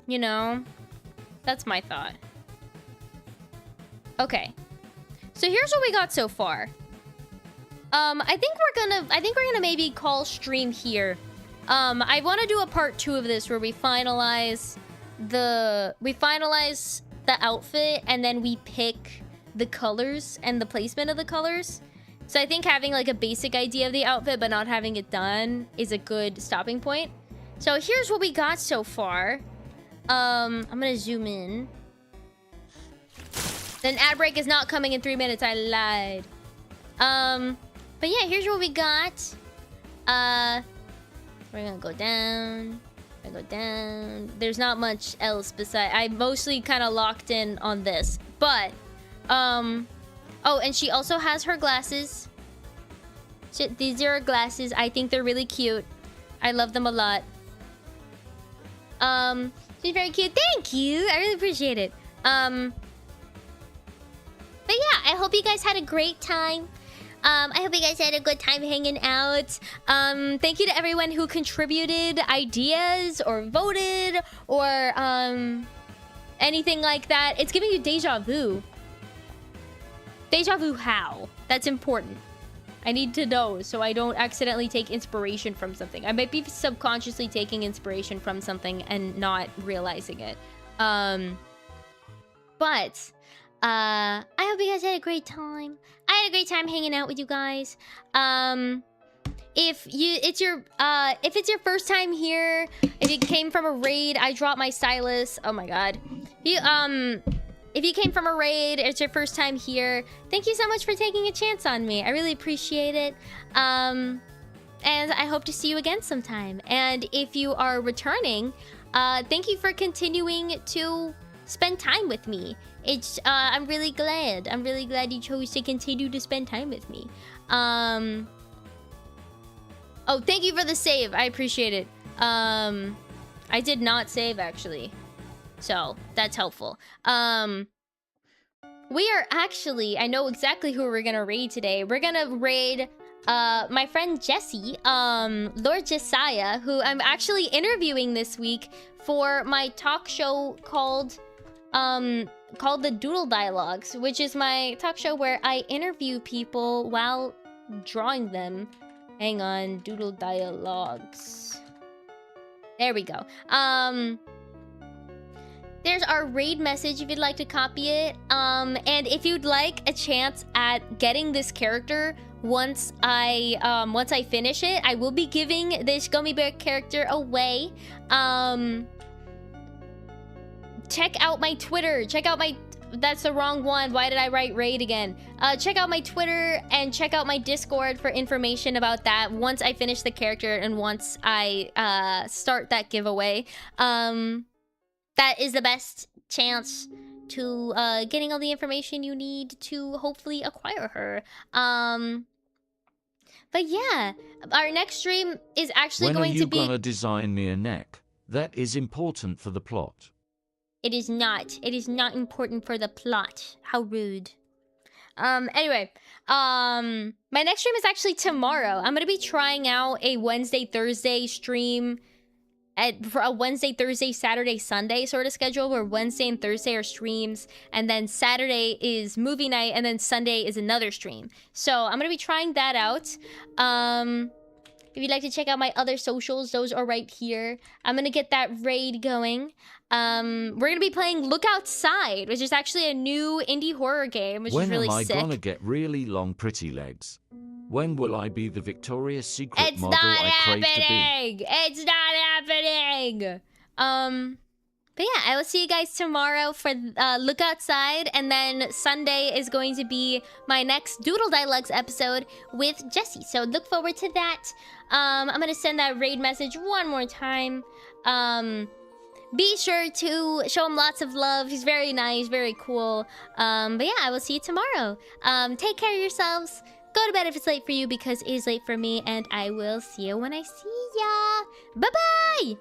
You know, that's my thought. Okay. So here's what we got so far. I think we're gonna maybe call stream here. I want to do a part 2 of this where we finalize the outfit and then we pick the colors and the placement of the colors. So I think having like a basic idea of the outfit but not having it done is a good stopping point. So here's what we got so far. I'm gonna zoom in. Then ad break is not coming in 3 minutes. I lied. But yeah, here's what we got. We're gonna go down. We're gonna go down. There's not much else beside. I mostly kind of locked in on this. But, oh, and she also has her glasses. These are her glasses. I think they're really cute. I love them a lot. She's very cute. Thank you. I really appreciate it. But yeah, I hope you guys had a great time. I hope you guys had a good time hanging out. Thank you to everyone who contributed ideas or voted or anything like that. It's giving you deja vu. Deja vu how? That's important. I need to know so I don't accidentally take inspiration from something. I might be subconsciously taking inspiration from something and not realizing it. But I hope you guys had a great time. I had a great time hanging out with you guys. If it's your first time here, if you came from a raid, I dropped my stylus. Oh my god. If you came from a raid, it's your first time here, thank you so much for taking a chance on me. I really appreciate it. And I hope to see you again sometime. And if you are returning, thank you for continuing to spend time with me. I'm really glad. I'm really glad you chose to continue to spend time with me. Oh, thank you for the save. I appreciate it. I did not save actually, so that's helpful. We are actually, I know exactly who we're gonna raid today. We're gonna raid my friend Jessie, Lord Josiah, who I'm actually interviewing this week for my talk show called the Doodle Dialogues, which is my talk show where I interview people while drawing them. Hang on, Doodle Dialogues. There we go. There's our raid message if you'd like to copy it. And if you'd like a chance at getting this character once I finish it, I will be giving this gummy bear character away. Check out my Twitter. That's the wrong one. Why did I write raid again? Check out my Twitter and check out my Discord for information about that once I finish the character and once I start that giveaway. That is the best chance to getting all the information you need to hopefully acquire her. But yeah, our next stream is actually going to be... When are you gonna design me a neck? That is important for the plot. It is not. It is not important for the plot. How rude. Anyway, my next stream is actually tomorrow. I'm gonna be trying out a Wednesday, Thursday stream for a Wednesday, Thursday, Saturday, Sunday sort of schedule where Wednesday and Thursday are streams, and then Saturday is movie night, and then Sunday is another stream. So I'm gonna be trying that out. If you'd like to check out my other socials, those are right here. I'm gonna get that raid going. We're gonna be playing Look Outside, which is actually a new indie horror game, which is really sick. When am I gonna get really long pretty legs? When will I be the Victoria's Secret model I crave to be? It's not happening! But yeah, I will see you guys tomorrow for Look Outside, and then Sunday is going to be my next Doodle Dialogues episode with Jessie, so look forward to that. I'm gonna send that raid message one more time. Be sure to show him lots of love. He's very nice, very cool. But yeah, I will see you tomorrow. Take care of yourselves. Go to bed if it's late for you, because it is late for me, and I will see you when I see ya. Bye-bye!